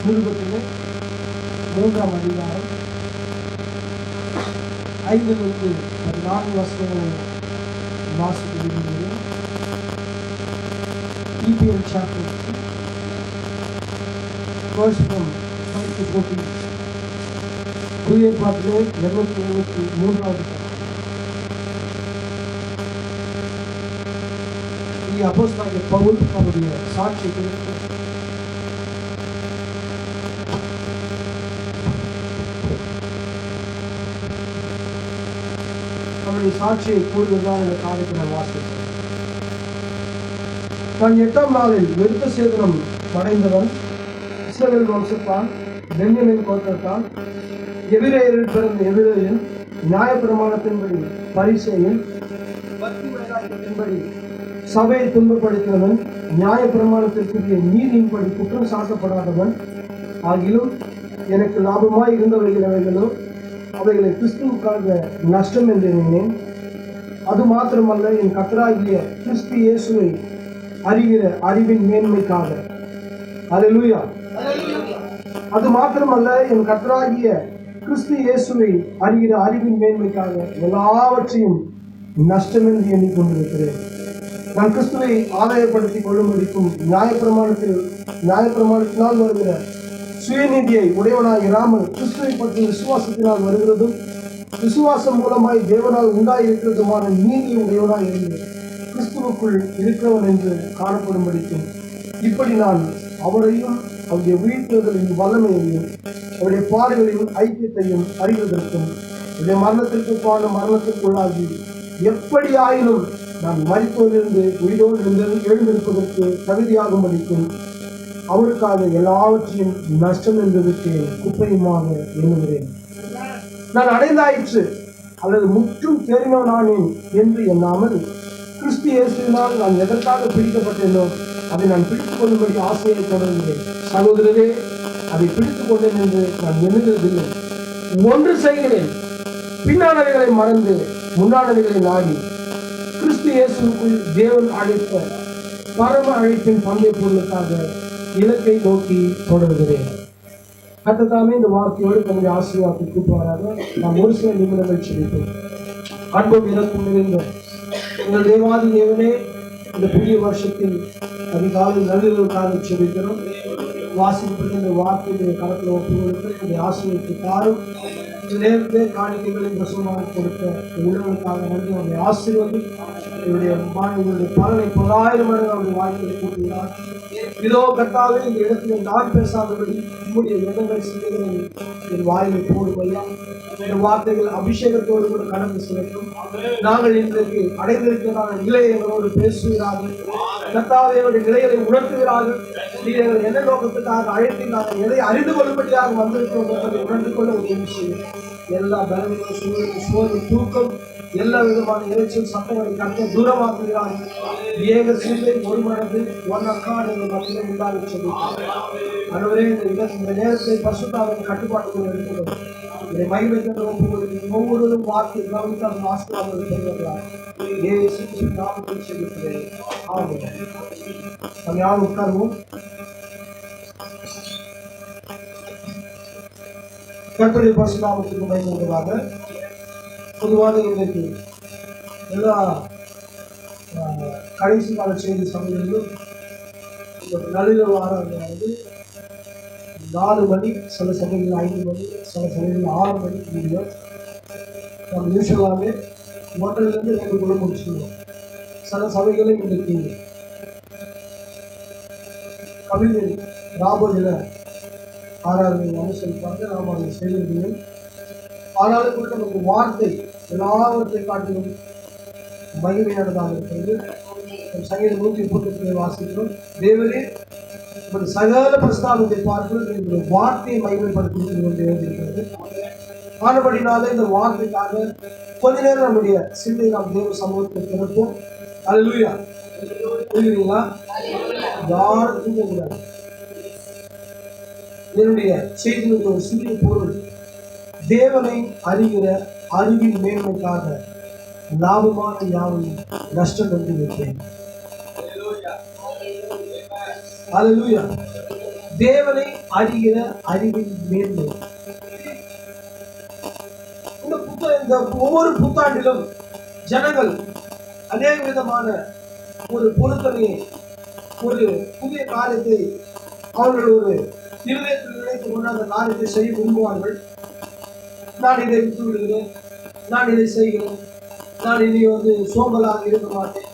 நிருபத்திலே 3ஆம் அதிகாரம் 5 to 14 வசனங்களை வாசிக்க விரும்புகிறேன். EPL chapter 3, verse from 5 to 14. புதிய ஏற்பாட்டிலே 273வது அப்போஸ்தலனாகிய பவுல் அவருடைய சாட்சியை கூறுவதால் இந்த காரியத்தை நான் வாசிக்கிறேன். நான் 8ஆம் நாளில் விருத்த சேதனம் அடைந்தவன், இஸ்ரவேல் வம்சத்தான், பென்யமீன் கோத்திரத்தான், எபிரேயரில் பிறந்த எபிரேயன், நியாயப்பிரமாணத்தின்படி பரிசேயன், பக்தி வைராக்கியத்தின்படி சபையை துன்பப்படுத்தினவன், நியாயப்பிரமாணத்திற்குரிய நீதியின்படி குற்றம் சாட்டப்படாதவன் ஆகிலும் எனக்கு லாபமாய் இருந்தவைகளோ அவைகளை கிறிஸ்துவுக்காக நஷ்டம் என்று எண்ணினேன். அது மாத்திரமல்ல, என் கர்த்தராகிய கிறிஸ்து இயேசுவை அறிகிற அறிவின் மேன்மைக்காக. அல்லேலூயா. அது மாத்திரமல்ல, என் கர்த்தராகிய கிறிஸ்து இயேசுவை அறிகிற அறிவின் மேன்மைக்காக எல்லாவற்றையும் நஷ்டம் என்று எண்ணிக்கொண்டிருக்கிறேன். நான் கிறிஸ்துவை ஆதாயப்படுத்திக் கொள்ளும்படிக்கும் நியாயப்பிரமாணத்தினால் வருகிற சுயநீதியை உடையவனாய் இராமல் கிறிஸ்துவை பற்றி விசுவாசத்தினால் வருகிறதும் விசுவாசம் மூலமாய் தேவனால் உண்டாயிருக்கிறதுமான நீதியை உடையவனாய் இருந்து கிறிஸ்துவுக்குள் இருக்கிறவன் என்று காணப்படும்படிக்கும் இப்படி நான் அவரையும் அவருடைய உயிர்த்தெழுதலின் வல்லமையையும் அவருடைய பாடுகளின் ஐக்கியத்தையும் அறிவதற்கும் அவருடைய மரணத்திற்கு பாட மரணத்திற்குள்ளாகி எப்படி ஆயினும் நான் மரிப்பதிலிருந்து உயிரோடு எழுந்திருப்பதற்கு தகுதியாகும்படிக்கும் அவருக்காக எல்லாவற்றையும் நஷ்டம் என்பதற்கு குப்பையுமாக எண்ணுகிறேன். நான் அடைந்தாயிற்று அல்லது முற்றும் தேறினவனானேன் என்று எண்ணாமல் கிறிஸ்து இயேசுவினால் நான் எதற்காக பிடிக்கப்பட்டேனோ அதை நான் பிடித்துக் கொள்ளும்படி ஆசையை தொடர்கிறேன். சகோதரரே, அதை பிடித்துக் கொண்டேன் என்று நான் எண்ணுகிறதில்லை. ஒன்று செய்கிறேன், பின்னானவைகளை மறந்து முன்னானவைகளை நாடி கிறிஸ்து இயேசுவுக்குள் தேவன் அழைத்த பரம அழைப்பின் பங்கை பொருளுக்காக இலக்கை நோக்கி தொடர்கிறேன். கர்த்தர் இந்த வார்த்தையோடு தன்னுடைய ஆசீர்வாதத்தை கூட்டுவாராக. நாம் ஒரு சில நிமிடங்கள் செலுத்தோம். அன்பும் இறக்கும் நிறைந்த எங்கள் தேவாதி தேவனே, இந்த புதிய வருஷத்தில் அதிகாலை நள்ளிரவுக்காக செலுக்கிறோம். வாசிக்கப்பட்ட இந்த வார்த்தையை கலத்தில் ஒப்புக்கொடுத்து என்னுடைய ஆசீர்வாதத்தை தாரும். நேரத்தை காணிக்கைகளை பிரசவமாக கொடுத்த உணவுக்காக நன்றி. அவருடைய ஆசீர்வாதம் என்னுடைய பலனை 10,000 மடங்கு அவருடைய வாழ்க்கையை கூட்டுகிறார். இதோ கர்த்தாவே, இந்த இடத்தில் நான் பேசாதபடி உங்களுடைய எண்ணங்கள் சிந்தைகளை என் வாயிலை போடும் ஐயா. என் வார்த்தைகள் அபிஷேகத்தோடு கூட கடந்து செல்லும். நாங்கள் இன்றைக்கு அடைந்திருக்கிறதான நிலையை எங்களோடு பேசுகிறார்கள். கர்த்தாவே, என்னுடைய நிலைகளை உணர்த்துகிறார்கள். நீங்கள் என்ன நோக்கத்துக்காக அழைத்தீர்கள், எதை அறிந்து கொள்ளும்படியாக வந்திருக்கிறோம் என்பதை உணர்ந்து கொள்ள உதவி செய்யும். எல்லா பலவீனம், சோர்வு, தூக்கம், எல்லா விதமான இறைச்சல் சட்டங்களை கட்ட தூரமாக்குகிறார்கள். ஏக சிந்தை, ஒரு மனது, ஒன்னக்காடு மத்தியிலே உண்டாக சொல்லுங்கள். அனைவரே இந்த நேரத்தை பரிசுத்தாவின் கட்டுப்பாட்டுக்குள் இருக்கிறோம். இதை மகிமைத்தோடு ஒவ்வொருவரும் வார்த்தை கவனித்தால் ஆசீர்வாதம் பெறுகிறார். நாமத்தில் செல்லுகிறேன். ஆமென். நாம் யாரும் உட்கார்வோம். கர்த்தருடைய பரிசுத்த நாமத்துக்கு மகிமை உண்டாவதாக. பொதுவாக இன்றைக்கு எல்லா கடைசி கால செய்தி சமயங்களிலும் நள்ளிரவு ஆராய்ந்து 4 மணி, சில சமயங்கள் 5 மணி, சில சமயங்கள் 6 மணிக்கு வீடியோ நம்ம யூஸ்வலாகவே 1லிருந்து 2 முடிச்சுடுவோம். சில சபைகளில் இன்றைக்கு கவிஞர் ராபோஜன ஆராதனை அனுசரிப்பாங்க. நாம் அதை செய்திருக்கிறோம். ஆனாலும் கூட நமக்கு வார்த்தை எல்லாவற்றை காட்டிலும் மகிமையானதாக இருக்கிறது. சங்கீதம் 138 வாசிக்கிறோம். தேவனே, ஒரு சகல பிரஸ்தாபத்தை பார்க்கிறது எங்களுடைய வார்த்தையை மகிமைப்படுத்தி எழுதியிருக்கிறது. ஆனபடினாலே இந்த வார்த்தைக்காக கொஞ்ச நேரம் நம்முடைய சிந்தையை நாம் தேவ சமூகத்தை திறப்போம். அல்லேலூயா. புரியுதுங்களா? யாருக்கும் கூடாது. என்னுடைய செய்தியுடைய ஒரு சிறிய பொருள், தேவனை அறிகிற அறிவின் மேன்மைக்காக லாபமான யாவையும் நஷ்டம் என்று வைத்தேன். அல்லேலூயா. தேவனை அறிகிற அறிவின் மேன்மை. இந்த ஒவ்வொரு புத்தாண்டிலும் ஜனங்கள் அநேக விதமான ஒரு பொருத்தனையை, ஒரு புதிய காரியத்தை அவர்கள் ஒரு இருதயத்தில் நினைத்துக் கொண்டு அந்த காரியத்தை செய்ய விரும்புவார்கள். நான் இதை விட்டு விடுகிறேன், நான் இதை செய்கிறேன், நான் இனி சோம்பலாக இருக்க மாட்டேன்,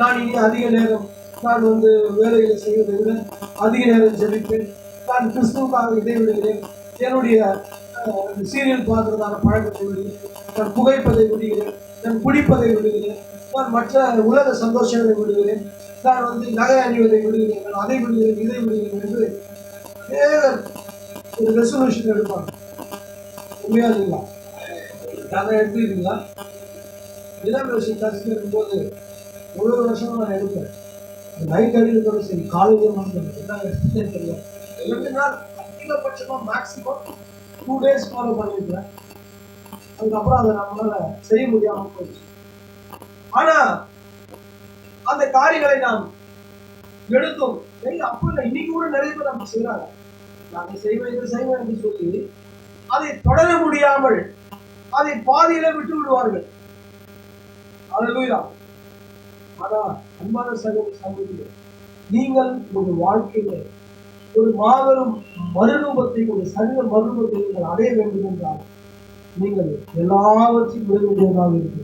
நான் இனி அதிக நேரம் நான் வேலைகளை செய்வதை விட அதிக நேரம் ஜெபிப்பேன், நான் கிறிஸ்துவுக்காக இதை விடுகிறேன், என்னுடைய சீரியல் பார்க்கிறதான பழக்கத்தை விடுகிறேன், நான் புகைப்பதை விடுகிறேன், நான் குடிப்பதை விடுகிறேன், நான் மற்ற உலக சந்தோஷங்களை விடுகிறேன், நான் நகை அணிவதை விடுகிறேன், நான் அதை விடுகிறேன், இதை விடுகிறேன் என்று ஒரு ரெசல்யூஷன் எடுப்பாங்க. உண்மையா இல்லைங்களா? அதை எடுத்துக்கிட்டீங்களா? இளம் வயசு கட்சி இருக்கும்போது ஒரு வருஷம் நான் எடுப்பேன். நைட் அடிக்கிறதோட சரி, காலையில என்ன தெரியல, 2 நாள் அதிகபட்சமா மேக்சிமம் 2 days ஃபாலோ பண்ணிருக்கேன். அதுக்கப்புறம் அதை நம்மளால செய்ய முடியாம போயிடுச்சு. ஆனா அந்த காரியங்களை நாம் எடுத்தோம். அப்ப இல்லை, இன்னைக்கு கூட நிறைய பேர் நம்ம செய்யறாங்க. நாங்கள் செய்வேன் என்று சொல்லி அதை தொடர முடியாமல் அதை பாதியில விட்டு விடுவார்கள். அல்லேலூயா. ஆனா அன்பான சகோதரி, நீங்கள் ஒரு வாழ்க்கையில ஒரு மாபெரும் மறுரூபத்தை, ஒரு சரீர மறுரூபத்தை நீங்கள் அடைய வேண்டும் என்றால் நீங்கள் எல்லாவற்றையும் விட வேண்டியதாக இருக்கு.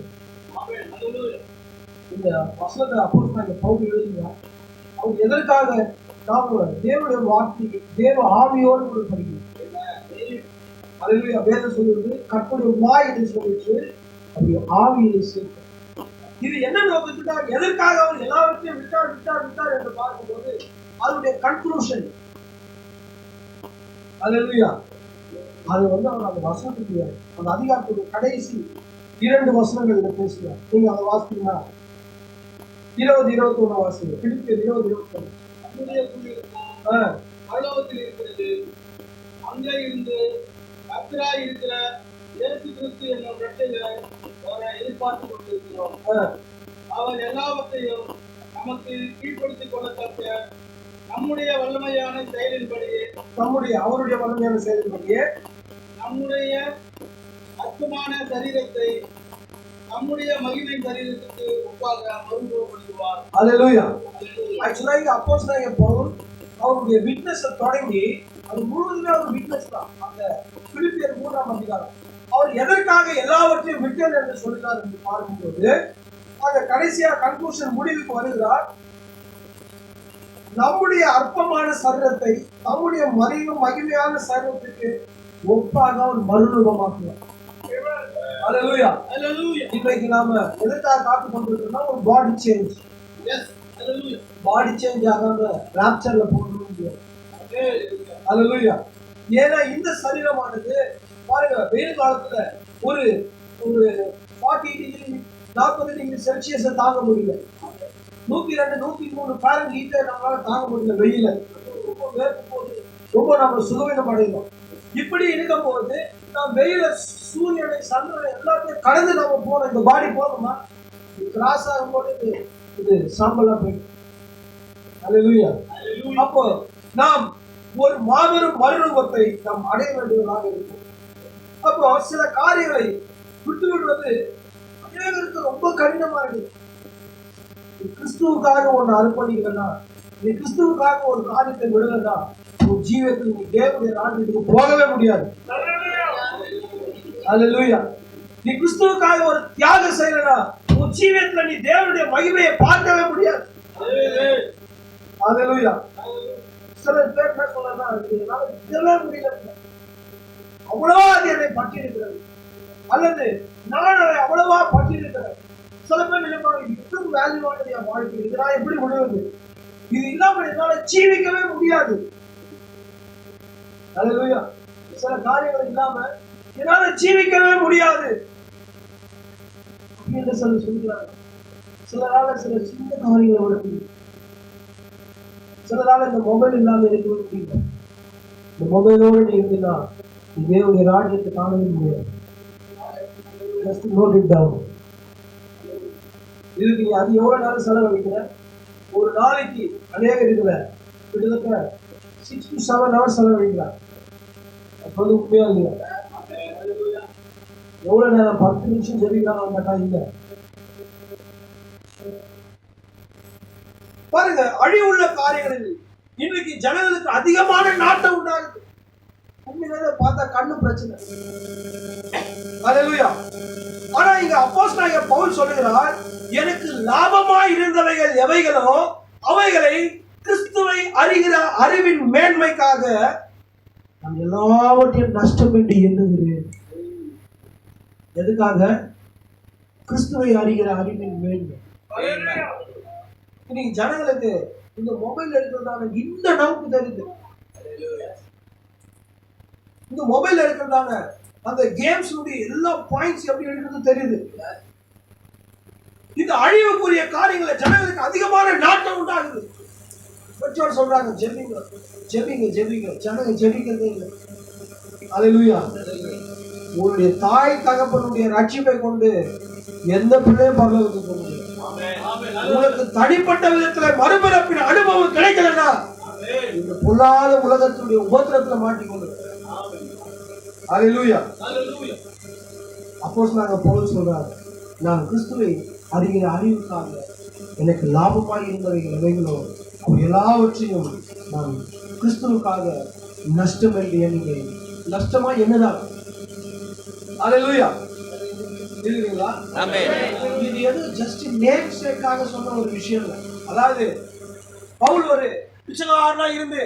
இந்த வசனத்தை அப்போஸ்தலனாகிய பவுல் எழுதுகிறார். அவர் எதற்காக நாம் தேவனுடைய வார்த்தையை தேவ ஆவியோடு கூட படிக்கிறோம். அல்லேலூயா. வேதம் சொல்லுவது கர்த்தருடைய வாய் என்று சொல்லிட்டு அவருடைய ஆவியை சேர்க்கும். இது என்ன நோக்கத்துக்காக, எதற்காக அவர் எல்லாவற்றையும் விட்டார் என்று பார்க்கும்போது அதனுடைய கன்க்ளூஷன், அல்லேலூயா, அது அவர் அந்த வசனத்துக்கு அந்த அதிகாரத்துடைய கடைசி 2 வசனங்கள் பேசுகிறார். நீங்க அதை வாசித்தீங்கன்னா 20-21 வாசிங்க. பிலிப்பியர் 20-21. பரலோகத்தில் இருக்கிறது, அங்கே இருந்து கர்த்தராய் இருக்கிற இயேசு கிறிஸ்து என்னும் இரட்சகரை அவரை எதிர்பார்த்து கொண்டிருக்கிறோம். அவர் எல்லாவற்றையும் நமக்கு கீழ்ப்படுத்திக் கொள்ளத்தக்க நம்முடைய வல்லமையான செயலின்படியே, அவருடைய வல்லமையான செயலின்படியே நம்முடைய அற்பமான சரீரத்தை நம்முடைய மகிமை சரீரத்துக்கு ஒப்பாக மறுரூபப்படுத்துவார். அல்லேலூயா. ஆக்சுவலா அப்போஸ்தலனாகிய பவுல் அவருடைய விட்னஸ் தொடங்கி அது முழுவதுமே ஒரு விட்னஸ் தான். அந்த பிலிப்பியர் 3ஆம் அதிகாரம் அவர் எதற்காக எல்லாவற்றையும் விட்டார் என்று சொல்கிறார் என்று பார்க்கும்போது அந்த கடைசியா கன்க்ளூஷன் முடிவுக்கு வருகிறார். நம்முடைய அற்பமான சரீரத்தை நம்முடைய மகிமையான சரீரத்துக்கு ஒப்பாக அவர் மறுரூபமாக்குவார். அல்லேலூயா. இன்றைக்கு நாம எதற்காக காத்து கொண்டிருக்கிறோம்? ஒரு பாடி சேஞ்ச். பாடி சேஞ்ச் ஆகாம ராப்சர்ல போக முடியாது. அல்லேலூயா. ஏன்னா இந்த சரீரமானது பாருங்க, வெயில் காலத்துல ஒரு 40 டிகிரி 40 டிகிரி செல்சியஸை தாங்க முடியல, 102 103 ஃபாரன்ஹீட்டை நம்மளால தாங்க முடியல. வெயில ரொம்ப வேர்க்கும் போது ரொம்ப நம்ம சுகவீனம் அடைகிறோம். இப்படி இருக்கும் போது நாம் வெயில சூரியனை சந்திரனை எல்லாத்தையும் கடந்து நம்ம போனோம். இந்த பாடி போகணுமா? கிராஸ் ஆகும் போது இது சாம்பலா போயிடும். அல்லேலூயா. அப்போ நாம் ஒரு மாபெரும் மறுரூபத்தை நாம் அடைய வேண்டியதாக இருக்கும். அப்போ சில காரியங்களை விட்டு விடுவது அநேகருக்கு ரொம்ப கடினமா இருக்கு. கிறிஸ்துவுக்காக ஒன்று அர்ப்பணிக்கலன்னா, நீ கிறிஸ்துவுக்காக ஒரு காரியத்தை விடலன்னா உன் ஜீவத்தில் நீ தேவனுடைய ராஜ்யத்துக்கு போகவே முடியாது. அல்லேலூயா. நீ கிறிஸ்துவுக்காக ஒரு தியாகம் செய்யலன்னா உன் ஜீவத்துல நீ தேவனுடைய மகிமையை பார்க்கவே முடியாது. அல்லேலூயா. சில பேர் என்ன சொல்றா, இதெல்லாம் முடியல, அவ்வளவா அது என்னை பற்றி இருக்கிறது, அல்லது நான் அதை அவ்வளவா பற்றி இருக்கிறேன். சில பேர் நினைப்பாங்க, இதுக்கு வேல்யூவானது என் வாழ்க்கை, இதெல்லாம் எப்படி முடிவது, இது இல்லாம என்னால ஜீவிக்கவே முடியாது. அல்லேலூயா. சில காரியங்கள் இல்லாம என்னால ஜீவிக்கவே முடியாது அப்படின்னு சொல்லுகிறாங்க. சிலரால சில சின்ன காரியங்களை விட முடியும். சிலரால இந்த மொபைல் இல்லாம இருக்கவே முடியும். இந்த மொபைலோடு நீ இருந்தீங்கன்னா தேவனுடைய ராஜ்யத்தை காணவே முடியாது. இதுக்கு நீ அது எவ்வளவு நேரம் செலவழிக்கிற? ஒரு நாளைக்கு அநேக இருக்கிற கிட்டத்தட்ட 6 to 7 hours செலவழிக்கிறாங்க. அப்போ உண்மையா இல்லையா? எவ்வளவு நேரம் 10 நிமிஷம் ஜெபிக்கிறாங்க கேட்டா இல்ல. பாருங்க, அழிவுள்ள காரியங்களில் இன்னைக்கு ஜனங்களுக்கு அதிகமான நாட்டம் உண்டாகுது. உண்மையிலே பார்த்தா கண்ணு பிரச்சனை. ஹல்லேலூயா. ஆனா இங்க அப்போஸ்தலனாகிய பவுல் சொல்லுகிறார், எனக்கு லாபமாய் இருந்தவைகள் எவைகளோ அவைகளை கிறிஸ்துவை அறிகிற அறிவின் மேன்மைக்காக நான் எல்லாவற்றையும் நஷ்டம் என்று எண்ணுகிறேன். எதுக்காக? கிறிஸ்துவை அறிகிற அறிவின் மேன்மை. இன்னைக்கு ஜனங்களுக்கு இந்த மொபைல் இருக்கிறதான இந்த நமக்கு தெரியுது. இந்த மொபைல் இருக்கிறதான அந்த கேம்ஸ் எல்லா பாயிண்ட்ஸ் எப்படி எடுக்கிறது தெரியுது. இந்த அழிவுக்குரிய காரியங்களை ஜனங்களுக்கு அதிகமான நாட்டம் உண்டாகுது. பெற்றோர் சொல்றாங்க ஜெபிங்க ஜெபிங்க ஜெபிங்க, ஜனங்க ஜெபிக்கிறதே இல்லை. அல்லேலூயா. உங்களுடைய தாய் தகப்பனுடைய ரட்சிப்பை கொண்டு எந்த பிள்ளையும் பரலோகத்துக்கு போக முடியாது. உங்களுக்கு தனிப்பட்ட விதத்துல மறுபிறப்பின் அனுபவம் கிடைக்கலன்னா இந்த பொல்லாத உலகத்துடைய உபத்திரத்துல மாட்டிக்கொண்டு. அல்லேலூயா. அப்போஸ்தலனாகிய பவுல் சொல்றார், நான் கிறிஸ்துவை அறிகிற அறிவுக்காக எனக்கு லாபமாய் இருந்தவைகள் எவைகளோ அவை எல்லாவற்றையும் நான் கிறிஸ்துவுக்காக நஷ்டம் என்று எண்ணுகிறேன். நஷ்டமா என்னதான்? அல்லேலூயா. இல்லைங்களா? இது எது ஜஸ்ட் நேம் சேக்காக சொன்ன ஒரு விஷயம் இல்லை. அதாவது பவுல் ஒரு பிச்சைக்காரனா இருந்து,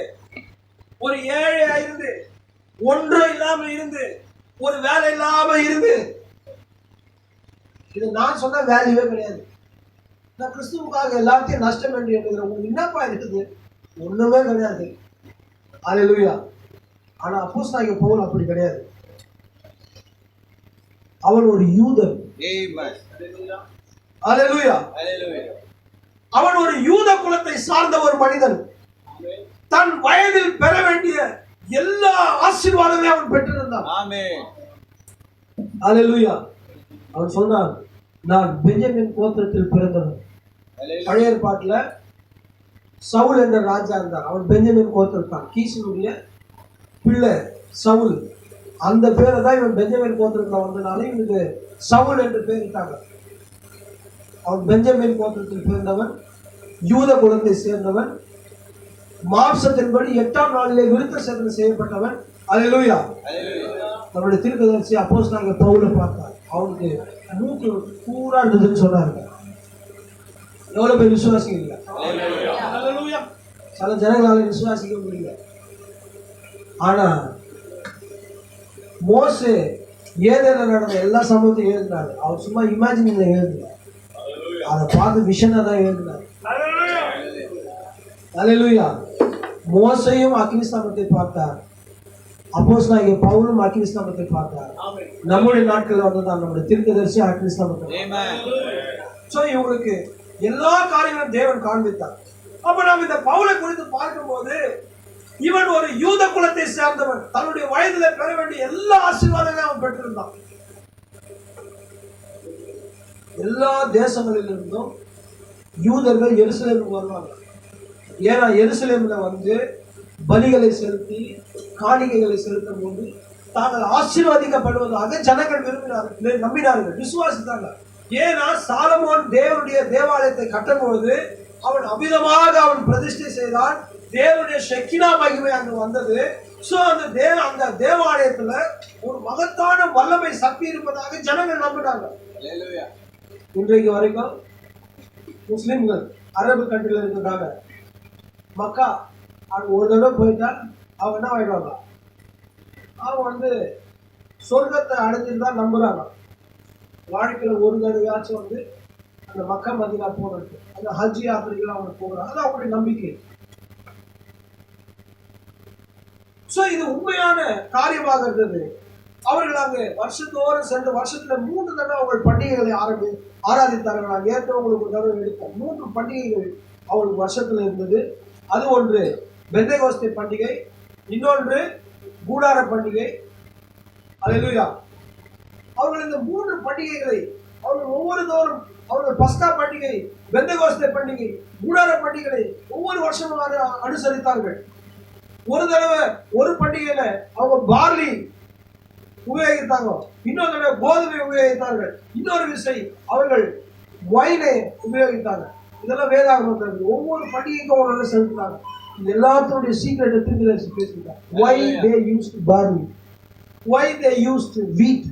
ஒரு ஏழையா இருந்து, ஒன்றும் இல்லாம இருந்து, ஒரு வேலை இல்லாம இருந்து, இது நான் சொன்ன வேல்யூவே கிடையாது. நான் கிறிஸ்துவுக்காக எல்லாத்தையும் நஷ்டம் என்று எண்ணுகிறேன். உங்களுக்கு என்னப்பா இருக்குது? ஒண்ணுமே கிடையாது. அல்லேலூயா. ஆனா அப்போஸ்தலனாகிய பவுல் அப்படி கிடையாது. அவன் ஒரு யூதன். அல்லேலூயா. அவன் ஒரு யூத குலத்தை சார்ந்த ஒரு மனிதன். தன் வயதில் பெற வேண்டிய எல்லா ஆசீர்வாதங்களையும் அவன் பெற்றிருந்தான். அல்லேலூயா. அவன் சொன்னான், நான் பெஞ்சமின் கோத்திரத்தில் பிறந்தவன். பழைய ஏற்பாட்டுல சவுல் என்ற ராஜா இருந்தார். அவன் பெஞ்சமின் கோத்திரத்தான். கீசினுடைய பிள்ளை சவுல். அந்த பேரை தான் இவன் பெஞ்சமின் கோத்திரத்தில் வந்தனால இவனுக்கு சவுல் என்று பேரிட்டாங்க. அவன் பெஞ்சமின் கோத்திரத்தில் பிறந்தவன், யூத குலத்தை சேர்ந்தவன், மாம்சத்தின்படி 8ஆம் நாளிலே விருத்த சேதனம் செய்யப்பட்டவன். அல்லேலூயா. நம்முடைய தீர்க்கதரிசி அப்போஸ்தலனாகிய பவுலை பார்த்தார். அவனுக்கு மூக்கு பூரா இருந்ததுன்னு சொன்னாங்க. எவ்வளவு பேர் விசுவாசிக்க இல்லை? சில ஜனங்களால விசுவாசிக்க முடியல. ஆனா மோசே ஏதேன நடந்த எல்லா சம்பவத்தையும் எழுதினாரு. அவர் சும்மா இமேஜினிங்ல எழுதல, அதை பார்த்து விஷனை தான் எழுதினார். அல்லேலூயா. மோசையும் அக்னிஸ்தம்பத்தை பார்த்தார். அப்போஸ்தலனாகிய பவுலும் அக்னிஸ்தம்பத்தை பார்த்தார். நம்முடைய நாட்களில் வந்துதான் நம்முடைய தீர்க்கதரிசி அக்னிஸ்தம்பத்தை. சோ இவங்களுக்கு எல்லா காரியங்களும் தேவன் காண்பித்தார். அப்ப நாம் இந்த பவுலை குறித்து பார்க்கும்போது இவன் ஒரு யூத குலத்தை சேர்ந்தவன். தன்னுடைய வயதில பெற வேண்டிய எல்லா ஆசீர்வாதங்களையும் அவன் பெற்றிருந்தான். எல்லா தேசங்களிலிருந்தும் யூதர்கள் எருசலேமுக்கு வருவாங்க. ஏன்னா எருசலேம்ல வந்து பலிகளை செலுத்தி காணிக்கைகளை செலுத்தும் போது தாங்கள் ஆசீர்வதிக்கப்படுவதாக ஜனங்கள் விரும்பினார்கள், நம்பினார்கள், விசுவாசித்தாங்க. ஏன்னா சாலமோன் தேவனுடைய தேவாலயத்தை கட்டும்போது அவன் அமிதமாக அவன் பிரதிஷ்டை செய்தான். தேவனுடைய ஷெக்கினா மகிமை அங்கு வந்தது. சோ அந்த தேவாலயத்துல ஒரு மகத்தான வல்லமை சக்தி இருப்பதாக ஜனங்கள் நம்பினாங்க. இன்றைக்கு வரைக்கும் முஸ்லிம்கள் அரபு கண்ட்ரில இருக்கிறாங்க. மக்கா அங்க ஒரு தடவை போயிட்டா அவங்க என்ன ஆயிடுவாங்க? அவங்க வந்து சொர்க்கத்தை அடைஞ்சிட்டு தான் நம்புறாங்க. வாழ்க்கையில ஒரு தடவையாச்சும் வந்து அந்த மக்கா மதீனா போறது, அந்த ஹஜ் யாத்திரைகள் அவங்க போகிறாங்க. அது அவங்களுடைய நம்பிக்கை. சோ இது உண்மையான காரியமாக இருந்தது. அவர்கள் அங்கு வருஷத்தோறும் சென்று வருஷத்துல 3 தடவை அவர்கள் பண்டிகைகளை ஆராதித்தார்கள். நான் ஏற்கனவே உங்களுக்கு ஒரு தடவை எடுத்தேன். 3 பண்டிகைகள் அவங்களுக்கு வருஷத்துல இருந்தது. அது ஒன்று பெந்தேகோஸ்தே பண்டிகை, இன்னொன்று கூடார பண்டிகை. அல்லேலூயா. அவர்கள் இந்த 3 பண்டிகைகளை அவர்கள் ஒவ்வொரு தோறும் அவர்கள் பஸ்கா பண்டிகை, பெந்தேகோஸ்தே பண்டிகை, கூடார பண்டிகைகளை ஒவ்வொரு வருஷமும் அனுசரித்தார்கள். ஒரு தடவை ஒரு பண்டிகையில அவங்க பார்லி உபயோகித்தாங்க, இன்னொரு தடவை கோதுமை உபயோகித்தார்கள், இன்னொரு விசை அவர்கள் ஒயினை உபயோகித்தாங்க. இதெல்லாம் வேதாகமத்தில் இருக்கு. ஒவ்வொரு பண்டிகைக்கும் ஒரு செலுத்தினாங்க. இது எல்லாத்தினுடைய சீக்கிரத்தை திருப்பி பேசிட்டாங்க. Why they used barley, why they used wheat,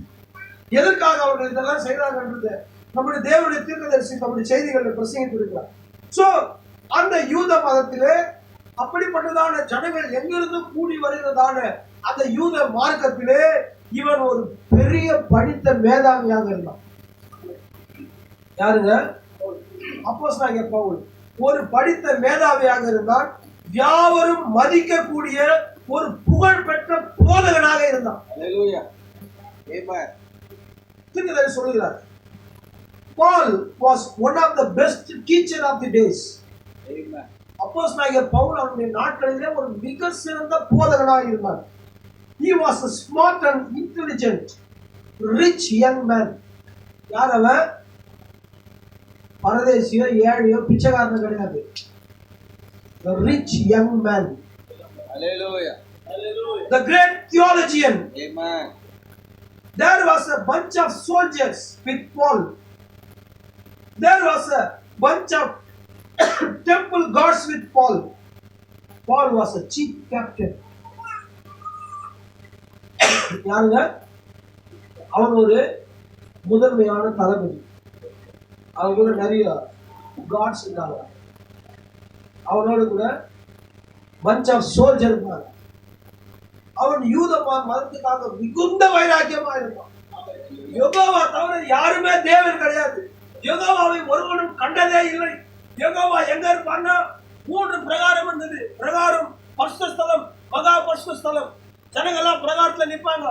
எதற்காக அவர்கள் இதெல்லாம் செய்தாங்கன்றது நம்முடைய தேவனுடைய தீர்க்கதரிசி நம்முடைய செய்திகளை பிரசங்கித்திருக்கிறார். சோ அந்த யூத மதத்திலே அப்படிப்பட்டதான ஜனங்கள் எங்கிருந்து கூடி வருகிறதான அந்த யூத மார்க்கத்திலே இவன் ஒரு பெரிய படித்த மேதாவியாக இருந்தான். யாருங்க? அப்போஸ்தலனாகிய பவுல் ஒரு படித்த மேதாவியாக இருந்தான். யாவரும் மதிக்கக்கூடிய ஒரு புகழ்பெற்ற போதகனாக இருந்தான். Hallelujah. Amen. தீர்க்கதரிசி சொல்கிறார், Paul was one of the best teacher of the days. Amen. அப்போஸ்தலனாகிய பவுல் அவருடைய நாட்களிலே ஒரு மிக சிறந்த போதகனாக இருந்தார். He was a smart and intelligent, rich young man. யார் அவன்? பரதேசியோ ஏழையோ பிச்சைக்காரன் கிடையாது. The rich young man. Hallelujah. Hallelujah. The great theologian. Amen. There was a bunch of soldiers with Paul. There was a bunch of temple guards with Paul. Paul was a chief captain. யாருங்க? அவன் ஒரு முதன்மையான தளபதி. அவன் கூட நிறைய God's இருந்தாங்க. அவனோட கூட bunch of soldiers இருந்தாங்க. அவன் யூத மதத்துக்காக மிகுந்த வைராக்கியமா இருந்தான். யெகோவா தவிர யாருமே தேவன் கிடையாது. யெகோவாவை ஒருவனும் கண்டதே இல்லை. யெகோவா எங்க இருப்பான்னா 3 பிரகாரம் இருந்தது. பிரகாரம், பரிசுத்த ஸ்தலம், மகா பரிசுத்த ஸ்தலம். ஜனங்கள்லாம் பிரகாரத்துல நிற்பாங்க.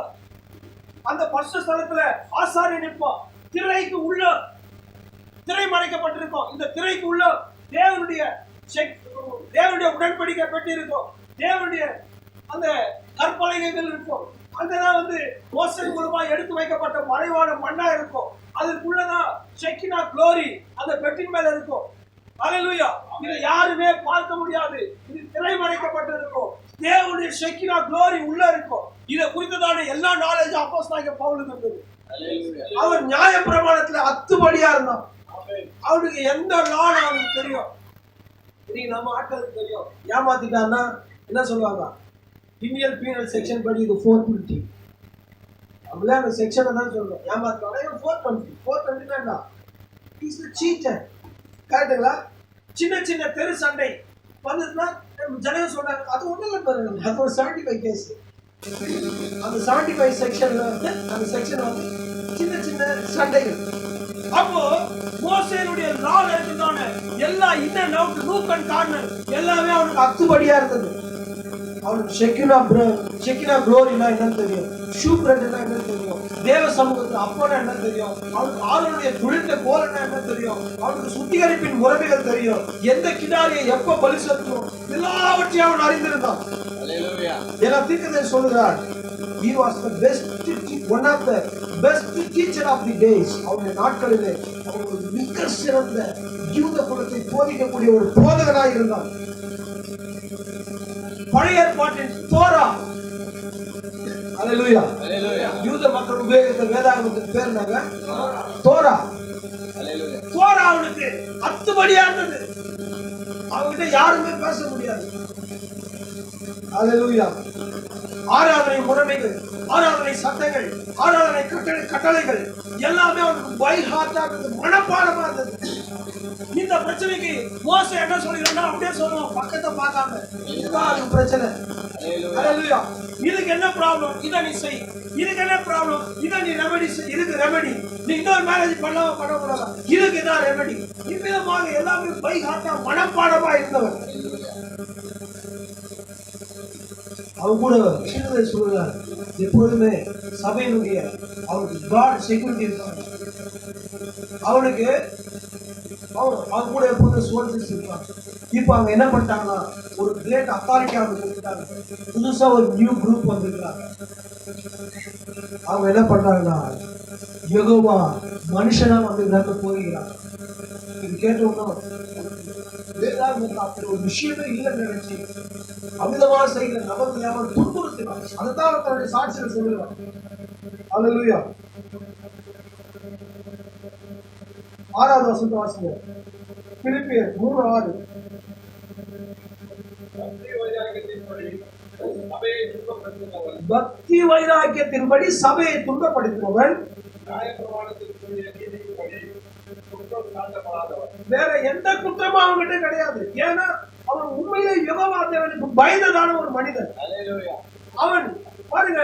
அந்த பரிசுத்த ஸ்தலத்துல ஆசாரி நிற்பான். திரைக்கு உள்ள திரை மறைக்கப்பட்டிருக்கும். இந்த திரைக்கு உள்ள தேவனுடைய உடன்படிக்கை பெட்டி இருக்கும். தேவனுடைய அந்த கற்பலகைகள் இருக்கும். அங்கதான் மோசே மூலமா எடுத்து வைக்கப்பட்ட மறைவான மண்ணா இருக்கும். அதுக்குள்ளதான் ஷெக்கினா க்ளோரி அந்த பெட்டின் மேல இருக்கும். ஹல்லேலூயா. இதை யாருமே பார்க்க முடியாது. இது திரை மறைக்கப்பட்டிருக்கும். தேவனுடைய ஷெக்கினா க்ளோரி உள்ள இருக்கும். இதை குறித்ததான எல்லா நாலேஜ் அப்போஸ்தலனாகிய பவுலுக்கு இருந்தது. அவன் நியாயப்பிரமாணத்துல அத்துபடியா இருந்தான். அவனுக்கு எந்த லான்னு அவனுக்கு தெரியும். இன்னைக்கு நம்ம ஆட்களுக்கு தெரியும். ஏமாத்திட்டான்னா என்ன சொல்லுவாங்க? இந்தியன் பீனல் செக்ஷன் படி இது 420. அப்படியே அந்த செக்ஷனை தான் சொல்றோம். ஏமாத்திட்டானா 420 என்ன? Is the seater. கரெக்டுங்களா? சின்ன சின்ன தெரு சண்டை வந்துச்சுன்னா ஜனங்க சொல்றாங்க அது ஒன்றும் இல்லை பாருங்க, அது ஒரு 75 கேஸ். அந்த 75 செக்ஷன்ல அந்த செக்ஷன் சின்ன சின்ன சண்டைகள். அப்போ மோசேனுடைய லால இருந்ததான எல்லா இன்னர் நவுட் நூக் அண்ட் கார்னர் எல்லாமே அவனுக்கு அத்துபடியா இருந்தது. அவனுக்கு ஷெக்கினா க்ளோரினா என்னன்னு தெரியும், ஷூ பிரெட்னா என்னன்னு தெரியும், தேவ சமூகத்துக்கு அப்போனா என்ன தெரியும், அவனுக்கு ஆளுடைய துளிர்ந்த கோலன்னா என்ன தெரியும், அவனுக்கு சுத்திகரிப்பின் முறைமைகள் தெரியும், எந்த கிடாரியை எப்ப பலி செலுத்தணும் எல்லாவற்றையும் அவன் அறிந்திருந்தான். ஏன்னா தீர்க்கதரிசி சொல்லுகிறார், he was the best, one of the best teacher of the days. அவருடைய நாட்களிலே அவன் ஒரு மிக சிறந்த யூத குலத்தை போதிக்கக்கூடிய ஒரு போதகனாய் இருந்தான். பழைய ஏற்பாட்டின் தோரா, ஹல்லேலூயா, யூத மக்கள் உபயோகித்த வேதாகமத்தின் பேர் என்னங்க? தோரா. தோரா அவனுக்கு அத்துபடியா இருந்தது. அவன்கிட்ட யாருமே பேச முடியாது. ஹல்லேலூயா. ஆராதனை முறைமைகள், ஆராதனை சட்டங்கள், ஆராதனை கட்டளைகள் எல்லாமே அவனுக்கு பை ஹார்ட்டா இருந்தது, மனப்பாடமா இருந்தது. இந்த பிரச்சனைக்கு மோசே என்ன சொல்லிருந்தா அப்படியே சொல்லுவான், பக்கத்தை பார்க்காம. இதுதான் பிரச்சனை. ஹல்லேலூயா. இதுக்கு என்ன ப்ராப்ளம், இதை நீ செய். இதுக்கு என்ன ப்ராப்ளம், இதை நீ ரெமெடி செய். இதுக்கு ரெமெடி நீ இன்னொரு மேரேஜ் பண்ணக்கூடாது, இதுக்கு இதான் ரெமெடி. இவ்விதமாக எல்லாமே பை ஹார்ட்டா மனப்பாடமா இருந்தவன். அவன் கூட சொல்லுகிறார், எப்பொழுதுமே சபையினுடைய அவனுக்கு காட் செக்யூரிட்டி இருக்காங்க. அவனுக்கு அவன் கூட எப்போதும் சோல்ஜர்ஸ் இருக்காங்க. இப்போ அவங்க என்ன பண்ணிட்டாங்கன்னா ஒரு கிரேட் அத்தாரிட்டி அவங்க கொடுத்துட்டாங்க. புதுசா ஒரு நியூ குரூப் வந்துருக்காங்க. அவங்க என்ன பண்றாங்கன்னா யெகோவா மனுஷனா வந்து நடந்து போகிறாங்க. இது கேட்டோம்னா வேதாகமத்தில் அப்படி ஒரு விஷயமே இல்லைன்னு நினைச்சு அமிதமா செய்கிற நபர்களை அவன் துன்புறுத்தினான். அதுதான் அவர் தன்னுடைய சாட்சியில் சொல்லுவார். அல்லேலூயா. 6வது வசனத்தை வாசிங்க. பிலிப்பியர் 3:6. பக்தி வைராக்கியத்தின்படி சபையை துன்பப்படுத்தினவன் வேற எந்த குற்றமும் அவன்கிட்ட கிடையாது. ஏன்னா அவன் உண்மையிலே யெகோவா தேவனுக்கு பயந்ததான ஒரு மனிதன். அவன் பாருங்க,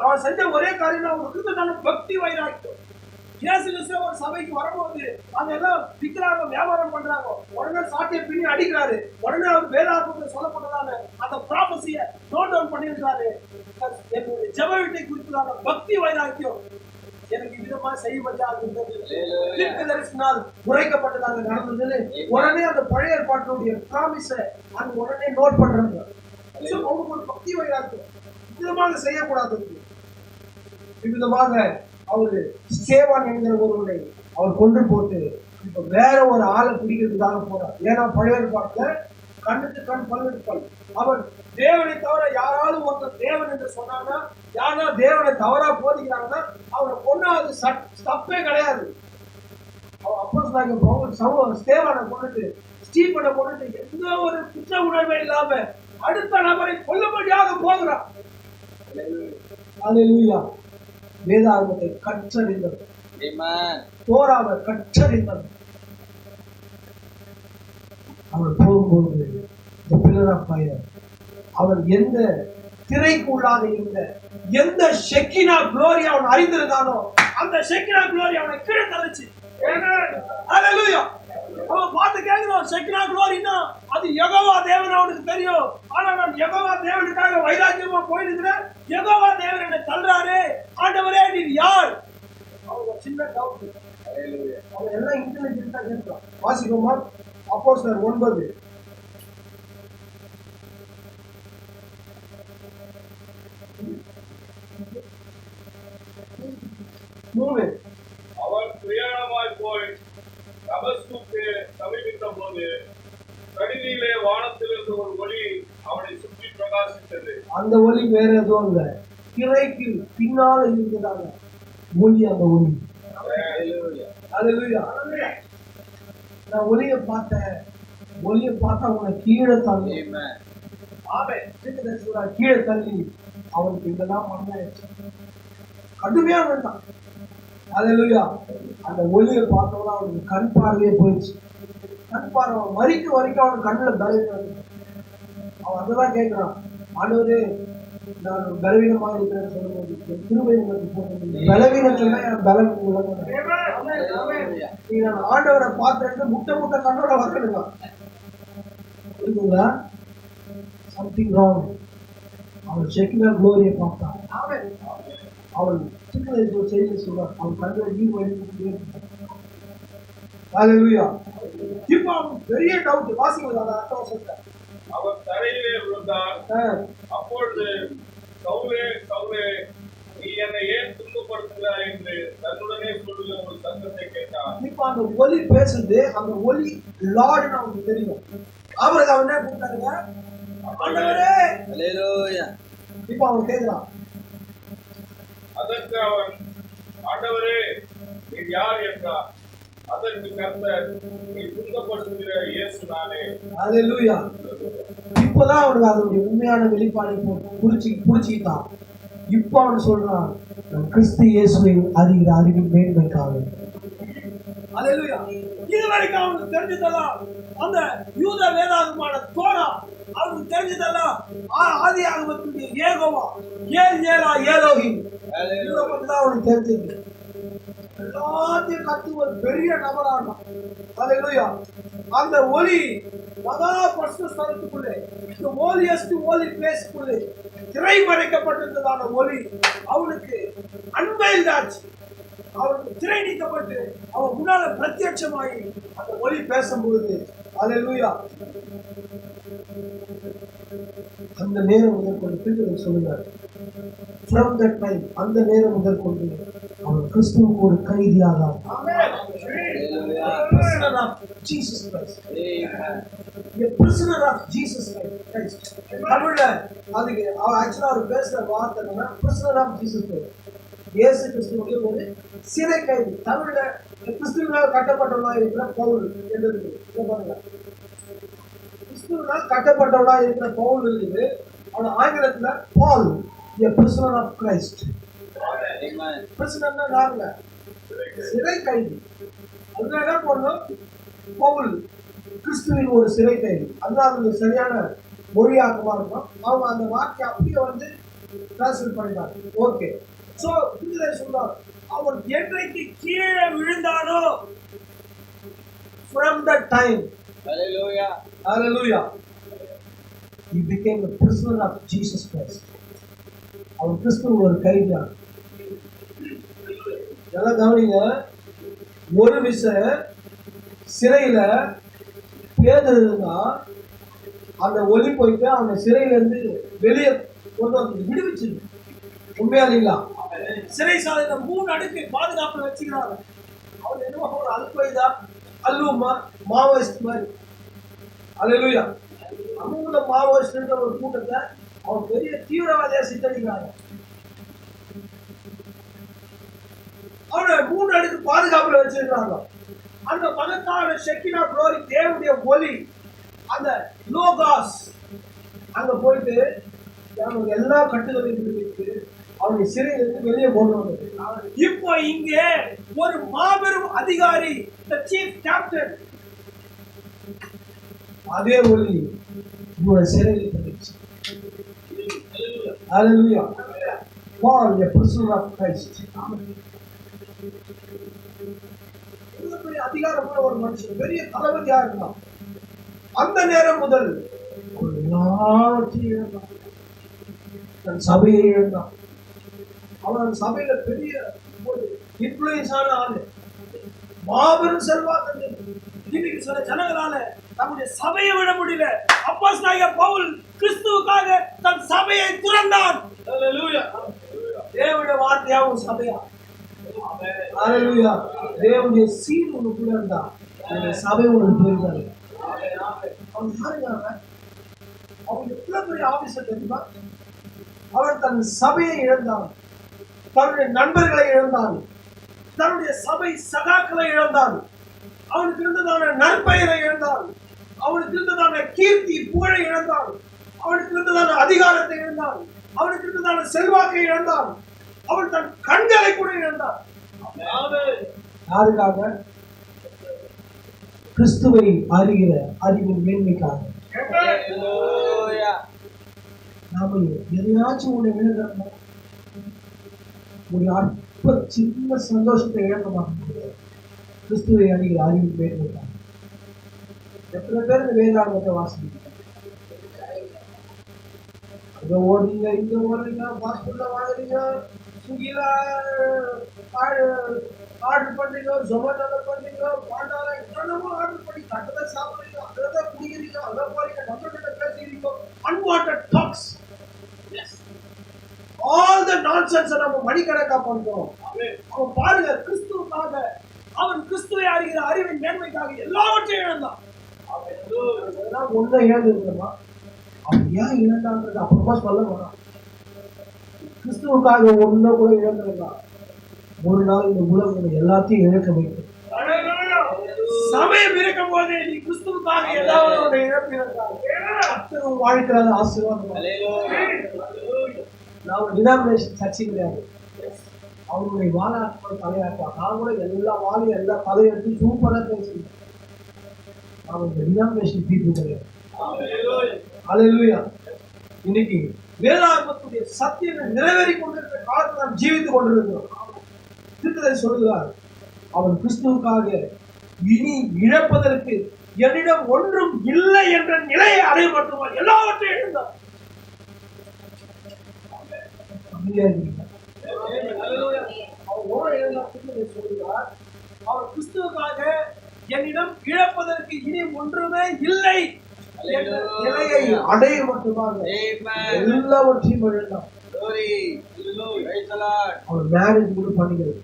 அவன் செஞ்ச ஒரே காரியம் அவனுக்கு இருந்ததான பக்தி வைராக்கியம். இயேசு கிறிஸ்து ஒரு சபைக்கு வரும்போது அவங்க எல்லாம் விக்கிறாங்க, வியாபாரம் பண்றாங்க. உடனே சாட்டியை பின்னி அடிக்கிறாரு. உடனே அவர் வேதாகமத்தில் சொல்லப்பட்டதான அந்த ப்ராபசியை நோட் டவுன் பண்ணியிருக்காரு. என்னுடைய ஜெப வீட்டை குறித்ததான பக்தி வைராக்கியம் எனக்கு விதமா செய்யப்பட்டால் உரைக்கப்பட்டதாக நடந்தது. உடனே அந்த பழைய ஏற்பாட்டினுடைய ப்ராமிஸை அங்க உடனே நோட் பண்றாங்க. அவங்களுக்கு ஒரு பக்தி வைராக்கியம் விதமாக செய்யக்கூடாது. இவ்விதமாக அவரு ஸ்தேவான் என்கிற ஒருவனை அவர் கொண்டு போட்டு இப்ப வேற ஒரு ஆளை பிடிக்கிறதுக்காக போறார். ஏன்னா பழைய ஏற்பாட்டுல கண்ணுக்கு கண் பல்லுக்கு பல். அவன் தேவனை தவிர யாராலும் ஒருத்தர் தேவன் என்று சொன்னாங்கன்னா, யாரா தேவனை தவறா போதிக்கிறாங்கன்னா அவனை கொண்டா அது தப்பே கிடையாது. அவன் அப்போ ஸ்தேவானை கொண்டுட்டு ஸ்டீபனை கொண்டுட்டு எந்த ஒரு குற்ற உணர்வே இல்லாம அடுத்த நபரை கொல்லும்படியாக போகிறான். அல்லேலூயா. வேதாகமத்தை கற்றறிந்தவர், தோராவை கற்றறிந்தவர். அவன் போகும்போது இந்த பில்லர் ஆஃப் ஃபயர் அவன் எந்த திரைக்கு உள்ளாத இருந்த எந்த ஷெக்கினா குளோரி அவன் அறிந்திருந்தானோ அந்த ஷெக்கினா குளோரி அவனை கீழே தள்ளிச்சு. அல்லேலூயா. அவன் பார்த்து கேட்கிறான், ஷெக்கினா குளோரினா அது யெகோவா தேவன் அவனுக்கு தெரியும். ஆனா நான் யெகோவா தேவனுக்காக வைராக்கியமா போயிருக்கிறேன். யெகோவா தேவன் என்னை தள்ளுறாரு. ஆண்டவரே நீர் யார்? அவன் சின்ன டவுட். அவன் எல்லாம் இன்டெலிஜென்ட்டா கேட்கிறான். வாசிக்கோமா அப்போஸ்தலர் 9. அவன் பிரயாணமாய் போய் தமஸ்குக்கு சமீபித்த போது கடிதியிலே வானத்திலிருந்து ஒரு ஒளி அவனை சுற்றி பிரகாசித்தது. அந்த ஒளி வேற எதுவும் இல்ல, திரைக்கு பின்னால இருந்ததாங்க ஒளி. அந்த ஒளி நான் ஒளியை பார்த்தேன். ஒளியை பார்த்தா அவனை கீழே தள்ளி கீழே தள்ளி அவனுக்கு இதெல்லாம் பண்ணாச்சு. கடுமையா வேண்டாம். அல்லேலூயா. அந்த ஒளியை பார்த்தோம்னா அவனுக்கு கண் பார்வையே போயிடுச்சு. கண் பார்வை மறிக்க வரைக்கும் அவன் கண்ணுல பலவீனம். அவன் அதெல்லாம் கேட்கிறான், ஆண்டவரே நான் பலவீனமாக இருக்கிறேன்னு சொல்லும்போது கிருபை உங்களுக்கு போட்டு பலவீனத்துல என் பலம் நீ நான் ஆண்டவரை பார்த்து முட்டை முட்டை கண்ணோட வரணுங்க. புரியுதுங்களா? Something wrong. அவன் செக்கினா குளோரியை பார்த்தான். அவன் சின்ன வயசுல செய்தி சொல்றான். அவன் கண்ணில் நீ வழி. அல்லேலூயா. இப்போ அவன் பெரிய டவுட். வாசிக்கலாம் அந்த அர்த்த வசனத்தை. அவன் தரையிலே விழுந்தான். அப்பொழுது சவுலே சவுலே நீ என்னை ஏன் துன்பப்படுத்துகிறாய் என்று தன்னுடனே சொல்லுகிற ஒரு சத்தத்தை கேட்டான். இப்ப அந்த ஒலி பேசுது. அந்த ஒலி லார்டுன்னு அவனுக்கு தெரியும். அவருக்கு அவன் என்ன கூப்பிட்டாருங்க? ஆண்டவரே. அல்லேலூயா. இப்ப அவன் கேட்கிறான். அதற்கு அவன் ஆண்டவரே நீ யார் என்றான். அதற்கு கர்த்தர் நீ துன்பப்படுத்துகிற இயேசு நானே. அல்லேலூயா. இப்பதான் அவனுக்கு அதனுடைய உண்மையான வெளிப்பாடை புடிச்சுக்கிட்டான். இப்ப அவன் சொல்றான், கிறிஸ்து இயேசுவை அறிகிற அறிவின் மேன்மைக்காக. அல்லேலூயா. இதுவரைக்கும் அவனுக்கு தெரிஞ்சதெல்லாம் அந்த யூத வேதாகமான தோரா. அவனுக்கு தெரிஞ்சதெல்லாம் ஆதி ஆகமத்துடைய யெகோவா ஏலா ஏலோஹிம். இதெல்லாம் அவனுக்கு தெரிஞ்சது. எல்லாத்தையும் கத்து ஒரு பெரிய நபரான. அல்லேலூயா. அந்த ஒளி மகா பரிசுத்த ஸ்தலத்துக்குள்ளே, இந்த ஹோலியஸ்ட் ஹோலி பிளேஸ்க்குள்ளே திரை மறைக்கப்பட்டிருந்ததான ஒளி அவனுக்கு அன்வைல்ட் ஆச்சு. அவனுக்கு திரை நீக்கப்பட்டு அவன் முன்னால பிரத்யட்சமாகி அந்த ஒளி பேசும்பொழுது அல்லேலூயா அந்த நேரம் முதற்கொண்டு சொல்லுங்க. From that time, அந்த நேரம் முதற்கொண்டு அவன் கிறிஸ்துவுக்கு ஒரு கைதியாக Jesus Christ. Amen. A prisoner of Jesus Christ. தமிழ்ல அதுக்கு ஆக்சுவலா அவர் பேசுற வார்த்தை என்னன்னா prisoner of Jesus Christ. இயேசு கிறிஸ்துவுடைய ஒரு சிறை கைதி. தமிழ்ல கிறிஸ்துவினால் கட்டப்பட்டவனாக இருக்கிற பவுல் என்று இருக்குது. பாருங்க, கிறிஸ்துவினால் கட்டப்பட்டவனாக இருக்கிற பவுல் இருக்குது. அவன் ஆங்கிலத்துல பால், a prisoner of Christ. Amen. பிரிசனர்னா யாருங்க? சிறை கைதி. அதுல என்ன பண்ணணும்? பவுல் கிறிஸ்துவின் ஒரு சிறை கைதி. அதுதான் அது சரியான மொழியாக்கமா இருக்கும். அவங்க அந்த வார்த்தையை அப்படியே வந்து டிரான்ஸ்லேட் பண்ணிட்டாங்க. ஓகே, சோ இதுல சொல்றாங்க, அவன் என்றைக்கு கீழே விழுந்தானோ from that time, Hallelujah. hallelujah, he became a prisoner of Jesus Christ. அவன் கிறிஸ்துவின் ஒரு கைதியான். எல்லாம் கவனிங்க, ஒரு விஷயம் சிறையில பேதுரு இருந்தா அந்த ஒலி போயிட்டு அவனை சிறையில இருந்து வெளியே கொண்டு வந்து விடுவிச்சு. உண்மையா இல்லைங்களா? சிறை சாலையில 3 அடுக்கு பாதுகாப்பு வச்சுக்கிறாங்க. அவன் என்னமோ ஒரு அல்பைதா அல்லுமா மாவோயிஸ்ட் மாதிரி. அல்லேலூயா. அவங்க மாவோயிஸ்ட் ஒரு கூட்டத்தை அவன் பெரிய தீவிரவாதியா சித்தரிக்கிறாங்க. அவனை 3 அடுக்கு பாதுகாப்புல வச்சிருக்காங்க. அந்த மகத்தான ஷெக்கினா குளோரி, தேவனுடைய ஒளி, அந்த லோகாஸ் அங்க போயிட்டு அவனுக்கு எல்லா கட்டுகளையும் விடுவித்து அவனை சிறையிலிருந்து வெளியே கொண்டு வந்தது. இப்போ இங்கே ஒரு மாபெரும் அதிகாரி, the chief captain, அதே ஒளி இவனை சிறையில் தள்ளிச்சு. Hallelujah. Paul, a prisoner of Christ. பெரிய அதிகாரமுள்ள ஒரு மனுஷன், பெரிய தளபதியா இருந்தான். அந்த நேரம் முதல் எல்லாவற்றையும் இழந்தான். தன் சபையை இழந்தான். அவன் சபையில பெரிய ஒரு இன்ஃபுளுன்ஸான ஆளு, மாபெரும் செல்வாக்கு. இன்னைக்கு சில ஜனங்களால நம்முடைய சபையை விட முடியல. அப்போஸ்தலனாகிய பவுல் கிறிஸ்துவுக்காக தன் சபையை துறந்தான். ஹல்லேலூயா. தேவனுடைய வார்த்தையாவும் சபையா. ஹல்லேலூயா. தேவனுடைய சீல் உனக்குள்ள இருந்தா அந்த சபை உனக்கு போயிருக்காரு. அவன் யாருங்க? அவன் எவ்வளவு பெரிய ஆபீசர் தெரியுமா? அவன் தன் சபையை இழந்தான், தன்னுடைய நண்பர்களை இழந்தான், தன்னுடைய சபை சகாக்களை இழந்தான், அவனுக்கு இருந்ததான நற்பெயரை இழந்தான், அவனுக்கு இருந்ததான கீர்த்தி புகழை இழந்தான், அவனுக்கு இருந்ததான அதிகாரத்தை இழந்தான், அவனுக்கு இருந்ததான செல்வாக்கை இழந்தான், அவன் தன் கண்களை கூட இழந்தான். யாருக்காக? கிறிஸ்துவை அறிகிற அறிவின் மேன்மைக்காக. Hallelujah. நாம எதையாச்சும் ஒண்ணு இழந்தோம், ஒரு அற்ப சின்ன சந்தோஷத்தை இழக்க மாட்டோம். கிறிஸ்துவை அறிகிற அறிவின் மேன்மைக்காக. எத்தனை பேர் இந்த வேதாகமத்தை வாசிக்கிறீங்க? அங்க ஓடுறீங்க, இங்க ஓடுறீங்க, ஹாஸ்பிட்டல்ல வாங்குறீங்க, ஸ்விக்கில ஆர்டர் பண்றீங்க, ஜொமேட்டோல பண்றீங்க, பாண்டால என்னென்னமோ ஆர்டர் பண்ணி கட்டத சாப்பிடுறீங்க, அதான் குடிக்கிறீங்க, அதான் போறீங்க, நம்மகிட்ட பேசுறீங்க. unwanted talks, all the nonsense நம்ம மணிக்கணக்கா பண்றோம். அவன் பாருங்க, கிறிஸ்துவுக்காக, அவன் கிறிஸ்துவை அறிகிற அறிவின் மேன்மைக்காக எல்லாவற்றையும் இழந்தான். அவன் ஒன்றை இழந்திருக்கா, அவன் ஏன் இழந்தான்றது அப்புறமா சொல்ல வேணாம். கிறிஸ்துவுக்காக ஒன்றை கூட இழந்திருந்தான், ஒரு நாள் இந்த உலகம் எல்லாத்தையும் இழக்க வைக்கும். சமயம் இருக்கும் போதே நீ கிறிஸ்துவுக்காக ஏதாவது இழப்பிருந்தால் வாழ்க்கையால ஆசீர்வாதம். நான் ஒரு டினாமினேஷன் சர்ச்சை கிடையாது. அவங்களுடைய வாழாட்கள் தலையாட்டா, நான் கூட எல்லா வாழையும் எல்லா தலையெடுத்து சூப்பரா பேசுறேன். நான் ஒரு டினாமினேஷன் பீப்புள் கிடையாது. ஹல்லேலூயா. இன்னைக்கு வேதாகமத்துடைய சத்தியங்கள் நிறைவேறி கொண்டிருக்கிற காலத்தில் நாம் ஜீவித்துக் கொண்டிருக்கிறோம். தீர்க்கதரிசி சொல்கிறார், அவன் கிறிஸ்துவுக்காக இனி இழப்பதற்கு என்னிடம் ஒன்றும் இல்லை என்ற நிலையை அடைய மட்டுமா எல்லாவற்றையும் இழந்தார். அவர் கிறிஸ்துவுக்காக என்னிடம் இழப்பதற்கு இனி ஒன்றுமே இல்லை என்ற நிலையை அடைய மட்டுமாக எல்லாவற்றையும் இழந்தார். அவர் மேரேஜ் கூட பண்ணிக்கிறது.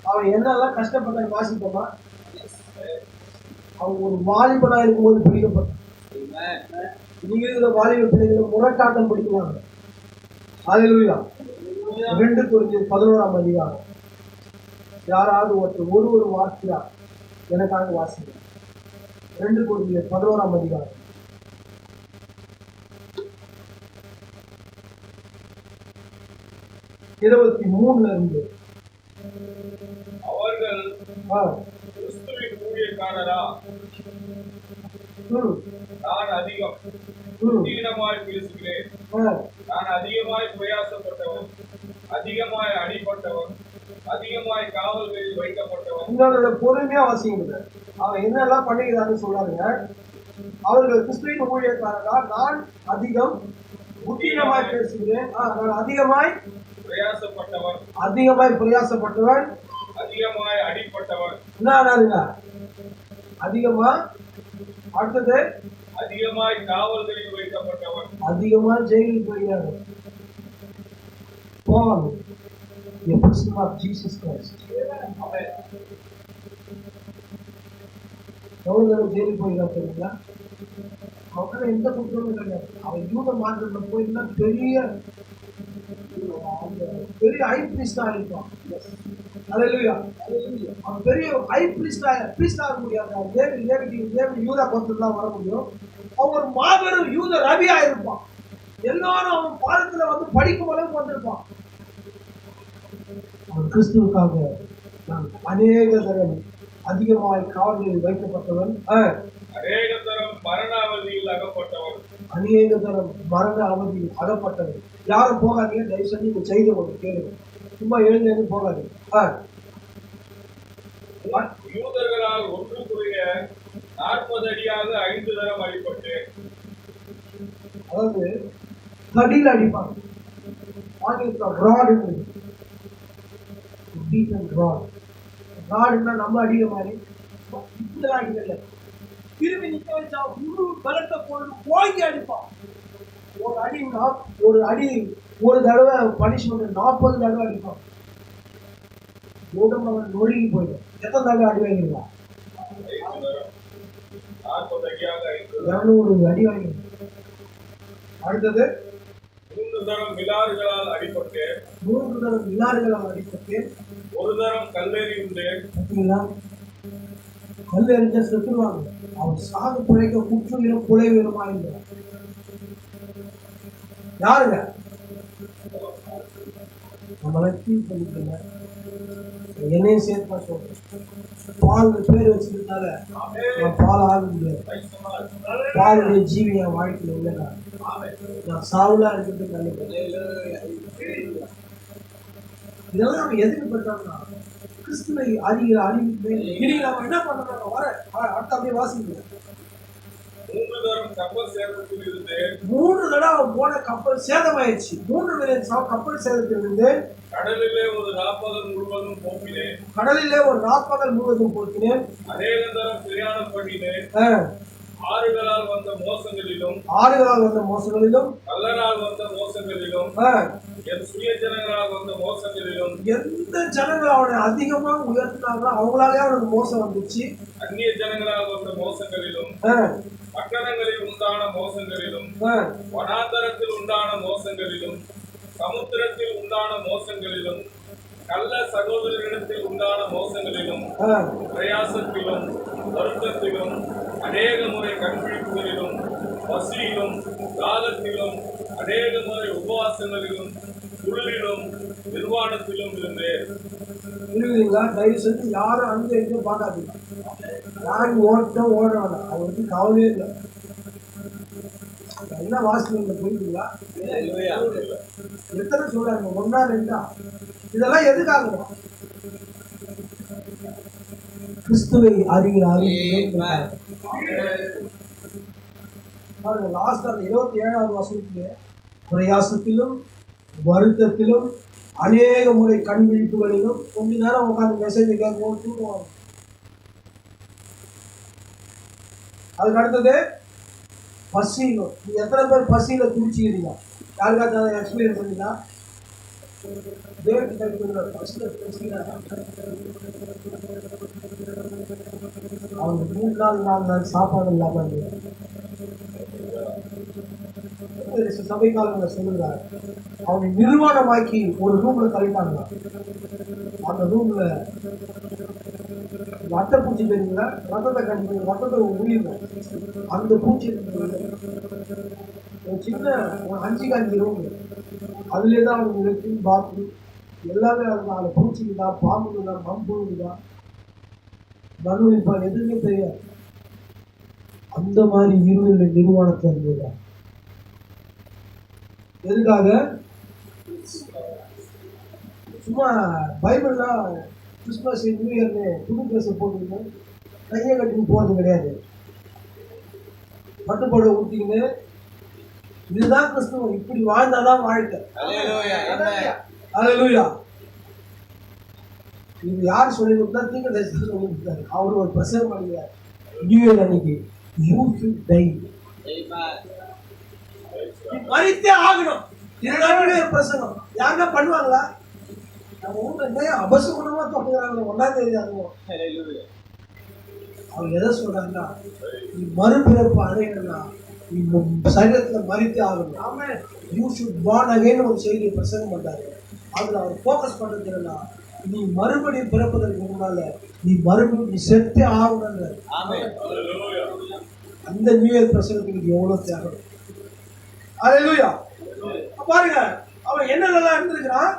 அவன் என்னெல்லாம் கஷ்டப்பட்டாங்க வாசிப்போமா? அவங்க ஒரு வாலிபனா இருக்கும்போது பிடிக்கப்பட்டாங்க. Amen. நீங்க இருக்கிற வாலிப பிள்ளைகள் முரட்டாட்டம் பிடிக்குவாங்க. ஹalleluya. 2 கொரிந்தியர் 11ஆம் அதிகாரம். யாராவது ஒரு வார்த்தையா எனக்காக வாசிங்க. 2 கொரிந்தியர் 11ஆம் அதிகாரம். 23 இருந்து. அவர்கள் ஆ. கிறிஸ்துவின் ஊழியக்காரரா? ம். நான் அதிகம் ம். தீனமாய் பேசுகிறேன். ஆ. நான் அதிகமாய் பிரயாசப்பட்டவன், அதிகமாய் அடிபட்டவன், அதிகமாய் காவல்களில் வைக்கப்பட்டவன். உங்களோட பொறுமையா வாசிங்க. அவன் என்னெல்லாம் பண்ணிக்கிறான்னு சொல்றாங்க. அவர்கள் கிறிஸ்துவின் ஊழியக்காரரா? நான் அதிகம் புத்தீனமாய் பேசுகிறேன். நான் அதிகமாய் பிரயாசப்பட்டவன், பிரயாசப்பட்டவன், அதிகமாய் அடிபட்டவன், என்ன அதிகமா, அடுத்தது அதிகமாய் காவல்களில் வைக்கப்பட்டவன். அதிகமா ஜெயிலுக்கு போகிறாரு. Paul, the apostle of Jesus Christ. எவ்வளவு தடவை ஜெயிலுக்கு போயிருக்கா தெரியுங்களா? அவன் எந்த குற்றமும் கிடையாது. அவன் யூத மார்க்கெட்ல போயிருந்தா பெரிய ஹை பிரீஸ்டா இருப்பான். ஹalleluya. அவன் பெரிய ஹை பிரீஸ்டா ஆக முடியாது. தேவன் யூதா கோத்திரத்துல வர முடியும். அவன் ஒரு மாபெரும் யூத ரபியா இருப்பான். எல்லாரும் அவன் பாதத்துல வந்து படிக்கும் அளவுக்கு வந்திருப்பான். அவன் கிறிஸ்துவுக்காக நான் அநேக தரம் அதிகமாய் காவலில் வைக்கப்பட்டவன், அநேக தரம் மரண அவதியில் அகப்பட்டவன். அநேக தரம் மரண அவதியில் அகப்பட்டவன். யாரும் போகாதீங்க, தயவு செஞ்சு இந்த செய்தி ஒன்று கேளுங்க. சும்மா எழுந்து போகாதீங்க. யூதர்களால் ஒன்றுக்குரிய 40 அடியாக 5 தரம் அடிபட்டு. அதாவது தடியில் அடிப்பாங்க. ஆங்கிலத்தில் ராட் இருக்குது. ராடுன்னா நம்ம அடிக்கிற மாதிரி இப்படிதான் அடிக்கல. திரும்பி நிக்க வச்சா முழு பலத்தை போட்டு போங்கி அடிப்பான். ஒரு தடவை பனிஷ்மெண்ட் 40 தடவை அடிப்பான். உடம்பு நொறுங்கி போயிடும். எத்தனை தடவை அடி வாங்கிருக்கா? 40 அடியாக 200 அடி வாங்கி. அடுத்தது 3 தரம் விலாறுகளால் அடிபட்டு. 3 தரம் விலாறுகளால் அடிபட்டு. 1 தரம் கல்லெறி உண்டு. கல் எறிஞ்ச செத்துருவாங்க. அவர் சாக பிழைக்க குற்றுயிரும் புலைவீரமா இருந்தார். யாருங்க? நம்மளை பண்ணிக்கல. என்னையும் சேர்த்து சொல்றேன். பால் பேர் வச்சிருந்தால பால் ஆக முடியாது. பாலுடைய ஜீவி என் வாழ்க்கையில் இல்லைன்னா நான் சாவுலா இருக்கிறது நினைக்கிறேன். இதெல்லாம் நம்ம எதுக்கு பண்றாங்கன்னா கிறிஸ்துவை அறிகிற அறிவு. இன்னைக்கு நம்ம என்ன பண்றோம்? அடுத்த அப்படியே வாசிக்கிறோம். 3 தரம் கப்பல் சேதத்தில் இருந்து. 3 தடவை போன கப்பல் சேதமாயிடுச்சு. 3 கப்பல் சேதத்தில் இருந்து கடலிலே ஒரு 40 முழுவதும் போக்கினேன். கடலிலே ஒரு 40 முழுவதும் போக்கினேன். அநேக தரம் பிரயாணம் பண்ணினேன். ஆறுகளால் வந்த மோசங்களிலும், கல்லரால் வந்த மோசங்களிலும், என் சுய ஜனங்களால் வந்த மோசங்களிலும். எந்த ஜனங்கள் அவனை அதிகமா உயர்த்தினாங்களோ அவங்களாலே அவனுக்கு மோசம் வந்துச்சு. அந்நிய ஜனங்களால் வந்த மோசங்களிலும், பட்டணங்களில் உண்டான மோசங்களிலும், வனாந்தரத்தில் உண்டான மோசங்களிலும், சமுத்திரத்தில் உண்டான மோசங்களிலும், கள்ள சகோதரரிடத்தில் உண்டான மோசங்களிலும், பிரயாசத்திலும், வருத்தத்திலும், அநேக முறை கண்பிடிப்புகளிலும், பசியிலும், தாகத்திலும், அநேக முறை உபவாசங்களிலும், குளிரிலும், நிர்வாணத்திலும் இருந்தேன். தயவு செஞ்சு யாரும் அங்க எங்க பார்க்காதீங்க. யாரும் ஓட வேண்டாம். அவருக்கு கவலையே இல்லை. என்ன வாசனை போயிட்டீங்களா? எத்தனை சொல்றாங்க? 1 2 இதெல்லாம் எதுக்காக? கிறிஸ்துவை அறிகிற அறிவு. லாஸ்ட் அந்த 27வது வசனத்திலே பிரயாசத்திலும் வருத்தத்திலும் அநேக முறை கண் விழிப்புகளிலும் கொஞ்ச நேரம் உட்காந்து மெசேஜ் கேட்கும் தூங்குவாங்க. அதுக்கு அடுத்தது பசியிலும். நீங்க எத்தனை பேர் பசியில துடிச்சுக்கிறீங்க? யாருக்காச்சும் எக்ஸ்பீரியன்ஸ் பண்ணீங்களா? அவங்க 3 நாள் சாப்பாடு இல்லாம சபை காலங்களை சொல்லுறாரு. அவங்க நிர்வாணமாக்கி ஒரு ரூம்ல தள்ளிட்டாங்க. அந்த ரூம்ல ரத்த பூச்சி தெரியுங்களா, ரத்தத்தை கண்டு ரத்தத்தை உரியும். அந்த பூச்சி ஒரு சின்ன ஒரு 5 ரூம், அதுலேயே தான் அவங்க இருக்கு. பாத்ரூம் எல்லாமே அவங்க அந்த பூச்சிக்கு தான், பாம்புக்கு தான், மம்புக்கு தான், மண்ணுப்பா எதுவுமே தெரியாது. அந்த மாதிரி இருளில் நிர்வாணத்தை இருந்தது. எதுக்காக? சும்மா பைபிள்லாம் கிறிஸ்மஸ் நியூ இயர்னு புது ட்ரெஸ் போட்டுக்கின்னு கையை கட்டின்னு போகிறது கிடையாது. பட்டுப்பாடு ஊற்றிக்கின்னு இதுதான் கிறிஸ்துவம், இப்படி வாழ்ந்தாதான் வாழ்க்கை. அல்லேலூயா. இது யார் சொல்லி கொடுத்தா? தீர்க்கதரிசி சொல்லி கொடுத்தாரு. அவர் ஒரு பிரசங்கம் பண்ணுகிறார் நியூ இயர் அன்னைக்கு. யூ ஷுட் டை, மரித்தே ஆகணும். இது பிரசங்கம் யாருன்னா பண்ணுவாங்களா? நம்ம ஊர்ல அபசகுணமா தொட்டுக்கிறாங்க. 1ஆம் தேதி அதுவும் அவங்க எதை சொல்றாங்கன்னா, நீ மறுபிறப்பு அடையணும்னா நீ சரீரத்துல மரித்தே ஆகணும். ஆமா, யூ ஷுட் பார்ன் அகைன் ஒரு செய்தியை பிரசங்கம் பண்றாரு. அதுல அவர் ஃபோக்கஸ் பண்றது என்னன்னா, நீ மறுபடியும் பிறப்பதற்கு முன்னால நீ மறுபடியும் நீ செத்தே ஆகணும்ன்ற அந்த நியூ இயர் பிரசங்கத்துக்கு எவ்வளவு தியாகம். அல்லேலூயா. பாருங்க, அவன் என்னெல்லாம் இருந்திருக்கிறான்.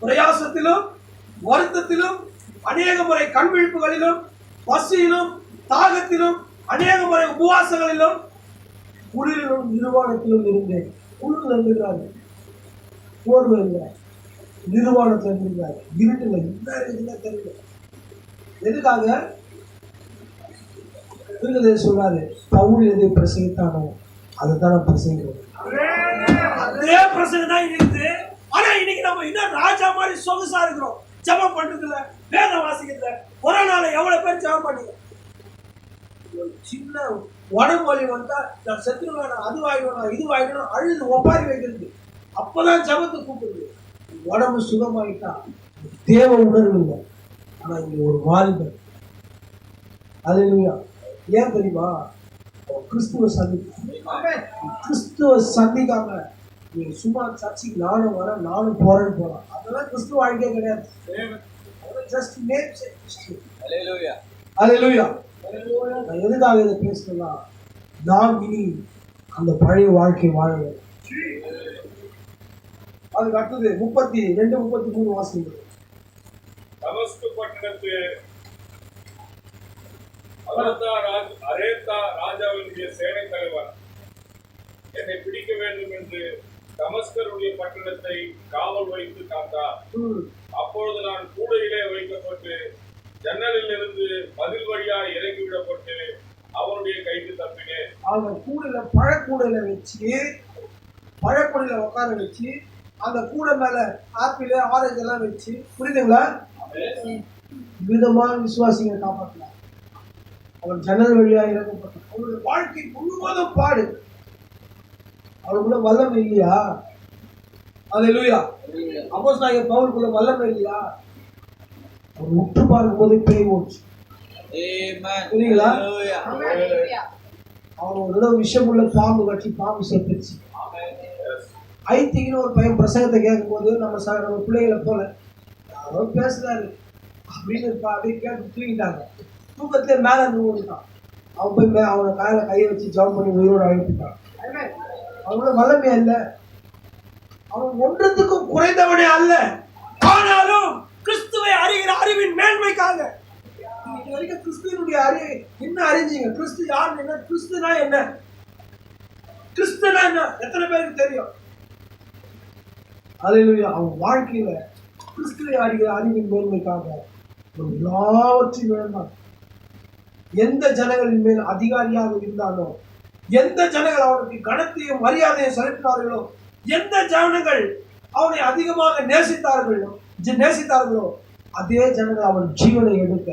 பிரயாசத்திலும் வருத்தத்திலும் அநேக முறை கண்விழிப்புகளிலும் பசியிலும் தாகத்திலும் அநேக முறை உபவாசங்களிலும் குளிரிலும் நிர்வாணத்திலும் இருந்தேன். குளிர்ல இருந்துக்கிறாரு, போர்வை இல்லை, நிர்வாணத்தில் இருந்திருக்காரு, இருட்டுல என்ன இருக்குதுன்னா தெரியல. எதுக்காக? சொல்றாரு, பவுல் எதை பிரசங்கித்தானோ அதுதான் நான் பிரசங்கிக்கிறோம். அதே பிரசங்கம் தான் இருக்குது. ஆனா இன்னைக்கு நம்ம இன்னும் ராஜா மாதிரி சொகுசா இருக்கிறோம். ஜெபம் பண்றதுல, வேதம் வாசிக்கிறதுல. கொரோனால எவ்வளவு பேர் ஜெபம் பண்ணீங்க? சின்ன உடம்பு வலி வந்தா நான் செத்துருவேன், அது வாங்கிடணும், இது வாங்கிடணும், அழுது ஒப்பாரி வைக்கிறது. அப்பதான் ஜெபத்தை கூப்பிடுது. உடம்பு சுகமாயிட்டா தேவ உணர்வு இல்லை. ஆனா இங்க ஒரு வாலிபன், அல்லேலூயா. ஏன் தெரியுமா? கிறிஸ்துவ சந்திக்காம நீங்க சும்மா சர்ச்சைக்கு நானும் வரேன் நானும் போறேன்னு போலாம். அதெல்லாம் கிறிஸ்துவ வாழ்க்கையே கிடையாது. Just name Christian. அல்லேலூயா. நான் எதுக்காக இதை பேசணும்னா, நாம் இனி அந்த பழைய வாழ்க்கை வாழணும். அதுக்கு அடுத்தது 32, 33 வாசிங்க. தமஸ்கு பட்டணத்து அரேத்தா ராஜாவினுடைய சேனை தலைவர் என்னை பிடிக்க வேண்டும் என்று தமஸ்கருடைய பட்டணத்தை காவல் வைத்து காத்தார். அப்பொழுது நான் கூடையிலே வைக்கப்பட்டு ஜன்னலில் இருந்து மதில் வழியாக இறங்கிவிடப்பட்டு அவனுடைய கைக்கு தப்பினேன். அவங்க கூடையில பழக்கூடையில வச்சு, பழக்கூடையில உட்கார வச்சு, அந்த கூடை மேல ஆப்பிள் ஆரஞ்சு எல்லாம் வச்சு, புரியுதுங்களா? விதமான விசுவாசிகளை காப்பாற்றலாம். அவன் ஜன்னல் வழியாக இறக்கப்பட்டான். அவனுடைய வாழ்க்கை முழுவதும் பாடு. அவனுக்குள்ள வல்லமை இல்லையா? அல்லேலூயா. அப்போஸ்தலனாகிய பவுலுக்குள்ள வல்லமை இல்லையா? அவன் உற்று பார்க்கும் போது பேய் ஓடுச்சு. புரியுங்களா? அவன் ஒரு தடவை விஷமுள்ள பாம்பு கட்சி பாம்பு செத்துச்சு. ஐத்தின்னு ஒரு பையன் பிரசங்கத்தை கேட்கும் போது நம்ம பிள்ளைகளை போல யாரோ பேசுறாரு அப்படின்னு அப்படியே கேட்டு தூங்கிட்டாங்க. தூக்கத்திலே மேல இருந்து ஓடிட்டான். அவன் போய் அவனை கையை வச்சு ஜாம் பண்ணி உயிரோடு அழைப்பிட்டான். அவனோட வல்லமையா இல்ல, அவன் ஒன்றத்துக்கும் குறைந்தவனே அல்ல. ஆனாலும் கிறிஸ்துவை அறிகிற அறிவின் மேன்மைக்காக இன்னைக்கு வரைக்கும் கிறிஸ்துவனுடைய அறிவு என்ன அறிஞ்சீங்க? கிறிஸ்து யாருன்னு என்ன? கிறிஸ்துனா என்ன? கிறிஸ்துனா என்ன எத்தனை பேருக்கு தெரியும்? அல்லேலூயா. அவன் வாழ்க்கையில கிறிஸ்துவை அறிகிற அறிவின் மேன்மைக்காக எல்லாவற்றையும் இழந்தான். எந்த ஜனங்களின் மேல் அதிகாரியாக இருந்தானோ, எந்த ஜனங்கள் அவனுக்கு கனத்தையும் மரியாதையும் செலுத்தினார்களோ, எந்த ஜனங்கள் அவனை அதிகமாக நேசித்தார்களோ அதே ஜனங்கள் அவன் ஜீவனை எடுக்க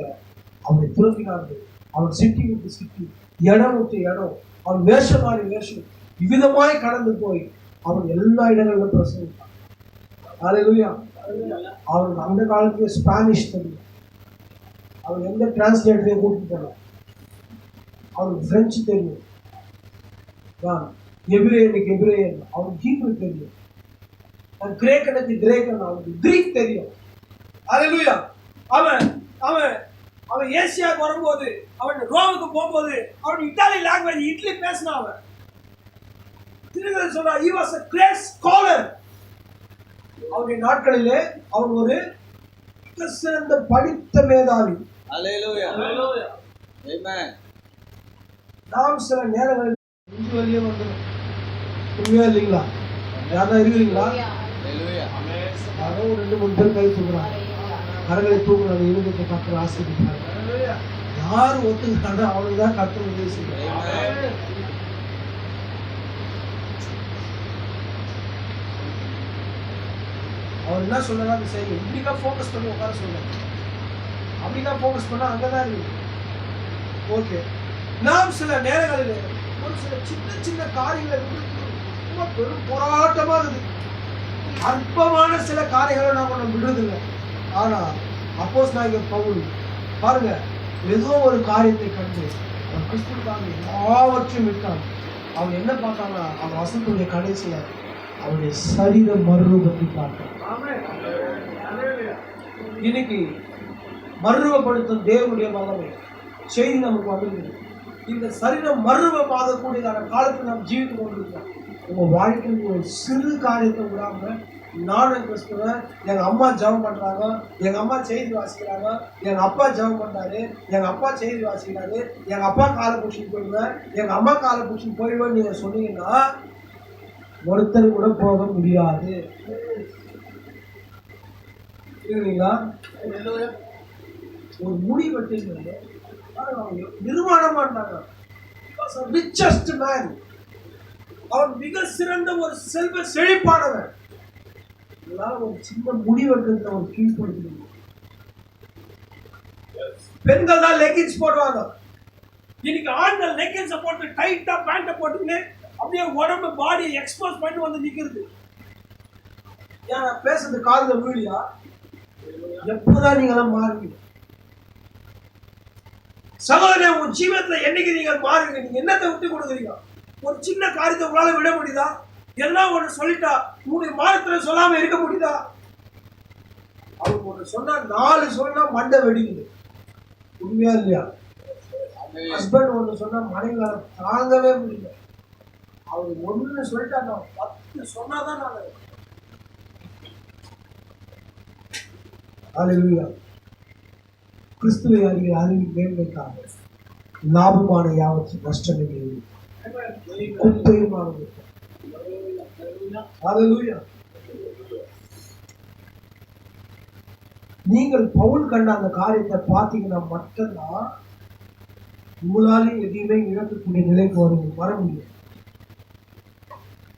அவனை துரத்தினார்கள். அவன் சிட்டி விட்டு சிட்டி, இடம் விட்டு இடம், அவன் வேஷமான வேஷம் விவிதமாய் கடந்து போய் அவன் எல்லா இடங்களிலும் பிரசங்கித்தான். அல்லேலூயா. அவனுக்கு அந்த காலத்துல ஸ்பானிஷ் தெரியும். அவன் எந்த டிரான்ஸ்லேட்டரையும் கூட்டிட்டு போனான். அவனுக்கு பிரெஞ்சு தெரியும், எபிரேயனுக்கு எபிரேயன், அவனுக்கு ஹீப்ரு தெரியும், கிரேக்கனுக்கு கிரேக்கன், அவனுக்கு கிரீக் தெரியும். அல்லேலூயா. அவன் அவன் அவன் ஏசியாவுக்கு வரும்போது, அவன் ரோமுக்கு போகும்போது அவன் இட்டாலி லாங்குவேஜ், இட்லி பேசினான். அவன் திருக்குறள் சொல்றான், he was a great scholar. அவனுடைய நாட்களிலே அவன் ஒரு சிறந்த படித்த மேதாவி. Hallelujah. Amen. நாம் சில நேரங்களில் இன்று வழியே வந்துடும். உண்மையா இல்லைங்களா? யாரா இருக்கிறீங்களா? Hallelujah. யாரோ 2-3 பேர் கை தூக்குறாங்க, கரங்களை தூக்குறாங்க, இருந்துட்டு கர்த்தர் ஆசீர்வதிப்பார். யார் ஒத்துக்கிறாங்க அவனுக்கு தான் கர்த்தர் உதவி செய்வார். அவர் என்ன சொல்றாரு சரி, இப்படிதான் ஃபோக்கஸ் பண்ணி உட்கார சொல்றாரு. அப்படிதான் ஃபோக்கஸ் பண்ணா அங்கதான் இருக்கு. ஓகே, நாம் சில நேரங்களில் ஒரு சில சின்ன சின்ன காரியங்களை ரொம்ப பெரும் போராட்டமா இருக்குது. அற்பமான சில காரியங்களை நாம விடுறதில்லை. ஆனா அப்போஸ்தலனாகிய பவுல் பாருங்க, ஏதோ ஒரு காரியத்தை கண்டு அவன் கிறிஸ்துவுக்காக எல்லாவற்றையும் விட்டான். அவன் என்ன பார்த்தான்னா, அவன் வசனத்துடைய கடைசியில அவனுடைய சரீர மறுரூபத்தை பார்த்தான். இன்னைக்கு மறுரூபப்படுத்தும் தேவனுடைய மகனை செய்தி நமக்கு வந்திருக்கு. இந்த சரீரம் மறுரூபமாகக்கூடியதான காலத்தில் நாம் ஜீவித்து கொண்டிருக்கோம். உங்க வாழ்க்கையில் ஒரு சிறு காரியத்தை விடாம, நானும் கிறிஸ்துவன், எங்க அம்மா ஜெபம் பண்றாங்க, எங்க அம்மா செய்தி வாசிக்கிறாங்க, எங்க அப்பா ஜெபம் பண்றாரு, எங்க அப்பா செய்தி வாசிக்கிறாரு, எங்க அப்பா காலை பிடிச்சிட்டு போயிடுவேன், எங்க அம்மா காலை பிடிச்சிட்டு போயிடுவேன் நீங்க சொன்னீங்கன்னா ஒருத்தர் கூட போக முடியாது. இல்லைங்களா? ஒரு முடி வெட்டுங்க நிர்மாணம் பண்ணாங்க. ரிச்சஸ்ட் மேன், அவன் மிக சிறந்த ஒரு செல்வ செழிப்பானவன். ஒரு சின்ன முடி வெட்டுறத ஒரு கீழ்படுத்தணும். பெண்கள் தான் லெகின்ஸ் போடுவாங்க. இன்னைக்கு ஆண்கள் லெகின்ஸை போட்டு டைட்டா பேண்ட்டை போட்டுக்கின்னு அப்படியே உடம்பு பாடி எக்ஸ்போஸ் பண்ணி வந்து நிக்கிறது. ஏன் பேசுறது காதுல வீடியா? எப்பதான் நீங்க எல்லாம் மாறுவீங்க? சகோதரனே, உங்க ஜீவத்துல என்னைக்கு நீங்க மாறுங்க? நீங்க என்னத்தை விட்டு கொடுக்குறீங்க? ஒரு சின்ன காரியத்தை உங்களால விட முடியுதா? எல்லாம் ஒண்ணு சொல்லிட்டா உங்களுடைய மாதத்துல சொல்லாம இருக்க முடியுதா? அவங்க ஒண்ணு சொன்னா 4 சொன்னா மண்டை வெடிக்குது. உண்மையா இல்லையா? ஹஸ்பண்ட் ஒண்ணு சொன்னா மனைவியால தாங்கவே முடியல. அவங்க ஒண்ணு சொல்லிட்டா நான் 10 சொன்னாதான் நான். அல்லேலூயா. கிறிஸ்துவை அறிவி மேம்பட்டாங்க. லாபமான யாவற்றையும் நஷ்டமில்லை, குப்பையுமானது. அல்லேலூயா. நீங்கள் பவுல் கண்ட அந்த காரியத்தை பார்த்தீங்கன்னா மட்டும்தான் உங்களாலே எதையுமே இழக்கக்கூடிய நிலைக்கு வர முடியும்.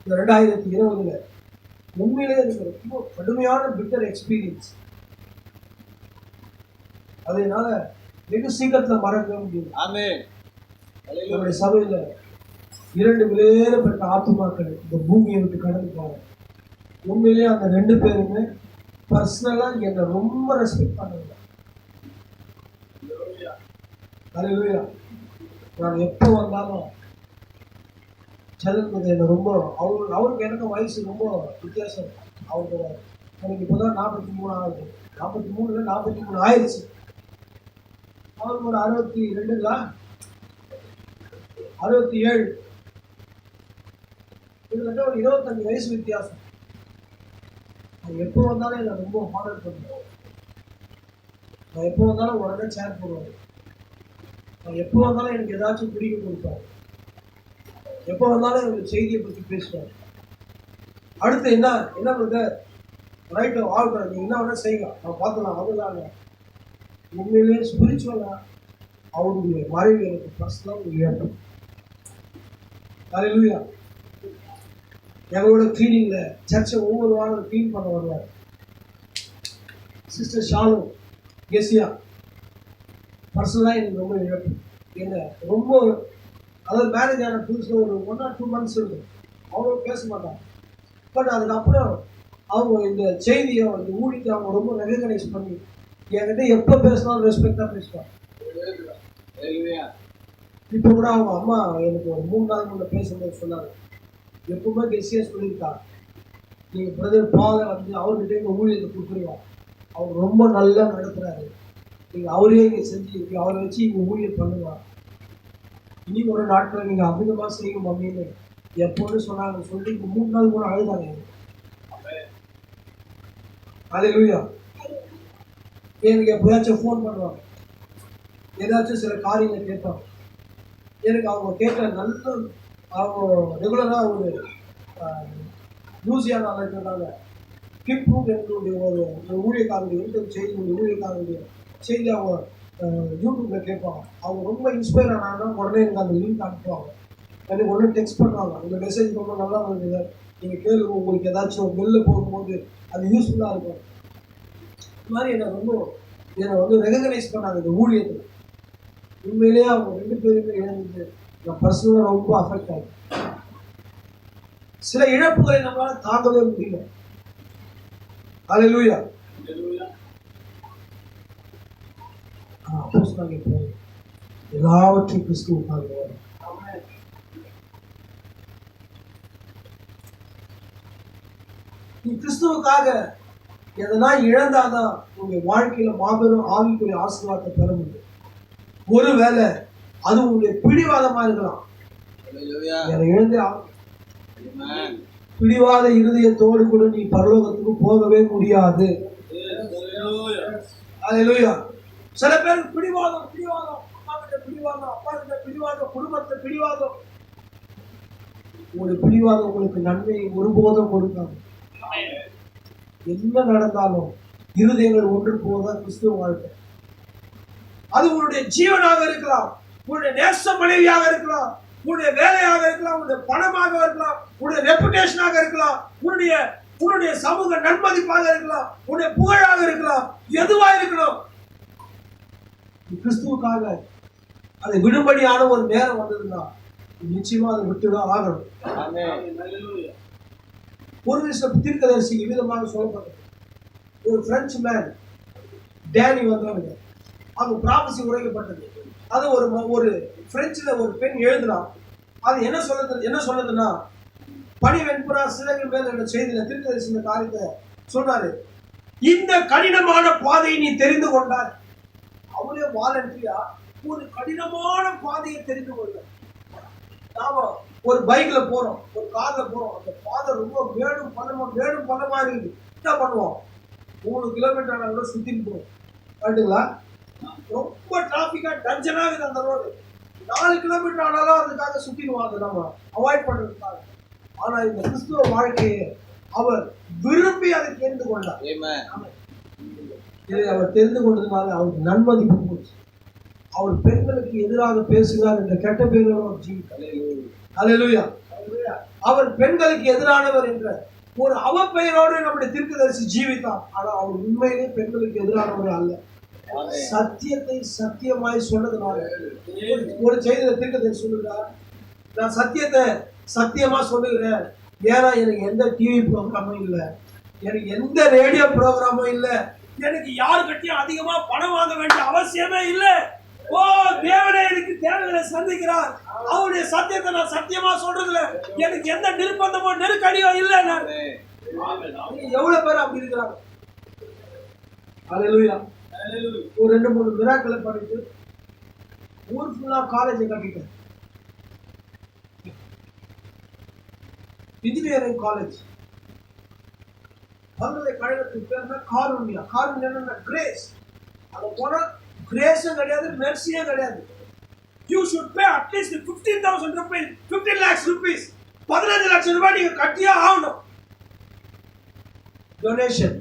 2020 உண்மையிலே ரொம்ப கடுமையான பிட்டர் எக்ஸ்பீரியன்ஸ். அதனால வெகு சீக்கிரத்துல மறக்க முடியும். நம்முடைய சபையில 2 விலையேறப்பட்ட ஆத்துமாக்கள் இந்த பூமியை விட்டு கடந்து போவாங்க. உண்மையிலேயே அந்த 2 பேருமே பர்சனலா என்னை ரொம்ப ரெஸ்பெக்ட் பண்ணுங்க. அல்லேலூயா. நான் எப்போ வந்தாலும் செல்லுறது என்ன ரொம்ப, அவருக்கு எனக்கு வயசு ரொம்ப வித்தியாசம். அவருக்கு எனக்கு இப்போதான் 43 ஆகுது. 43 ஆயிடுச்சு. அவருக்கு ஒரு 62ங்களா 67, கிட்டத்தட்ட ஒரு 25 வயசு வித்தியாசம். நான் எப்போ வந்தாலும் என்னை ரொம்ப ஹானர் பண்ணுவேன். நான் எப்போ வந்தாலும் உடனே சேர் போடுவேன். நான் எப்போ வந்தாலும் எனக்கு ஏதாச்சும் பிடிக்க கொடுப்பேன். எப்போ வந்தாலும் எனக்கு செய்தியை பற்றி பேசுவேன். அடுத்து என்ன பண்ணுறது, ரைட்டு ஆகுறேன், நீங்கள் என்ன வேணா செய்யுங்க, நான் பார்த்துலாம். அதுதாங்க உண்மையிலேயே ஸ்பிரிச்சுவலா அவருடைய மறைவு எனக்கு பர்சனலாக ஒரு ஏற்றம். அல்லேலூயா. எங்களோட கிளீனிங்ல சர்ச்சை ஒவ்வொரு வாரம் கிளீன் பண்ண வருவார். சிஸ்டர் ஷாலு கெசியா பர்சனலாக எனக்கு ரொம்ப இழப்பு. என்ன ரொம்ப, அதாவது மேரேஜ் ஆன புதுசில் ஒரு 1 or 2 months இருக்கும், அவங்க பேச மாட்டாங்க. பட் அதுக்கப்புறம் அவங்க இந்த செய்தியை, இந்த ஊழியத்தை அவங்க ரொம்ப ரெகக்னைஸ் பண்ணி என்கிட்ட எப்போ பேசினாலும் ரெஸ்பெக்டாக பேசுவாங்க. இப்போ கூட அவங்க அம்மா எனக்கு ஒரு 3 நாள் முன்ன பேசும்போது சொன்னாங்க, எப்பவுமே கெஸ்டியா சொல்லியிருக்கா, நீங்க பிரதர் பாலை வந்து அவர்கிட்ட எங்க ஊழியத்தை கொடுக்குறீங்க, அவர் ரொம்ப நல்லா நடத்துறாரு, நீங்க அவரே இங்க செஞ்சு அவரை வச்சு இங்க ஊழியர் பண்ணுங்க, இனி ஒரு நாட்கள் நீங்க அமிதமா செய்யும் அப்படின்னு எப்போன்னு சொன்னாங்க. சொல்லிட்டு இப்போ 3 நாள் கூட அழுதாங்க. அல்லேலூயா. எனக்கு எப்போயாச்சும் ஃபோன் பண்ணுவாங்க, ஏதாச்சும் சில காரியங்கள் கேட்பாங்க. எனக்கு அவங்க கேட்குற நல்ல அவங்க ரெகுலராக ஒரு லூசியானால இருக்கிறதாங்க கிளிப் எங்களுடைய ஒரு ஊழியக்காரருடைய யூடியூப் செய்தியுடைய ஊழியக்காரருடைய செய்தி அவங்க யூடியூப்பில் கேட்பாங்க. அவங்க ரொம்ப இன்ஸ்பயர் ஆனாங்கன்னா உடனே எனக்கு அந்த லிங்க் அனுப்புவாங்க. எனக்கு உடனே டெக்ஸ்ட் பண்ணுவாங்க, உங்கள் மெசேஜ் ரொம்ப நல்லா வருது, நீங்கள் கேளுங்க, உங்களுக்கு ஏதாச்சும் வெளில போகும்போது அது யூஸ்ஃபுல்லாக இருக்கும். இது மாதிரி என்னை வந்து ரெகக்னைஸ் பண்ணாங்க இந்த ஊழியத்தில். உண்மையிலேயே அவங்க 2 பேருமே இழந்து நான் பர்சனலாக ரொம்ப அஃபெக்ட் ஆகும். சில இழப்புகளை நம்மளால தாங்கவே முடியல. அல்லேலூயா. அப்போஸ்தலனாகிய பவுல் எல்லாவற்றையும் கிறிஸ்துவுக்காக நீ கிறிஸ்துவுக்காக எதனா இழந்தாதான் உங்களுடைய வாழ்க்கையில மாபெரும் ஆவிக்குரிய ஆசீர்வாதத்தை பெற முடியும். ஒருவேளை அது உங்களுடைய பிடிவாதமா இருக்கலாம். இழந்தே பிடிவாத இருதயத்தோடு கூட நீ பரலோகத்துக்கு போகவே முடியாது. அல்லேலூயா. சில பேர் பிடிவாதம், அம்மா கிட்ட பிடிவாதம், அப்பா கிட்ட பிடிவாதம், குடும்பத்தை பிடிவாதம். உங்களுடைய பிடிவாதம் உங்களுக்கு நன்மையை ஒருபோதும் கொடுக்காது. என்ன நடந்தாலும் இருதயங்கள் ஒன்று போதான் கிறிஸ்துவ வாழ்க்கை. அது உங்களுடைய ஜீவனாக இருக்கலாம், உங்களுடைய நேச மனைவியாக இருக்கலாம், உங்களுடைய வேலையாக இருக்கலாம், உங்களுடைய பணமாக இருக்கலாம், உங்களுடைய ரெப்புடேஷனாக இருக்கலாம், உங்களுடைய சமூக நன்மதிப்பாக இருக்கலாம், உங்களுடைய புகழாக இருக்கலாம், எதுவா இருக்கணும், கிறிஸ்துவுக்காக அதை விடும்படியான ஒரு நேரம் வந்ததுன்னா நிச்சயமா அதை விட்டுதான் ஆகணும். ஒரு விஷயம் தீர்க்கதரிசி விதமாக சொல்லப்பட்டது. ஒரு பிரெஞ்சு மேன் டேனி வந்தாங்க, அவங்க ப்ராபசி உரைக்கப்பட்டது. அது ஒரு பிரெஞ்சுல ஒரு பெண் எழுதுனா, அது என்ன சொல்லுதுன்னா, பனி வெண்புறா சிறகு மேல் என்ற செய்தியில தீர்க்கதரிசி இந்த காரியத்தை சொன்னாரு. இந்த கடினமான பாதையை நீ தெரிந்து கொண்டாய். அவரே வாலண்டியா ஒரு கடினமான பாதையை தெரிந்து கொள்ள. நாம ஒரு பைக்ல போறோம், ஒரு கார்ல போறோம், அந்த பாதை ரொம்ப மேடும் பள்ளமா இருக்குது. என்ன பண்ணுவோம், 3 கிலோமீட்டர் ஆனா கூட சுத்திட்டு போவோம். கரெக்டுங்களா? ரொம்ப டிராபிக்கா டஞ்சனா இருக்குது அந்த ரோடு. 4 கிலோமீட்டர் ஆனாலும் அதுக்காக சுத்திடுவாங்க, நம்ம அவாய்ட் பண்றதுக்காக. ஆனா இந்த கிறிஸ்துவ வாழ்க்கையை அவர் விரும்பி அதை தெரிந்து கொண்டார். இதை அவர் தெரிந்து கொண்டதுனால அவருக்கு நன்மதிப்பு போச்சு. அவர் பெண்களுக்கு எதிராக பேசுகிறார் என்ற கெட்ட பேரோடு அவர் ஜீவித்தார். அல்லேலூயா. அவர் பெண்களுக்கு எதிரானவர் என்ற ஒரு அவப்பெயரோடு நம்முடைய தீர்க்கதரிசி ஜீவித்தார். ஆனா அவர் உண்மையிலே பெண்களுக்கு எதிரானவர் அல்ல. சத்தியத்தை சத்தியமாய் சொன்னதுனால ஒரு செய்தியில தீர்க்கதரிசி சொல்லுகிறார், நான் சத்தியத்தை சத்தியமா சொல்லுகிறேன். ஏன்னா எனக்கு எந்த டிவி ப்ரோக்ராமும் இல்லை, எனக்கு எந்த ரேடியோ ப்ரோக்ராமும் இல்லை, எனக்கு யாருக்கிட்டையும் அதிகமா பணம் வாங்க வேண்டிய அவசியமே இல்லை. ஓ, தேவனே எனக்கு தேவைகளை சந்திக்கிறார். அவருடைய சத்தியத்தை நான் சத்தியமா சொல்றதுல எனக்கு எந்த நிர்பந்தமோ நெருக்கடியோ இல்லை. எவ்வளவு பேர் அப்படி இருக்கிறாங்க. அல்லேலூயா. ஒரு 2-3 மிராக்களை பண்ணிட்டு ஊர் ஃபுல்லா காலேஜை கட்டிட்டேன். இன்ஜினியரிங் காலேஜ் பல்கலைக்கழகத்துக்கு பேர் காருண்யா. காருண்யா கிரேஸ். அங்க போனா கிரேஸும் கிடையாது, மெர்சியும் கிடையாது. You should pay at least 15,000 rupees, 15 lakhs rupees, 15 லட்சம் ரூபாய் நீங்க கட்டியே ஆகணும் டொனேஷன்.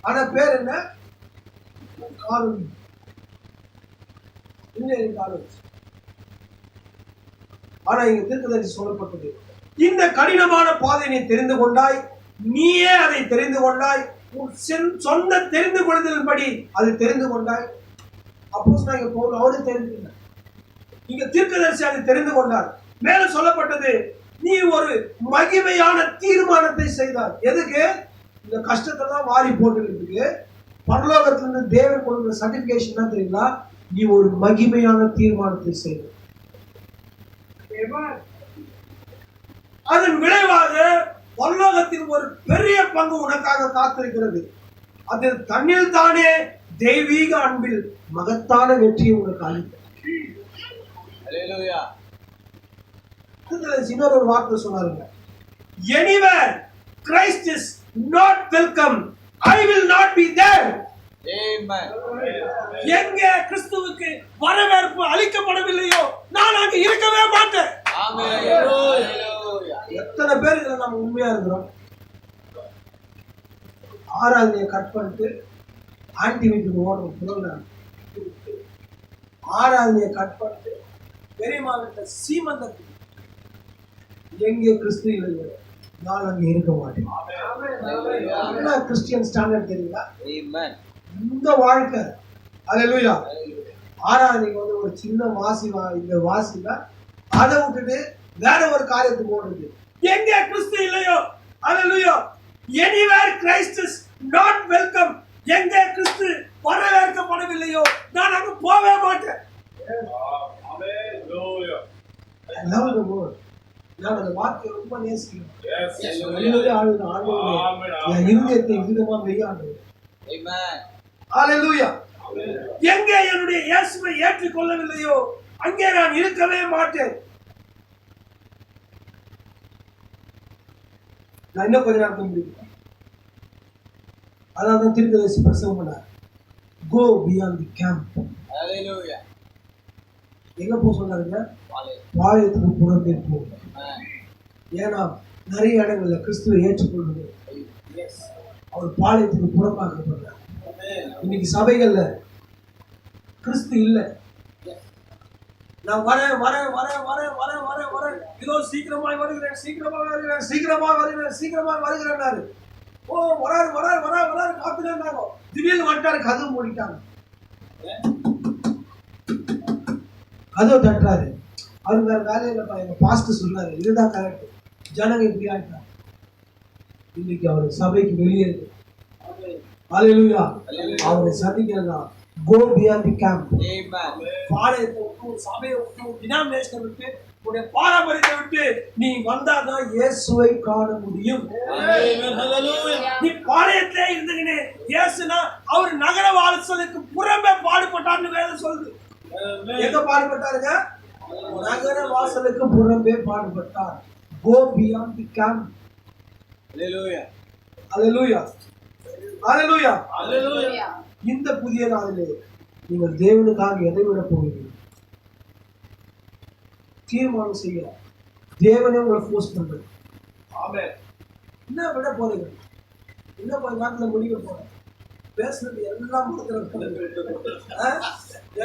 ஆனா பேர் என்ன? Karunya engineering college. ஆனா இங்க தீர்க்கதரிசி சொல்லப்பட்டது, இந்த கடினமான பாதை நீ தெரிந்து கொண்டாய், நீயே அதை தெரிந்து கொண்டாய், உன் சொந்த தெரிந்து கொள்ளுதலின்படி அதை தெரிந்து கொண்டாய். அப்போஸ்தலனாகிய பவுல் அவரே தெரிந்து கொண்டார். இங்க தீர்க்கதரிசி அதை தெரிந்து கொண்டார். மேல சொல்லப்பட்டது, நீ ஒரு மகிமையான தீர்மானத்தை செய்தார். எதுக்கு? இந்த கஷ்டத்தெல்லாம் வாரி போட்டுக்கிறதுக்கு. பரலோகத்திலிருந்து தேவன் கொடுக்கிற சர்டிபிகேஷன் தான் தெரியுங்களா? நீ ஒரு மகிமையான தீர்மானத்தை செய்தார். அதன் விளைவாக பரலோகத்தில் ஒரு பெரிய பங்கு உனக்காக காத்திருக்கிறது. அதில் தன்னில் தானே தெய்வீக அன்பில் மகத்தான வெற்றியை உனக்கு அளிக்கும். Hallelujah. இன்னொரு ஒரு வார்த்தை சொன்னாருங்க, anywhere Christ is not welcome, I will not be there. Amen. எங்கே கிறிஸ்துவுக்கு வரவேற்பு அளிக்கப்படவில்லையோ நான் அங்க இருக்கவே மாட்டேன். Amen. Hallelujah. எத்தனை பேர் இதுல நம்ம உண்மையா இருக்கிறோம்? ஆராதனையை கட் பண்ணிட்டு ஆன்டி வீட்டுக்கு ஓடுறோம் ப்ரோக்ராம். ஆராதனையை கட் பண்ணிட்டு பெரியம்மா வீட்டை சீமந்தத்துக்கு எங்கே கிறிஸ்து இல்லையோ நான் அங்க இருக்க மாட்டேன். என்ன கிறிஸ்டியன் ஸ்டாண்டர்ட் தெரியுங்களா? Amen. இந்த வாழ்க்கை. அல்லேலூயா. ஆராதனைக்கு வந்து ஒரு சின்ன இந்த வாசினா அதை விட்டுட்டு வேற ஒரு காரியத்துக்கு ஓடுது. எங்கே கிறிஸ்து இல்லையோ, அல்லேலூயா, anywhere Christ is not welcome, எங்கே கிறிஸ்து வரவேற்கப்படவில்லையோ நான் அங்க போவே மாட்டேன். Hallelujah. I love the word. நான் அந்த வார்த்தையை ரொம்ப நேசிக்கிறேன். Yes. அல்லேலூயா. ஆண்டவரே என் இருதயத்தை விதமா மெய்யாண்டு. Amen. அல்லேலூயா. எங்கே என்னுடைய இயேசுவை ஏற்றுக்கொள்ளவில்லையோ அங்கே நான் இருக்கவே மாட்டேன். நான் இன்னும் கொஞ்ச நேரத்தை முடிக்கிறேன். அதான் தீர்க்கதரிசி பிரசவம் பண்ணார். Go beyond the camp. Hallelujah. எங்க போக சொன்னாருங்க? Hallelujah. பாளையத்துக்கு புறம்பே போ. Amen. ஏன்னா நிறைய இடங்கள்ல கிறிஸ்துவை ஏற்றுக்கொள்வது அவர் பாளையத்துக்கு புறம்பாக்கப்படுறார். இன்னைக்கு சபைகள்ல கிறிஸ்து இல்லை. நான் வரேன் வரேன் வரேன் வரேன் வரேன் வரேன் வரேன் இதோ சீக்கிரமாய் வருகிறேன் சீக்கிரமாக வருகிறேன் சீக்கிரமாக வருகிறேன் சீக்கிரமாக வருகிறேன்னாரு. ஓ வராரு வராரு வராரு வராரு காத்துனாங்க. திடீர்னு வந்துட்டாரு, கதவு மூடிட்டாங்க. கதவு தட்டுறாரு. அவர் வேற வேலையிலப்பா. எங்க பாஸ்டர் சொல்றாரு இதுதான் கரெக்ட். ஜனங்க இப்படி ஆயிட்டாங்க. இன்னைக்கு அவர் சபைக்கு வெளியே இருக்கு. அல்லேலூயா. அவரை சந்திக்கிறதா go beyond the camp. Amen. பாளையத்தை விட்டு, சபையை விட்டு, டினாமினேஷனை விட்டு, உடைய பாரம்பரியத்தை விட்டு நீ வந்தாதான் இயேசுவை காண முடியும். நீ பாளையத்திலே இருந்தீங்கன்னு இயேசுனா அவர் நகர வாசலுக்கு புறம்பே பாடுபட்டார்னு வேதம் சொல்லுது. எங்க பாடுபட்டாருங்க? நகர வாசலுக்கு புறம்பே பாடுபட்டார். Go beyond the camp. Hallelujah. Hallelujah. Hallelujah. Hallelujah. இந்த புதிய நாளிலே நீங்கள் தேவனுக்காக எதை விட போகிறீர்கள்? தீர்மானம் செய்ய. தேவனே உங்களை ஃபோர்ஸ் பண்றது. Amen. என்ன விட போறீங்க? இன்னும் கொஞ்ச நேரத்தில் முடிக்க போறேன். பேசுறது எல்லாம் மறந்துட போகுது.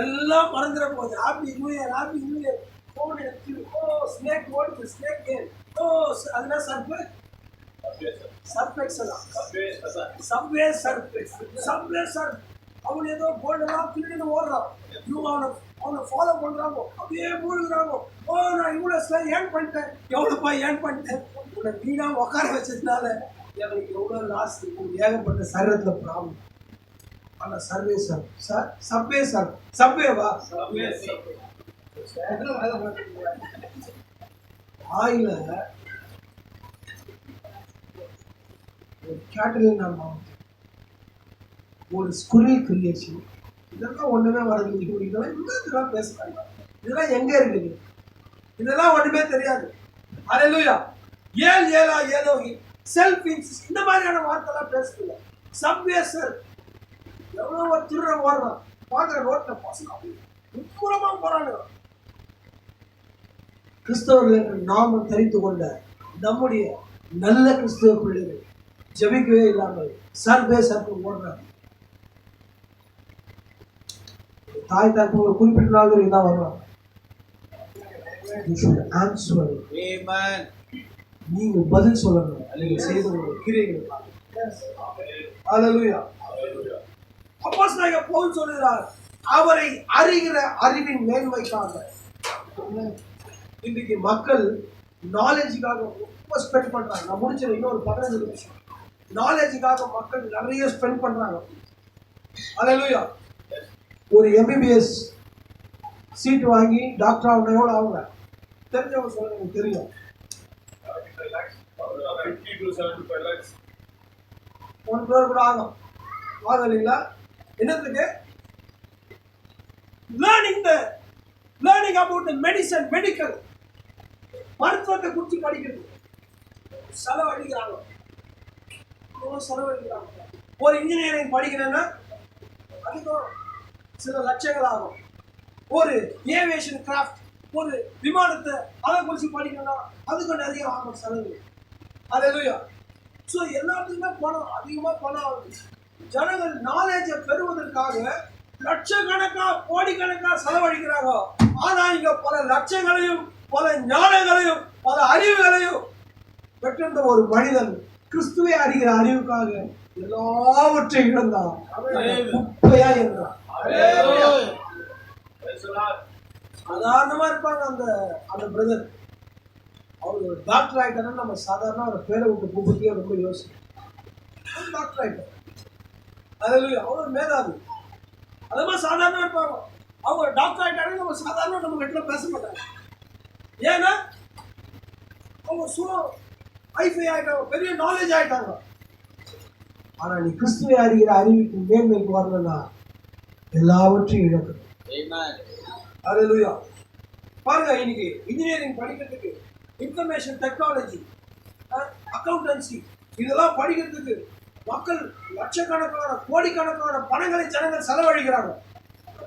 எல்லாம் மறந்துட போகுது. Happy new year, happy new year. Phone எடுத்து ஸ்னேக் ஓடுது, ஸ்னேக் கேம். அதெல்லாம் surprise surprise subway surprise subway sir. அவன் ஏதோ கோல்டெல்லாம் திருடின்னு ஓடுறான். இவங்க அவனை ஃபாலோ பண்றாங்க, அப்படியே மூழ்கிறாங்க. ஓ நான் இவ்வளோ ஏர்ன் பண்ணிட்டேன், எவ்வளோப்பா ஏர்ன் பண்ணிட்டேன். உன்னை வீணா உட்கார வச்சதுனால எனக்கு எவ்வளோ லாஸ் இருக்கும். ஏகப்பட்ட சரீரத்தில் ப்ராப்ளம். ஆனால் சர்வே சார் சப்வே சார் சப்வேவா ஆயில கேட்டரிங் ஒரு ஸ்குரில் கிரியேஷன். இதெல்லாம் ஒண்ணுமே வரது. இதெல்லாம் இன்னும் பேசுறாங்க. இதெல்லாம் எங்க இருக்குது? இதெல்லாம் ஒண்ணுமே தெரியாது. அல்லேலூயா. ஏலா ஏலோகி செல்ஃப் இன்சிஸ் இந்த மாதிரியான வார்த்தைலாம் பேசுறீங்க. சப்வே சார் எவ்வளோ ஒரு திருட ஓடுறான். பார்க்குற ரோட்டில் பசங்க உட்புறமா போறாங்க. கிறிஸ்தவர்கள் என்று நாமும் தெரிந்து கொண்ட நம்முடைய நல்ல கிறிஸ்தவ பிள்ளைகள் ஜெபிக்கவே இல்லாமல் சர்வே சர்வே ஓடுறாங்க. தாய் தாக்கு ஒரு குறிப்பிட்ட நாள் வரைக்கும் தான் வருவாங்க. Amen. நீங்கள் பதில் சொல்லணும். நீங்கள் செய்த ஒரு கிரியைகளுக்காக. அல்லேலூயா. அப்போஸ்தலனாகிய பவுல் சொல்கிறார், அவரை அறிகிற அறிவின் மேன்மைக்காக. இன்றைக்கு மக்கள் நாலேஜுக்காக ரொம்ப ஸ்பெண்ட் பண்றாங்க. நான் முடிச்சது இன்னொரு 15 நிமிஷம். நாலேஜுக்காக மக்கள் நிறைய ஸ்பெண்ட் பண்றாங்க. அல்லேலூயா. ஒரு MBBS சீட் வாங்கி டாக்டர் ஆகணும் எவ்வளோ ஆகுங்க தெரிஞ்சவங்க சொல்லுங்க, எனக்கு தெரியும். 75 lakhs. 50 to 75 lakhs. 1 crore கூட ஆகும். ஆகும் இல்லைங்களா? என்னத்துக்கு? லேர்னிங் அபவுட் த மெடிக்கல் மருத்துவத்தை குறித்து படிக்கிறது. செலவழிக்கிறாங்க. ஒரு இன்ஜினியரிங் படிக்கிறேன்னா அதுக்கும் சில லட்சங்கள் ஆகும். ஒரு ஏவியேஷன் கிராஃப்ட், ஒரு விமானத்தை அதை குறித்து படிக்கணும்னா அதுக்கும் நிறைய ஆகும் செலவு. அல்லேலூயா. ஸோ எல்லாத்துக்குமே பணம், அதிகமாக பணம் ஆகுது. ஜனங்கள் நாலேஜை பெறுவதற்காக லட்சக்கணக்கா கோடிக்கணக்கா செலவழிக்கிறாங்க. ஆனா இங்க பல லட்சங்களையும் பல ஞானங்களையும் பல அறிவுகளையும் பெற்றிருந்த ஒரு மனிதன் கிறிஸ்துவை அறிகிற அறிவுக்காக எல்லாவற்றையும் இழந்தான். குப்பையா இருந்தான். சாதாரணமா இருப்பாங்க அந்த பிரதர். அவர் ஒரு டாக்டர் ஆயிட்டாருன்னா நம்ம சாதாரண ஒரு பேரை விட்டு கூப்பிட்டே ரொம்ப யோசிக்கும். டாக்டர் ஆயிட்டார். அதுல அவ்வளவு மேலாது. அதே மாதிரி சாதாரண இருப்பாங்க. அவங்க டாக்டர் ஆயிட்டாங்க, நம்ம சாதாரண நம்ம கிட்ட பேச மாட்டாங்க. ஏன்னா அவங்க ஐஃபை ஆயிட்டாங்க, பெரிய நாலேஜ் ஆயிட்டாங்க. ஆனா நீ கிறிஸ்துவை அறிகிற அறிவுக்கு மேன்மைக்கு வரலன்னா எல்லாவற்றையும் இழக்கணும். அல்லேலூயா. பாருங்க, இன்னைக்கு இன்ஜினியரிங் படிக்கிறதுக்கு, இன்ஃபர்மேஷன் டெக்னாலஜி, அக்கௌண்டன்சி இதெல்லாம் படிக்கிறதுக்கு மக்கள் லட்சக்கணக்கான கோடிக்கணக்கான பணங்களை ஜனங்கள் செலவழிக்கிறாங்க.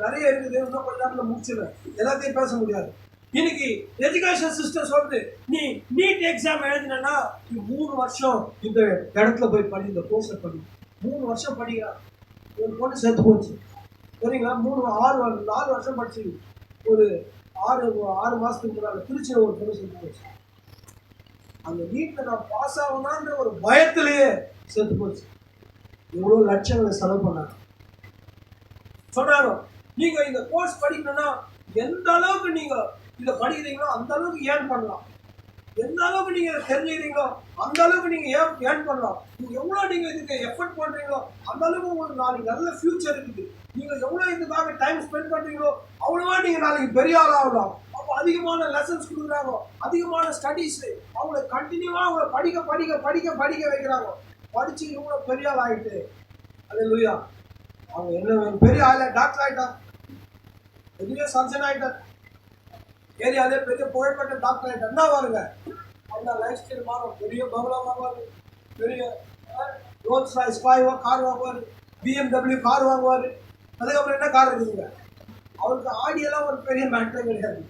நிறைய இருக்குது, இன்னும் கொஞ்ச நேரத்தில் முடிச்சிடுறேன், எல்லாத்தையும் பேச முடியாது. இன்னைக்கு எஜுகேஷன் சிஸ்டம் சொல்லுது, நீ நீட் எக்ஸாம் எழுதினா நீ 3 வருஷம் இந்த இடத்துல போய் படி, இந்த கோர்ஸை படி. 3 வருஷம் படிக்கிறான். ஒரு பொண்ணு செத்து போச்சு சரிங்களா. 4 வருஷம் படிச்சு ஒரு 6 மாசத்துக்கு முன்னாடி திருச்சியில் ஒரு பொண்ணு செத்து போச்சு. அந்த நீட்ல நான் பாஸ் ஆகணும்ன்ற ஒரு பயத்திலேயே செத்து போச்சு. எவ்வளவு லட்சங்களை செலவு பண்ணாங்க. சொல்றாங்க, நீங்க இந்த கோர்ஸ் படிக்கணும்னா எந்த அளவுக்கு நீங்க இதை படிக்கிறீங்களோ அந்த அளவுக்கு ஏர்ன் பண்ணலாம். எந்த அளவுக்கு நீங்க இதை தெரிஞ்சுக்கிறீங்களோ அந்த அளவுக்கு நீங்க ஏர்ன் பண்ணலாம். நீங்க எவ்வளவு நீங்க இதுக்கு எஃபர்ட் பண்றீங்களோ அந்த அளவுக்கு உங்களுக்கு நாளைக்கு நல்ல ஃபியூச்சர் இருக்குது. நீங்க எவ்வளவு இதுக்காக டைம் ஸ்பெண்ட் பண்றீங்களோ அவ்வளவா நீங்க நாளைக்கு பெரிய ஆளாகலாம். அப்போ அதிகமான லெசன்ஸ் கொடுக்குறாங்க, அதிகமான ஸ்டடீஸ், அவங்களை கண்டினியூவா அவங்கள படிக்க படிக்க படிக்க படிக்க வைக்கிறாங்க. படிச்சு இவ்வளவு பெரிய ஆள் ஆயிட்டு, அல்லேலூயா, அவங்க என்ன பெரிய ஆள டாக்டர் ஆயிட்டான், பெரிய சர்ஜன் ஆயிட்டார், ஏரியாலே பெரிய புகழ்பெற்ற டாக்டர் ஆயிட்டார். என்ன பாருங்க, அவங்க லைஃப் ஸ்டைல் மாறும். பெரிய பங்களா வாங்குவாரு, பெரிய ரோல்ஸ் ராய்ஸ் கார் வாங்குவாரு, BMW கார் வாங்குவாரு. அதுக்கப்புறம் என்ன கார் இருக்குதுங்க, அவருக்கு ஆடியெல்லாம் ஒரு பெரிய மேட்டரே கிடையாது.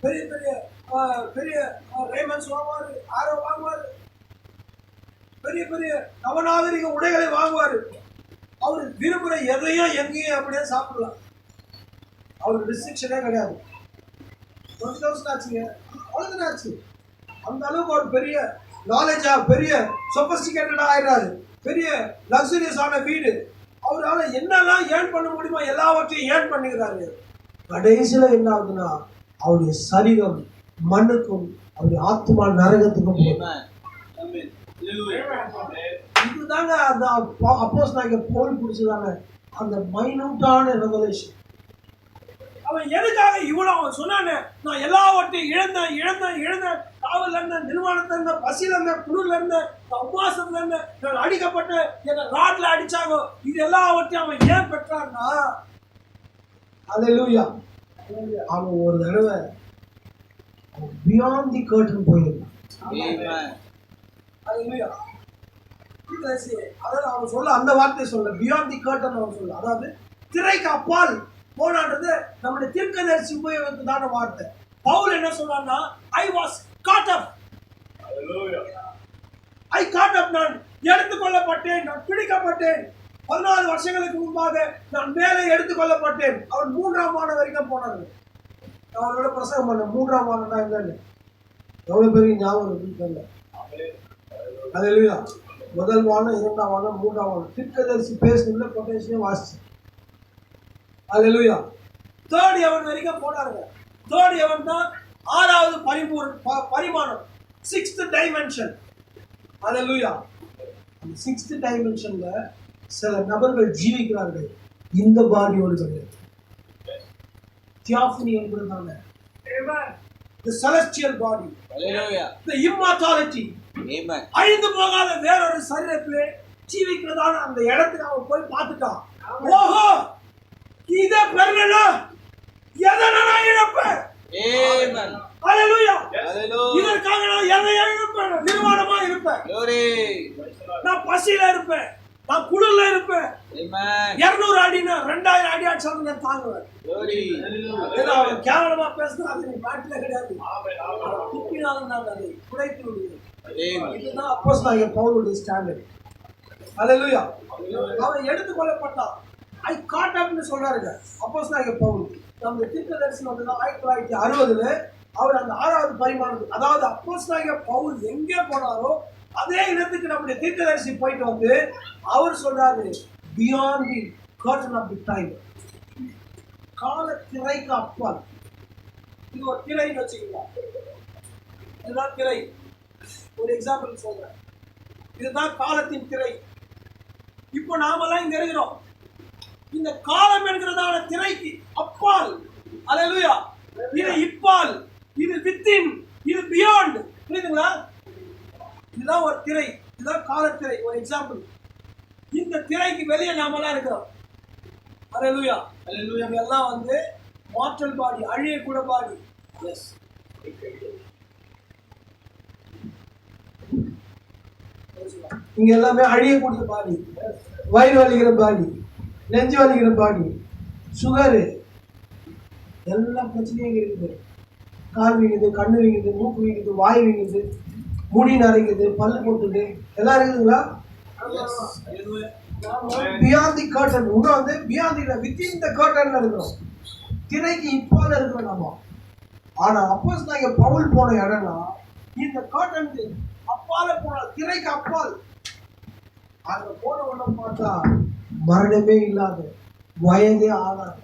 பெரிய பெரிய பெரிய ரேமன்ஸ் வாங்குவாரு, ஆரோ வாங்குவாரு, பெரிய பெரிய நவநாகரிக உடைகளை வாங்குவாரு. அவரு விரும்புகிற எதையும் எங்கேயும் அப்படியே சாப்பிடலாம். அவருக்கு ரெஸ்ட்ரிக்ஷனே கிடையாது. 20,000 ஆச்சுங்க, அவ்வளோதானே ஆச்சு. அந்த அளவுக்கு ஒரு பெரிய நாலேஜா, பெரிய சொபஸ்டிகேட்டடா ஆயிடுறாரு. பெரிய லக்ஸரியஸான வீடு. அவரால் என்னெல்லாம் ஏர்ன் பண்ண முடியுமோ எல்லாவற்றையும் ஏர்ன் பண்ணிக்கிறாரு. கடைசியில் என்ன ஆகுதுன்னா அவருடைய சரீரம் மண்ணுக்கும் அவருடைய ஆத்மா நரகத்துக்கும் போகும். இதுதாங்க அந்த அப்போஸ்தலனாகிய பவுல் பிடிச்சதாங்க அந்த மைனூட்டான ரெவலேஷன். அவன் எதுக்காக இவ்வளவு அவன் சொன்னானே, நான் எல்லாவற்றையும் இழந்தேன், காவல்ல இருந்தேன், நிர்வாணத்துல இருந்தேன், பசியில இருந்தேன், குளிர்ல இருந்தேன், உபவாசத்துல இருந்தேன், நான் அடிக்கப்பட்ட என்ன ராட்ல அடிச்சாங்க. இது எல்லாவற்றையும் அவன் ஏன் பெற்றான்னா, அல்லேலூயா, அவன் ஒரு தடவை பியாண்ட் தி கர்டன் போயிருந்தான். அல்லேலூயா. அதாவது அவன் சொல்ல அந்த வார்த்தையை சொல்ல, பியாண்ட் தி கர்டன் அவன் சொல்ல, அதாவது திரைக்கு அப்பால் போனான்றது நம்முடைய தீர்க்கதரிசி உபயோகத்துதான வார்த்தை. பவுல் என்ன சொல்றான்னா, I was caught up, I caught up, நான் எடுத்துக்கொள்ளப்பட்டேன், நான் பிடிக்கப்பட்டேன். 14 வருஷங்களுக்கு முன்பாக நான் மேலே எடுத்துக்கொள்ளப்பட்டேன். அவன் 3ஆம் ஆண்டு வரைக்கும் போனாங்க. அவரோட பிரசங்கம் பண்ண 3ஆம் ஆண்டுனா என்னன்னு எவ்வளவு பெரிய ஞாபகம் இருக்குன்னு தெரியல. அல்லேலூயா. முதல் வானம், 2ஆம் வானம், 3ஆம் வானம் தீர்க்கதரிசி பேசுனதுல பொட்டேஷியம் வாசிச்சு. அல்லேலூயா. 3rd ஹெவன் வரைக்கும் போனாருங்க. 3rd ஹெவன் தான் 6வது பரிமாணம், 6th டைமென்ஷன். அல்லேலூயா. அந்த 6th டைமென்ஷன்ல சில நபர்கள் ஜீவிக்கிறார்கள், இந்த பாடியோடு கிடையாது. தியாஃபனி என்பதுதாங்க the celestial body, Hallelujah. the immortality, Amen. அழிந்து போகாத வேறொரு சரீரத்திலே ஜீவிக்கிறதான அந்த இடத்துக்கு அவன் போய் பார்த்துட்டான். ஓஹோ, இதை பெறலனா எதை நான் இழப்பேன்? Amen. ஹalleluya. Hallelujah. இதற்காக நான் எதை இழப்பேன்? நிர்வாணமா இருப்பேன், Glory. நான் பசியில இருப்பேன், நான் குளிர்ல இருப்பேன். Amen. 200 அடினா 2000 அடி அடிச்சாலும் நான் தாங்குவேன். Glory. ஏதோ அவன் கேவலமா பேசுனா அது நீ பாட்டில கிடையாது. துப்பினாலும் நான் அதை குறைத்து விடுவேன். Amen. இதுதான் அப்போஸ்தலனாகிய பவுலுடைய ஸ்டாண்டர்ட். ஹalleluya. அவன் எடுத்துக்கொள்ளப்பட்டான். ஐ காட் அப்னு சொல்றாருங்க அப்போஸ்தலனாகிய பவுல். நம்ம தீர்க்கதரிசனம் வந்து 1960ல அவர் அந்த 6வது பரிமாணம், அதாவது அப்போஸ்தலனாகிய பவுல் எங்கே போனாரோ அதே இடத்துக்கு நம்முடைய தீர்க்கதரிசி போயிட்டு வந்து அவர் சொல்றாரு, beyond the curtain of the time, கால திரைக்கு அப்பால். இது ஒரு திரைன்னு வச்சுக்கலாம், இதுதான் திரை. ஒரு எக்ஸாம்பிள் சொல்றேன், இதுதான் காலத்தின் திரை. இப்போ நாமெல்லாம் இங்க இருக்கிறோம், இந்த காலம் என்கிறதான திரைக்கு அப்பால். ஹalleluya. இது இப்பால், இது வித்தின், இது பியாண்ட். புரியுதுங்களா? இதுதான் ஒரு திரை, இதுதான் காலத்திரை. ஒரு எக்ஸாம்பிள், இந்த திரைக்கு வெளியே நாமெல்லாம் இருக்கிறோம். ஹalleluya. ஹalleluya. எல்லாம் வந்து மார்டல் பாடி, அழியக்கூட பாடி. எஸ், இங்க எல்லாமே அழியக்கூடிய பாடி, வயிறு வலிக்கிற பாடி, நெஞ்சு வலிக்கிற பாடி, சுகரு, எல்லா பிரச்சனையும் இங்க இருக்குது. கால் வீங்குது, கண்ணு வீங்குது, மூக்கு வீங்குது, வாய் வீங்குது, முடி நரைக்குது, பல்லு போட்டுது, எல்லாம் இருக்குதுங்களா? Beyond the curtain. இன்னும் வந்து beyond the within the curtain இருக்கிறோம், திரைக்கு இப்பால இருக்கிறோம் நாம. ஆனா அப்போஸ்தலனாகிய பவுல் போன இடம்னா இந்த கர்டனுக்கு அப்பால போன, திரைக்கு அப்பால். அங்க போன உடனே பார்த்தா மரணமே இல்லாத, வயதே ஆகாது.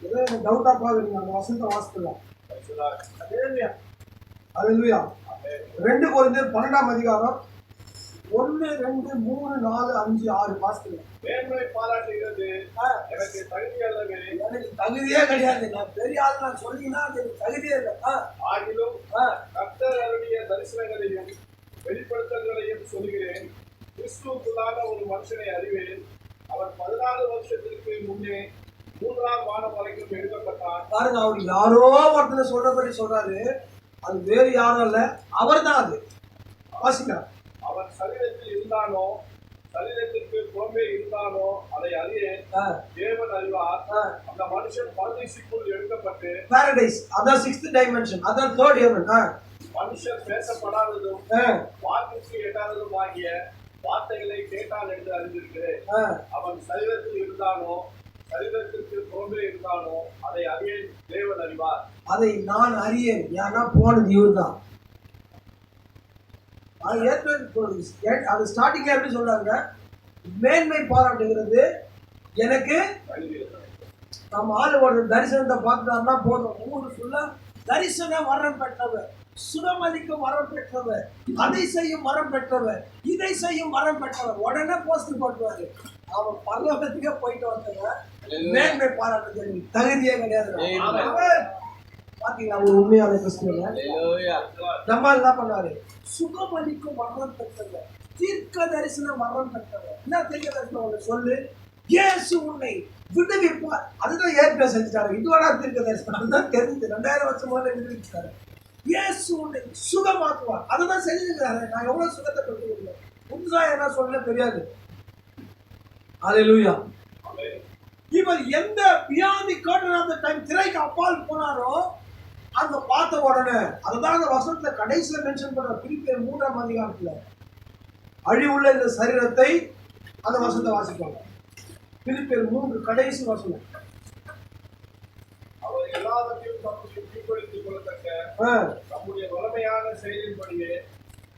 ஏதோ எனக்கு டவுட்டா பாக்குறீங்க, அந்த வசந்த வாசத்துல. ஹalleluya. 2 கொரிந்தியர் 12ஆம் அதிகாரம் 1, 2, 3, 4, 5, 6 வாசத்துல. மேன்மை பாராட்டுகிறது எனக்கு தகுதி அல்லவே, எனக்கு தகுதியே கிடையாது, நான் பெரிய ஆள், நான் சொல்லினா அது எனக்கு தகுதியே இல்லை. ஆகிலும் கர்த்தர் அருளிய தரிசனங்களையும் வெளிப்படுத்தல்களையும் சொல்கிறேன். கிறிஸ்துவுக்குள்ளான ஒரு மனுஷனை அறிவேன். அவன் 14 வருஷத்திற்கு முன்னே 3ஆம் வானம் வரைக்கும் எடுக்கப்பட்டான். பாருங்க, அவர் யாரோ ஒருத்தர் சொல்றபடி சொல்றாரு, அது வேறு யாரும் இல்ல, அவர் தான். அது வாசிக்கிறார். அவன் சரீரத்தில் இருந்தானோ, சரீரத்திற்கு புறம்பே இருந்தானோ அதை அறிய தேவன் அறிவார். அந்த மனுஷன் பரதீசுக்குள் எடுக்கப்பட்டு, பாரடைஸ், அதான் 6th டைமென்ஷன், அதான் 3rd heaven. மனுஷன் பேசப்படாததும் வாக்குக்கு எட்டாததும் ஆகிய வார்த்தைகளை கேட்டான் என்று அறிந்திருக்கிறேன். அவன் சரீரத்தில் இருந்தானோ, சரீரத்திற்கு புறம்பே இருந்தானோ அதை அறிய தேவன் அறிவார். அதை நான் அறியேன், ஏன்னா போனது இவர் தான். அது ஸ்டார்டிங்ல எப்படி சொல்றாங்க, மேன்மை பாராட்டுகிறது எனக்கு. நம்ம ஆளோட தரிசனத்தை பார்த்துட்டாருன்னா போதும், ஊரு ஃபுல்லா தரிசன வரம் பெற்றவர், சுகமளிக்கும் வரம் பெற்றவர், அதை செய்யும் வரம் பெற்றவர், இதை செய்யும் வரம் பெற்றவர், உடனே போஸ்ட் போட்டுவாரு. அவன் பரலோகத்துக்கே போயிட்டு வந்தவங்க மேன்மை பாராட்டுறது தகுதியே கிடையாது. பாத்தீங்களா, ஒரு உண்மையான கிறிஸ்துவ நம்ம என்ன பண்ணாரு, சுகமளிக்கும் வரம் பெற்றவர், தீர்க்க தரிசன வரம் பெற்றவர். என்ன தீர்க்க தரிசனம் சொல்லு, இயேசு உன்னை விடுவிப்பார். அதுதான் ஏற்கனவே செஞ்சுட்டாரு. இதுவாடா தீர்க்க தரிசனம், அதுதான் தெரிஞ்சு 2000 வருஷம் முதல்ல விடுவிச்சாரு. இயேசு உன்னை சுகமாக்குவார், அதுதான் செஞ்சுக்கிறாரு. நான் எவ்வளவு சுகத்தை பெற்றுக்கிறேன், புதுசா என்ன சொல்ல தெரியாது. ஹalleluya. இவர் எந்த beyond the curtain of the time திரைக்கு அப்பால் போனாரோ அங்க பார்த்த உடனே, அதுதான் அந்த வசனத்துல கடைசியில மென்ஷன் பண்ற, பிலிப்பியர் 3ஆம் அதிகாரத்துல அழிவுள்ள இந்த சரீரத்தை, அந்த வசனத்தை வாசிப்பாங்க. பிலிப்பியர் 3 கடைசி வசனம். அவர் எல்லாவற்றையும் தம்முடைய கீழ்ப்படுத்திக் கொள்ளத்தக்க நம்முடைய வலிமையான செயலின்படியே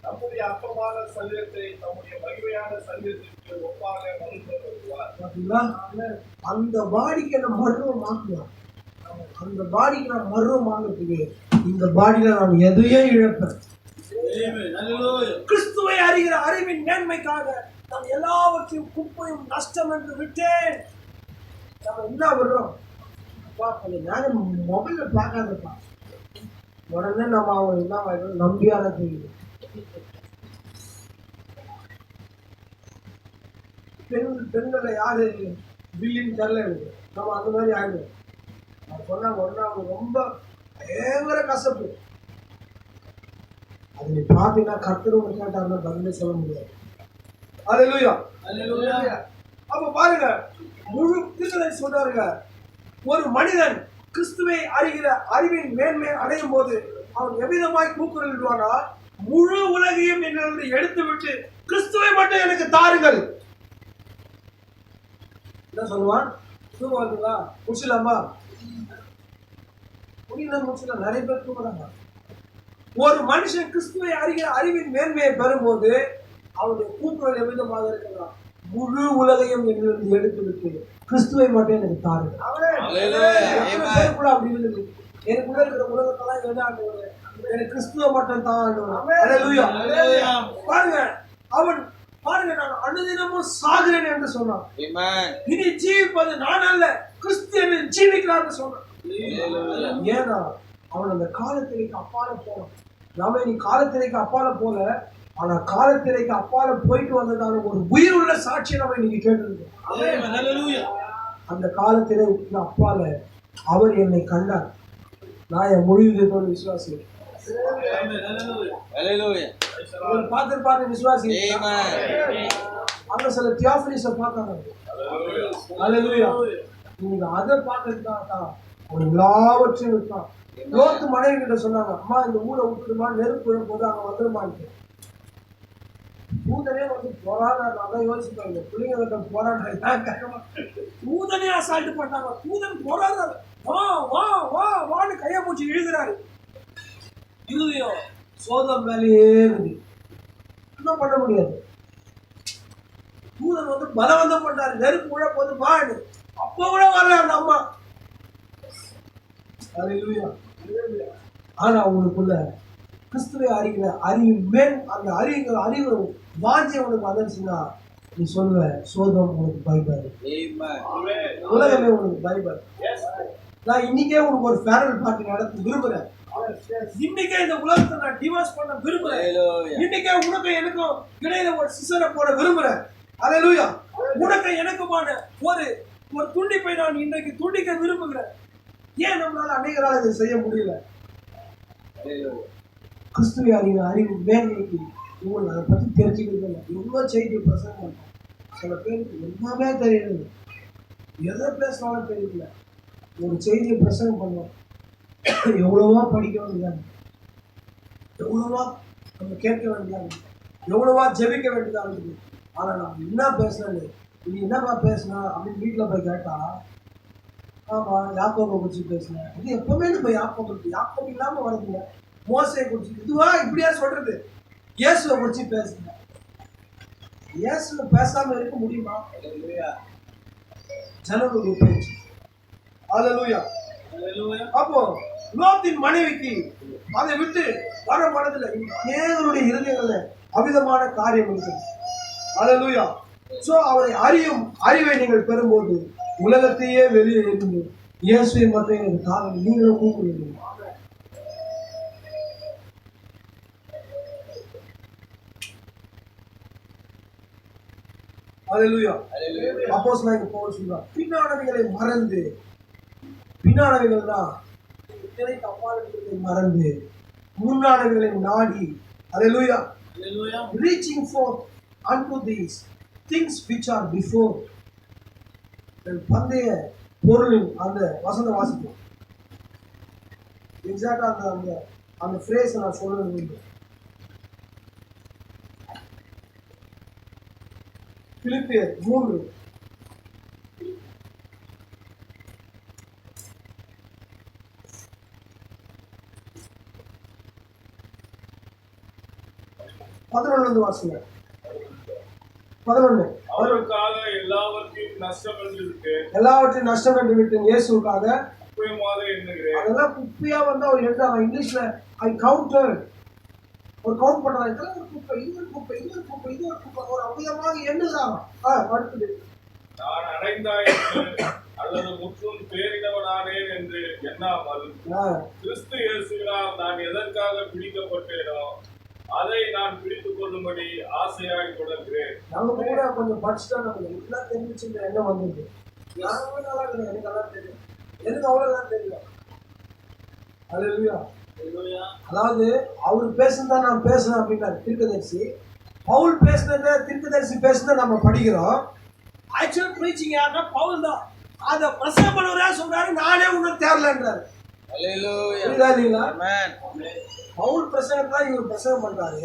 நம்முடைய அற்பமான சரீரத்தை நம்முடைய மகிமையான சரீரத்திற்கு ஒப்பாக மறுபடுத்துவார். அந்த பாடிக்கு நம்ம மருவம் மாற்றுவோம். அந்த பாடிக்கு நான் மருவம் வாங்கிறதுக்கு இந்த பாடியில நான் எதையும் இழப்பேன். கிறிஸ்துவை அறிகிற அறிவின் மேன்மைக்காக நான் எல்லாவற்றையும் குப்பையும் நஷ்டம் என்று விட்டேன். நம்ம என்ன வர்றோம், கொஞ்சம் நேரம் மொபைல பார்க்காதப்பா. உடனே நம்ம அவங்க என்ன நம்பியாத தெரியுது. பெண்களை யாரு பில்லின்னு தெரியல எனக்கு. நம்ம அந்த மாதிரி ஆயிடும். நான் சொன்னா உடனே அவங்க ரொம்ப பயங்கர கசப்பு. அது நீ பார்த்தீங்கன்னா கர்த்தரோட கேட்டாருன்னா பதிலே சொல்ல முடியாது. அல்லேலூயா. அப்ப பாருங்க, முழு புரிதலை சொல்றாருங்க. ஒரு மனிதன் கிறிஸ்துவை அறிகிற அறிவின் மேன்மை அடையும் போது அவன் எவ்விதமாய் கூக்குரலிடுவானா, முழு உலகையும் என்னிலிருந்து எடுத்து விட்டு கிறிஸ்துவை மட்டும் எனக்கு தாருங்கள். என்ன சொல்லுவான்? தூக்கம் வருதுங்களா? முடிச்சலாமா? முடியல, முடிச்சலாம். நிறைய பேர் தூக்குறாங்க. ஒரு மனுஷன் கிறிஸ்துவை அறிகிற அறிவின் மேன்மையை பெறும்போது அவனுடைய கூக்குரல் எவ்விதமாக இருக்கிறான், முழு உலகையும் என்னிலிருந்து எடுத்து விட்டு கிறிஸ்துவை மட்டும் எனக்கு தாருங்கள். அப்படி இருக்குது. எனக்குள்ள இருக்கிற உலகத்தெல்லாம் எனக்கு கிறிஸ்துவ மட்டும் தான். பாருங்க, அவன் பாருங்க, நான் அனுதினமும் சாகிறேன் என்று சொன்னான். இனி ஜீவிப்பது நான் அல்ல, கிறிஸ்து என்னை ஜீவிக்கிறார் சொன்னான். ஏன்னா அவன் அந்த காலத்திற்கு அப்பால போனான். நாம இனி காலத்திற்கு அப்பால போல, ஆனா காலத்திற்கு அப்பால போயிட்டு வந்ததான ஒரு உயிர் உள்ள சாட்சியை நம்ம இன்னைக்கு கேட்டிருக்கோம். அந்த காலத்திற்கு அப்பால அவர் என்னை கண்டார். நான் என் முழுவதோடு விசுவாசி. பார்த்திருப்பாரு விசுவாசி. அங்க சில தியோபனிஸை பார்த்தாங்க. நீங்க அதை பார்க்கறதுக்காக அவன் எல்லாவற்றையும் விட்டான். லோத்து மனைவி கிட்ட சொன்னாங்க, அம்மா இந்த ஊரை விட்டுருமா, நெருப்பு போது அங்க வந்துருமான்னு. பூதனே வந்து போராடாரு. அதான் யோசிப்பாங்க, பிள்ளைங்க கிட்ட போராடுறாங்க. பூதனே அசால்ட் பண்ணாங்க. பூதன் போராடுறாரு, வா வா வா வான்னு கையை பூச்சி இழுகிறாரு. இருதயம் சோதம் மேலேயே இருந்து என்ன பண்ண முடியாது. பூதன் வந்து பலவந்தம் பண்ணாரு, நெருப்பு உள்ள போது வான்னு. அப்ப கூட வரல அந்த அம்மா. ஆனா அவனுக்குள்ள கிறிஸ்துவை அறிகிற அறிவு மேல் அந்த அறிவு வாஞ்சி உனக்கு வந்துருச்சுன்னா நீ சொல்லுவ, சோதம் உனக்கு பயப்படாது, உலகமே உனக்கு பயப்படாது. நான் இன்னைக்கே உனக்கு ஒரு ஃபேரல் பார்ட்டி நடத்த விரும்புறேன். இன்னைக்கே இந்த உலகத்தை நான் டிவோர்ஸ் பண்ண விரும்புறேன். இன்னைக்கே உனக்கு எனக்கும் இடையில ஒரு சிசரை போட விரும்புறேன். அல்லேலூயா. உனக்கு எனக்குமான ஒரு துண்டிப்பை நான் இன்றைக்கு துண்டிக்க விரும்புகிறேன். ஏன் நம்மளால அநேகரால் இதை செய்ய முடியல? கிறிஸ்துவை அறிவு அறிவு மேன்மைக்கு உங்களுக்கு அதை பற்றி தெரிஞ்சுக்கிறது. எவ்வளோ செய்தி பிரசங்கம் பண்ணுறோம். சில பேருக்கு எல்லாமே தெரியல, எதை பேசினாலும் தெரியல. ஒரு செய்தியை பிரசங்கம் பண்ணுவோம், எவ்வளவா படிக்க வேண்டியதாங்க, எவ்வளவா நம்ம கேட்க வேண்டியதாங்க, எவ்வளவா ஜெபிக்க வேண்டியதாக இருக்குது. ஆனால் நான் என்ன பேசுனது, நீ என்னப்பா பேசுனா அப்படின்னு வீட்டில் போய் கேட்டா, ஆமாம் யாக்கோபை குறித்து பேசுனேன். இது எப்பவுமே நம்ம யாக்கோபு இல்லாமல் வரதில்லை. மோசையை குறித்து இதுவா இப்படியா சொல்றது? இயேசுவை குறித்து பேசுங்க. இயேசுவை பேசாம இருக்க முடியுமா? ஜனங்களுடைய பேச்சு. அல்லேலூயா. அப்போ லோத்தின் மனைவிக்கு அதை விட்டு வர மனதில் அநேகருடைய இருதயங்கள்ல அவிதமான காரியம் இருக்குது. அல்லேலூயா. சோ அவரை அறியும் அறிவை நீங்கள் பெறும்போது உலகத்தையே வெளியே இருந்து இயேசுவை மட்டும் எனக்கு தாங்க நீங்களும் கூப்பிடுவீங்க. அல்லேலூயா. அப்போஸ்தலனாகிய பவுல் சொல்றார், பின்னானவைகளை மறந்து, பின்னானவைகள்னா திரைக்கு அப்பால் இருக்கிறதை மறந்து முன்னானவைகளை நாடி, அல்லேலூயா, reaching forth unto these things which are before. பந்தய பொருளின் அந்த வசந்த வாசிப்போம். எக்ஸாக்டா அந்த அந்த ஃப்ரேஸ் நான் சொல்றது. பிலிப்பியர் 3 11 வாசிங்க. 11 அவருக்காக எல்லாவற்றையும் நஷ்டம் என்று விட்டு இயேசுவுக்காக குப்பையுமாக எண்ணுகிறேன். அதெல்லாம் குப்பையா வந்து அவர் எழுதாங்க. இங்கிலீஷ்ல ஐ கவுண்டட், ஒரு கவுண்ட் பண்றாங்க. இதெல்லாம் ஒரு குப்பை, இது ஒரு குப்பை, இது ஒரு குப்பை, இது ஒரு குப்பை, ஒரு அவ்விதமாக எண்ணுகிறாங்க. அடுத்தது நான் அடைந்தாயிற்று அல்லது முற்றும் பேரினவனானேன் எண்ணாமல் கிறிஸ்து இயேசுவினால் நான் எதற்காக பிடிக்கப்பட்டேனோ அதை நான் பிடித்துக் கொள்ளும்படி ஆசையாய் தொடர்கிறேன். நம்ம கூட கொஞ்சம் படிச்சுட்டா நமக்கு எல்லாம் தெரிஞ்சுன்ற எண்ணம் வந்தது. யாருமே நல்லா இருக்கு, எனக்கு நல்லா தெரியும், எனக்கு அவ்வளவுதான் தெரியும். அல்லேலூயா. அதாவது அவர் பேசுனதா நான் பேசுறேன் அப்படின்னாரு தீர்க்கதரிசி. பவுல் பேசுனத தீர்க்கதரிசி பேசுனத நம்ம படிக்கிறோம். ஆக்சுவல் ப்ரீச்சிங் யாருன்னா பவுல் தான். அதை பிரசங்கம் பண்ணுவதா சொல்றாரு, நானே உங்களுக்கு தேரலன்றாரு. பவுல் பிரசங்கத்தை இவர் பிரசங்கம் பண்றாரு.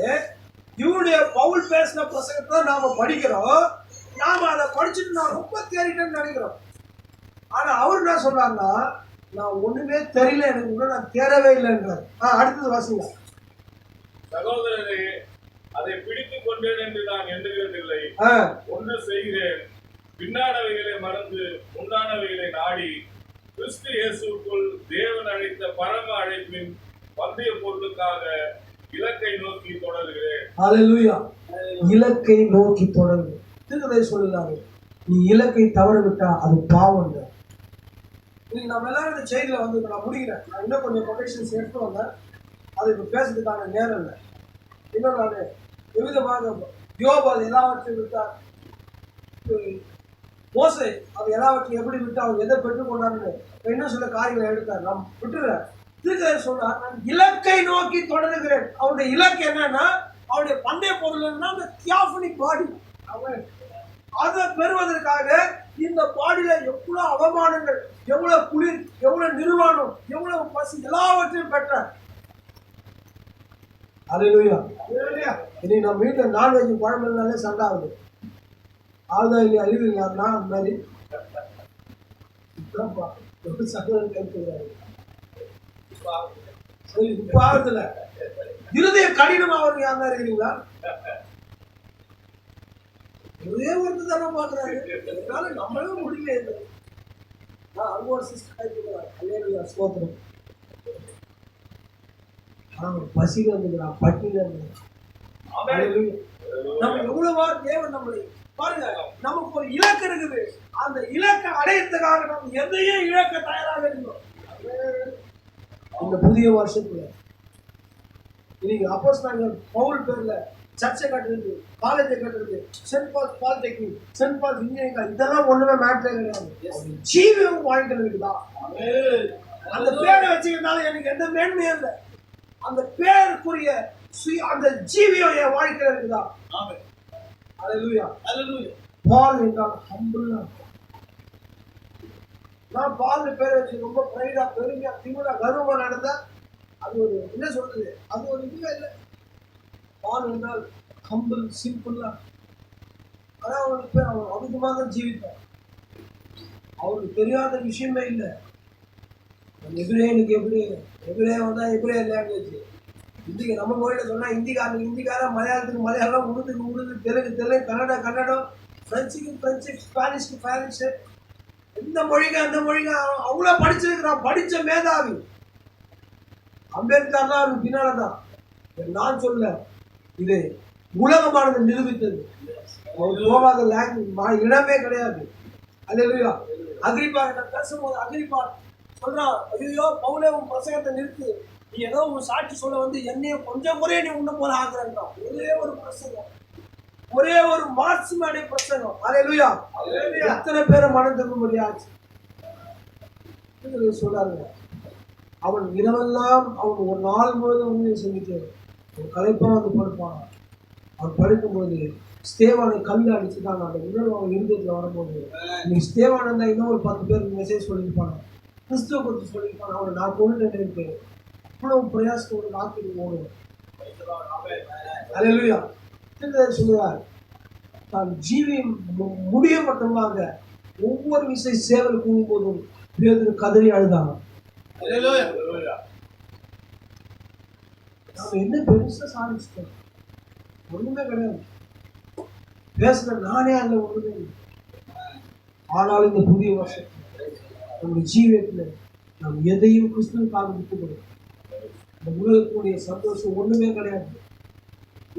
இவருடைய பவுல் பேசின பிரசங்கத்தை நாம படிக்கிறோம். நாம அதை படிச்சுட்டு நான் ரொம்ப தேறிட்டேன்னு நினைக்கிறோம். ஆனா அவர் என்ன சொல்றாருன்னா, நான் ஒண்ணுமே தெரியல, எனக்கு இன்னும் நான் தேரவே இல்லைன்றார். அடுத்தது வாசிங்க. சகோதரரே, அதை பிடித்துக் கொண்டேன் என்று நான் எண்ணுகிறதில்லை. ஒன்று செய்கிறேன், பின்னானவைகளை மறந்து முன்னானவைகளை நாடி கிறிஸ்து இயேசுக்குள் தேவன் அழைத்த பரம அழைப்பின் பந்தய பொருளுக்காக இலக்கை நோக்கி தொடர்கிறேன். அல்லேலூயா. இலக்கை நோக்கி தொடர்ந்து தீர்க்கதரிசி சொல்லுறாரு, நீ இலக்கை தவற விட்டா அது பாவம். நம்ம எல்லாரும் இந்த செய்தியில வந்து நான் முடிக்கிறேன். நான் இன்னும் கொஞ்சம் கொட்டேஷன்ஸ் எடுத்து வந்தேன், அது இப்போ பேசுறதுக்கான நேரம் இல்லை. இன்னும் நான் விவிதமாக யோபு அது எல்லாவற்றையும் விட்டார், மோசே அது எல்லாவற்றையும் எப்படி விட்டு அவங்க எதை பெற்றுக்கொண்டான்னு இன்னும் சில காரியங்களை எடுத்தார். நாம் விட்டுறேன். தீர்க்கதரிசி சொன்னார், நான் இலக்கை நோக்கி தொடர்கிறேன். அவருடைய இலக்கு என்னன்னா, அவருடைய பந்தய பொருள் என்னன்னா அந்த தியாஃபனி பாடி. அதை பெறுவதற்காக இந்த பாடியில எவ்வளவு அவமானங்கள், எவ்வளவு குளிர், எவ்வளவு நிர்வாணம், எவ்வளவு பசி, எல்லாவற்றையும் பெற்றார். அல்லேலூயா. இன்னைக்கு நம்ம வீட்டுல நான்வெஜ் குழம்பு இருந்தாலே சண்டை ஆகுது. ஆகுதா இல்லையா? அழிவு இல்லையா? அந்த மாதிரி சகோதரன் கேட்கிறாரு. இப்ப ஆகுதுல இருதய கடினம் அவருக்கு யாருன்னா இருக்கிறீங்களா? ஒரே ஒருத்தர் தானே பாக்குறாரு, அதனால நம்மளே முடியல. அங்க ஒரு சிஸ்டர் ஸ்தோத்திரம், பசியில இருந்துக்கிறான், பட்டியில இருந்துக்கிறான். நம்ம எவ்வளவா தேவன் நம்மளை பாருங்க, நமக்கு ஒரு இலக்கு இருக்குது. அந்த இலக்கை அடையறதுக்காக நம்ம எதையும் இழக்க தயாராக இருக்கிறோம். இந்த புதிய வருஷத்துல இன்னைக்கு அப்போஸ்தலர்கள் பவுல் பேர்ல சர்ச்சை கட்டுறது, காலேஜை கட்டுறது, Saint Paul's Polytechnic, Saint Paul's engineering, இதெல்லாம் ஒண்ணுமே மேட்டரே கிடையாது. ஜீவியம் வாழ்க்கை இருக்குதா? அந்த பேரை வச்சுக்கிறதுனால எனக்கு எந்த மேன்மையும் இல்லை. அந்த பேருக்குரிய அந்த ஜீவியம் என் வாழ்க்கையில இருக்குதா? அல்லேலூயா. பால் என்றால் ஹம்பிளா. நான் பால் பேரை வச்சு ரொம்ப பிரைடா, பெருமையா, திமுக கர்வமா நடந்தா அது ஒரு என்ன சொல்றது, அது ஒரு இதுவே இல்லை. பால் என்றால் ஹம்பிள், சிம்பிளா. அதான் அவனுக்கு பேர். அவன் அதிகமாக தான் ஜீவிப்பான். அவருக்கு தெரியாத விஷயமே இல்லை. எபிரேனுக்கு எபிரே வந்தா எபிரே லாங்குவேஜ். இந்திக்கு நம்ம மொழியில சொன்னா இந்திக்காரன், மலையாளத்துக்கு மலையாளம், உருதுக்கு உருது, தெலுங்கு கன்னடம், பிரெஞ்சுக்கு பிரெஞ்சு, ஸ்பானிஷ்க்கு ஸ்பானிஷ், இந்த மொழிங்க அந்த மொழிங்க அவ்வளோ படிச்சிருக்கிறான். படிச்ச மேதாவி. அம்பேத்கர் தான் அவருக்கு பின்னால்தான். நான் சொல்ல, இது உலகமானது நிரூபித்தது. அவர் போகாத லாங்குவேஜ் இடமே கிடையாது. அல்லேலூயா. அகிரிப்பா கிட்ட பேசும்போது அகிரிப்பா சொல்றான், ஐயோ பவுலே உன் பிரசங்கத்தை நிறுத்து, நீ ஏதோ உன் சாட்சி சொல்ல வந்து என்னையும் கொஞ்சம் குறைய நீ உன்ன போல ஆகுறான். ஒரே ஒரு பிரசங்கம், ஒரே ஒரு மார்க்ஸ் மேடை பிரசங்கம். அல்லேலூயா. எத்தனை பேரை மனம் திரும்ப ஆச்சு சொல்றாருங்க. அவன் இரவெல்லாம் அவன் ஒரு நாள் முழுவதும் உண்மையை செஞ்சுட்டு ஒரு கலைப்பா வந்து படுப்பான். அவன் படுக்கும்போது ஸ்தேவானை கல் அடிச்சுட்டாங்க. அந்த உணர்வு அவன் இருந்ததுல வரும்போது, இன்னைக்கு ஸ்தேவான் இருந்தா இன்னும் ஒரு 10 பேருக்கு மெசேஜ் சொல்லியிருப்பாங்க, கிறிஸ்துவ குறித்து சொல்லியிருப்பாங்க. அவனை நான் கொண்டுட்டேன் இருக்கு. அவ்வளவு பிரயாசத்தோடு நாட்டுக்கு ஓடுவோம். அல்லேலூயா. சொல்லுவார், தான் ஜீவியம் முடிய மட்டுமாக ஒவ்வொரு விசை சேவல் கூடும் போதும் பேதுரு கதறி அழுதாங்க. நாம என்ன பெருசா சாதிச்சிட்டோம்? ஒண்ணுமே கிடையாது. பேசுற நானே அதுல ஒண்ணுமே இல்லை. ஆனால் இந்த புதிய வருஷம் நம்முடைய ஜீவியத்துல நாம் எதையும் கிறிஸ்துவுக்காக விட்டு கொடுக்கும். இந்த உலகத்துடைய சந்தோஷம் ஒண்ணுமே கிடையாது.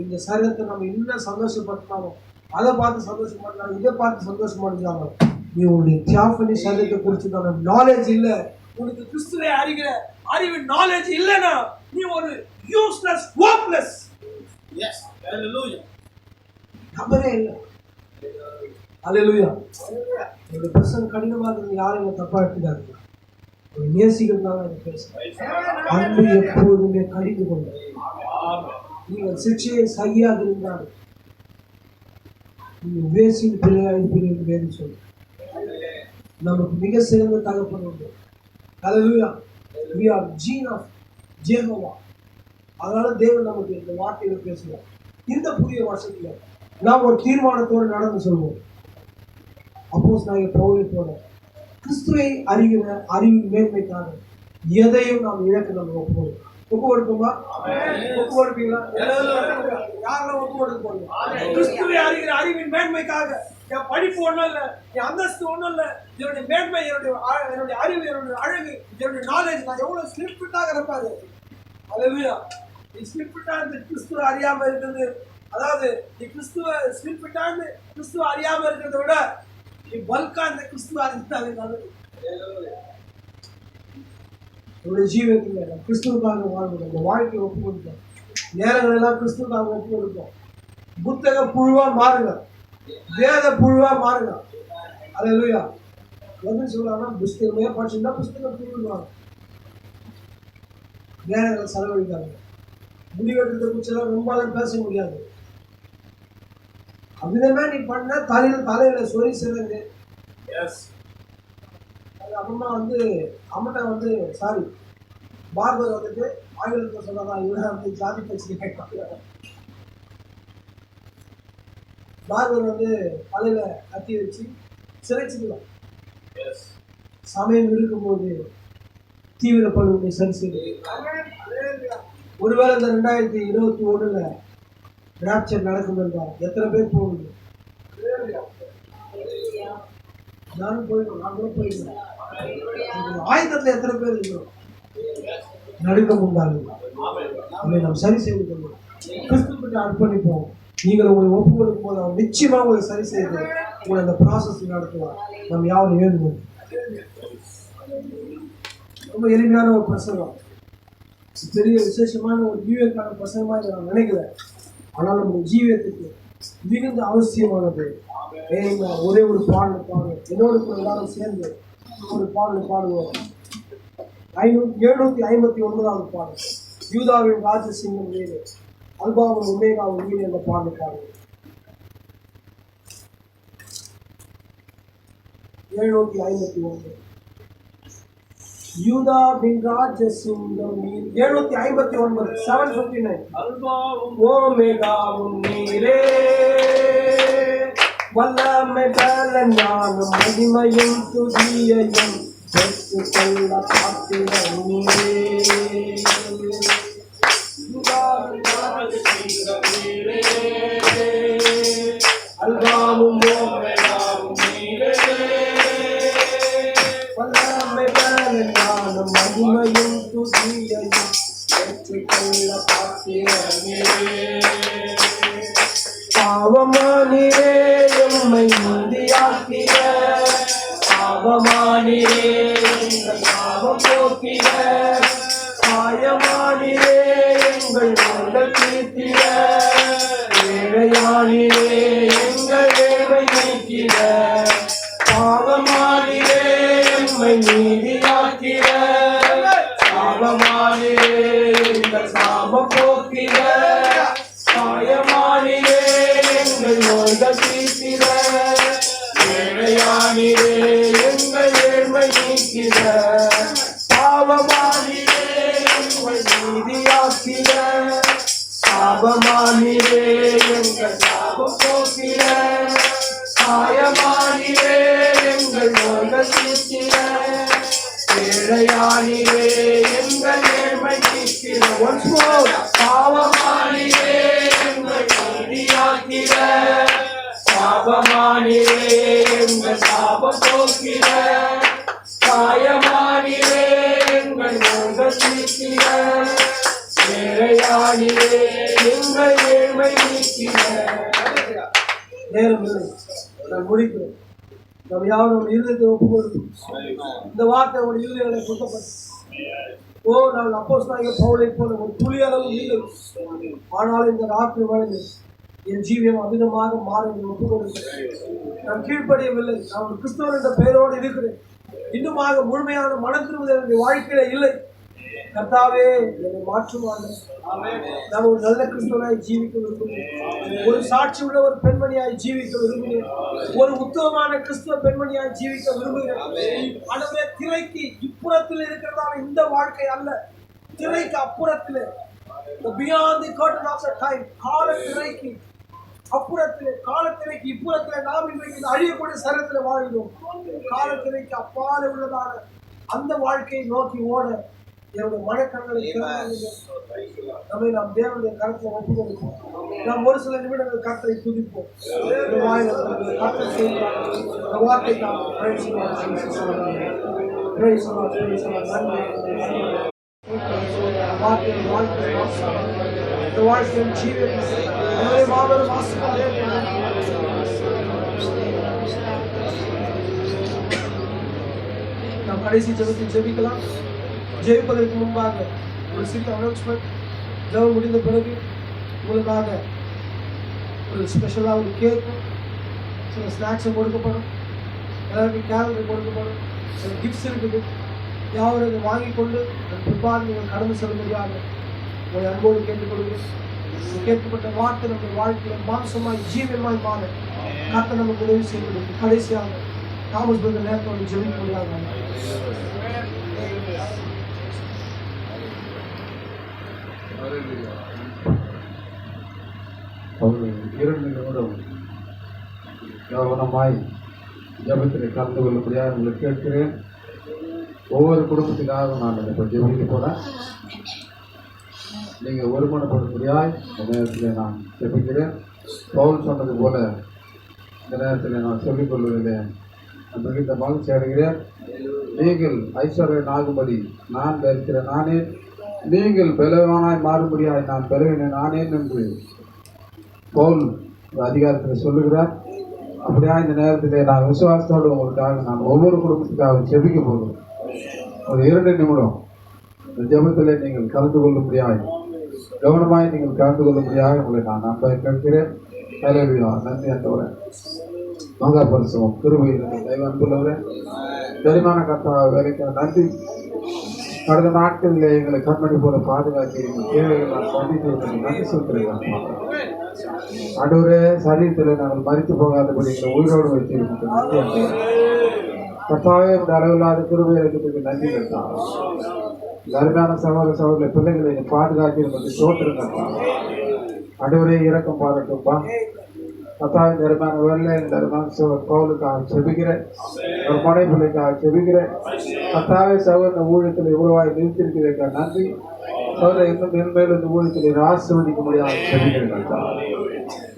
இந்த சரீரத்தை நம்ம இன்னும் சந்தோஷப்படுத்தாலும், அதை பார்த்து சந்தோஷப்படுத்தாலும், இதை பார்த்து சந்தோஷப்படுத்தாலும், நீ உன்னுடைய தியாபனி சரீரத்தை குறிச்சுக்கான நாலேஜ் இல்லை, உனக்கு கிறிஸ்துவை அறிகிற அறிவின் நாலேஜ் இல்லைன்னா நீ ஒரு யூஸ்லெஸ் ஹோப்லெஸ். Yes. Hallelujah. நம்பரே இல்லை. அல்லேலூயா. இந்த பிரசங்க கடினமா இருக்கிறது யாரும் தப்பா எடுத்துக்காதீங்க. ஒரு நேசிக்கிறதுனால அதை பேசுறேன். அன்பு எப்போதுமே கடிந்து கொண்டு நீங்கள் சிக்ஷையை சரியாக இருந்தால் நீங்கள் வேசின் பிள்ளையாக வேறு சொல்லு. நமக்கு மிக சிறந்த தகப்பன் உண்டு. அல்லேலூயா. We are gene of Jehovah. அதனால தேவன் நமக்கு இந்த வார்த்தையில பேசுவார். இந்த புதிய வருஷத்துல நாம் ஒரு தீர்மானத்தோடு நடந்து சொல்வோம். அப்போஸ்தலனாகிய பவுலை போல கிறிஸ்துவை அறிகிற அறிவின் மேன்மைக்காக எதையும் நாம் இழக்க நம்ம ஒப்பு கொடுப்போமா? ஒப்பு கொடுப்பீங்களா? யாரெல்லாம் ஒப்பு கொடுக்க போறீங்க? கிறிஸ்துவை அறிகிற அறிவின் மேன்மைக்காக என் படிப்பு ஒன்றும் இல்லை, என் அந்தஸ்து ஒன்றும் இல்லை, என்னுடைய மேன்மை, என்னுடைய அறிவு, என்னுடைய அழகு, என்னுடைய நாலேஜ், நான் எவ்வளவு ஸ்லிப்டாக இருப்பாரு. அல்லேலூயா. நீ ஸ்லிப்டா இருந்து கிறிஸ்துவ அறியாம இருக்கிறது, அதாவது நீ கிறிஸ்துவ ஸ்லிப்டான்னு கிறிஸ்துவ அறியாம இருக்கிறத விட நீ பல்கா இந்த கிறிஸ்துவ அறிந்தாலே நல்லது. என்னுடைய ஜீவனத்தில் கிறிஸ்துவுக்காக வாழ்வோம். இந்த வாழ்க்கையை ஒப்பு கொடுப்போம். நேரங்கள் எல்லாம் கிறிஸ்துவுக்காக ஒப்பு கொடுப்போம். புத்தக புழுவா மாறுங்க, வேத புழுவா மாறுங்க. அல்லேலூயா. என்ன சொல்றாங்கன்னா புஸ்தகமே படிச்சுன்னா புஸ்தகம் புழுவாங்க. நேரங்களை செலவழிக்காங்க. முடிவெடுத்த குச்செல்லாம் ரொம்ப பேச முடியாது. அப்படின்னா நீ பண்ண தலையில சொல்லி சிறந்து அப்புறமா அம்மட்ட சாரி பார்பர் ஆங்கிலத்தில் சொன்னதான் இவன் ஜாதி பிரச்சனை கேட்பாங்க. பார்பர் தலையில கத்தி வச்சு சிறைச்சிக்கலாம். சமயம் இருக்கும்போது தீவிர பழுவை சரி செய்ய. ஒருவேளை இந்த 2021 ராப்சர் நடக்கும் என்றால் எத்தனை பேர் போகணும்? நானும் போயிடும், நான் கூட போயிடுவேன். ஆயுதத்தில் எத்தனை பேர் இருக்கிறோம்? நடுக்கம் உண்டாகும். அதை நாம் சரி செய்து கொள்வோம். கிறிஸ்துவுக்கு அர்ப்பணிப்போம். நீங்கள் உங்களை ஒப்பு கொடுக்கும் போது அவர் நிச்சயமா உங்களை சரி செய்து உங்களை அந்த ப்ராசஸ் நடத்துவார். நம்ம யாரும் வேணும். ரொம்ப எளிமையான ஒரு பிரசங்கம், பெரிய விசேஷமான ஒரு ஜீவியக்கான பிரசங்கமாக இதை நான் நினைக்கிறேன். ஆனால் நம்முடைய ஜீவியத்துக்கு மிகுந்த அவசியமானது. ஒரே ஒரு பாடல் பாடுவோம். என்னோடு கூட எல்லாரும் சேர்ந்து ஒரு பாடல் பாடுவோம். 759வது பாடல், யூதாவின் ராஜசிங்கம் வீடு, அல்பாவின் உமேகாவின் வீடு என்ற பாடல் பாடுவோம். 751 யூதாவின் ராஜசிங்கம் நீர். 759 759 அல்பாவும் ஓமேகாவும் நீரே, வல்லமை பல ஞானம் மகிமையும் துதியையும் பெற்றுக்கொள்ள காத்திட நீரே. யூதாவின் ராஜசிங்கம் நீரே, அல்பாவும் ஓமேகாவும் நீரே, வல்லமை பல ஞானம் மகிமையும் துதியையும் பெற்றுக்கொள்ள காத்திட நீரே. பாவமானிரே எம்மை நீதியாக்கிற, பாவமானிரே எங்கள் பாவம் போக்கிற, காயமானிரே எங்கள் நோய்கள் தீர்த்திட, ஏழையானிரே எங்கள் ஏழ்மை நீக்கிற, பாவமானிரே எம்மை நீதியாக்கிற, பாவமானிரே எங்கள் சாபம் போக்கிற, காயமானிரே எங்கள் நோய்கள் தீர்த்திட, ஏழையானிரே எங்கள் ஏழ்மை நீக்கிற, பாவமானிரே எங்கள் நீதியாக்கிற, சாபமானிரே எங்கள் சாபம் போக்கிற, காயமானிரே எங்கள் நோய்கள் தீர்த்திட, ஏழையானிரே எங்கள் ஏழ்மை நீக்கிற. Once more. பாவமானிரே எங்கள் நீதியாக்கிற, சாபமானிரே எங்கள் சாபம் போக்கிற, காயமானிரே எங்கள் நோய்கள் தீர்த்திட, ஏழையானிரே எங்கள் ஏழ்மை நீக்கிற. நேரம் இல்லை, நான் முடிக்கிறேன். நம்ம யாரும் இருதயத்தை ஒப்புக்கொள்ளும். இந்த வார்த்தை ஒரு இருதயங்களை சுத்தப்படும். ஓ, நான் அப்போஸ்தலனாகிய பவுலை போல ஒரு துளி அளவு இல்லை. ஆனால் இந்த ராத்திரி வேளையில் என் ஜீவியம் அதிகமாக மாற ஒப்புக்கொள்கிறேன். நான் கீழ்ப்படியவில்லை. நான் ஒரு கிறிஸ்தவன் என்ற பெயரோடு இருக்கிறேன். இன்னுமாக முழுமையான மனத்திரும்புதல் என்னுடைய வாழ்க்கையில இல்லை. கர்த்தாவே, என்னை மாற்றுவாங்க. நான் ஒரு நல்ல கிறிஸ்தவனாய் ஜீவிக்க விரும்புகிறேன். ஒரு சாட்சி உள்ள ஒரு பெண்மணியாய் ஜீவிக்க விரும்புகிறேன். ஒரு உத்தமமான கிறிஸ்தவ பெண்மணியாய் ஜீவிக்க விரும்புகிறேன். ஆண்டவரே, திரைக்கு இப்புறத்தில் இருக்கிறதான இந்த வாழ்க்கை அல்ல, திரைக்கு அப்புறத்தில், beyond the curtain of the time, கால திரைக்கு அப்புறத்திலே, காலத்திரைக்கு இப்புறத்திலே நாம் இன்றைக்கு இந்த அழியக்கூடிய சரீரத்தில் வாழ்கிறோம். காலத்திரைக்கு அப்பாலே உள்ளதான அந்த வாழ்க்கையை நோக்கி ஓட என்னுடைய மனக்கண்களை நம்மை நாம் தேவனுடைய கருத்தில் ஒப்புக்கொடுப்போம். நாம் ஒரு சில நிமிடங்கள் கர்த்தரை துதிப்போம். கர்த்தர் செய்கிற வார்த்தை வாழ்க்கையின் ஜீவன் மாபெரும் ஆசீர்வாதம். நாம் கடைசி ஜெபத்தை ஜெபிக்கலாம். ஜெயிப்பதற்கு முன்பாக ஒரு சிறிய அனௌன்ஸ்மெண்ட். ஜெபம் முடிந்த பிறகு உங்களுக்காக ஒரு ஸ்பெஷலாக ஒரு கேக்கு, சில ஸ்நாக்ஸும் கொடுக்கப்படும், எல்லாருக்கும் கேலண்டர் கொடுக்கப்படும், சில கிஃப்ட்ஸ் இருக்குது. யாரும் அதை வாங்கி கொண்டு பிற்பாடு நீங்கள் கடந்து செல்ல முடியாது. உங்களை அன்போடு கேட்டுக்கொள்கிறேன். கேட்கப்பட்ட வார்த்தை நம்முடைய வாழ்க்கையில் மாம்சமாய் ஜீவனமாய் மாற கர்த்தர் நமக்கு உதவி செய்வது. கடைசியாக தாமஸ் பந்த நேரத்தோடு ஜெபிக்க முடியாது. இரண்டு நிமிடம் கவனமாய் ஜபத்தில் கலந்து கொள்ளும்படியாக உங்களை கேட்கிறேன். ஒவ்வொரு குடும்பத்துக்காக நான் இப்போ ஜெபிக்க போகிறேன். நீங்கள் ஒருமனப்படும்படியாய் இந்த நேரத்தில் நான் ஜெபிக்கிறேன். பவுல் சொன்னது போல இந்த நேரத்தில் நான் சொல்லிக் கொள்வதில்லை நான் மிகுந்த மகிழ்ச்சி அடைகிறேன். நீங்கள் ஐஸ்வர்யனாகும்படி நான் இருக்கிற நானே, நீங்கள் பலவானாய் மாறும்படியாய் நான் பெறுவேன் நானேன் என்று பவுல் அதிகாரத்தில் சொல்லுகிறார். அப்படியா இந்த நேரத்தில் நான் விசுவாசத்தோடு உங்களுக்காக நான் ஒவ்வொரு குடும்பத்துக்காக ஜெபிக்க போகிறோம். ஒரு 2 நிமிடம் இந்த ஜெபத்தில் நீங்கள் கலந்து கொள்ளும்படியாய், கவனமாய் நீங்கள் கலந்து கொள்ளும்படியாக உங்களை நான் நம்ப கேட்கிறேன். ஹல்லேலூயா. நன்றி ஆண்டவரே. மகா பரிசுத்தம் கிருபையில் தெய்வ அன்புள்ளவரே, பெருமான கர்த்தாவே, வேலைக்கு நன்றி. கடந்த நாட்களில் எங்களை கண்மணி போல பாதுகாத்து எங்கள் தேவைகளை நான் சந்தித்து நன்றி சொல்கிறேன். ஆண்டவரே, சரீரத்தில் நாங்கள் மறித்து போகாதபடி எங்களை உயிரோடு வைத்திருக்கிறோம். நன்றி ஆண்டவரே. கர்த்தாவே, உடைய அளவில்லாத கிருபை இருக்கிறதுக்கு நன்றி கர்த்தாவே. அருமையான சகோதர சகோதர பிள்ளைகளை பாதுகாத்து எனக்கு சோத்திரம் கர்த்தாவே. ஆண்டவரே, இரக்கம் பாராட்டும்பா. கர்த்தாவே, இந்த அருமையான வேலை இந்த அருமையான பவுலுக்காக செபிக்கிறேன். ஒரு மனை பிள்ளைக்காக செபிக்கிறேன். கர்த்தாவே, சகோதர ஊழியத்தில் இவ்வளவாய் நிறுத்திருக்கிறதுக்காக நன்றி. சகோதர இன்னும் மென்மேலும் இந்த ஊழியத்தில் ஆசீர்வதிக்க முடியாது செபிக்கிறேன். கர்த்தாவே,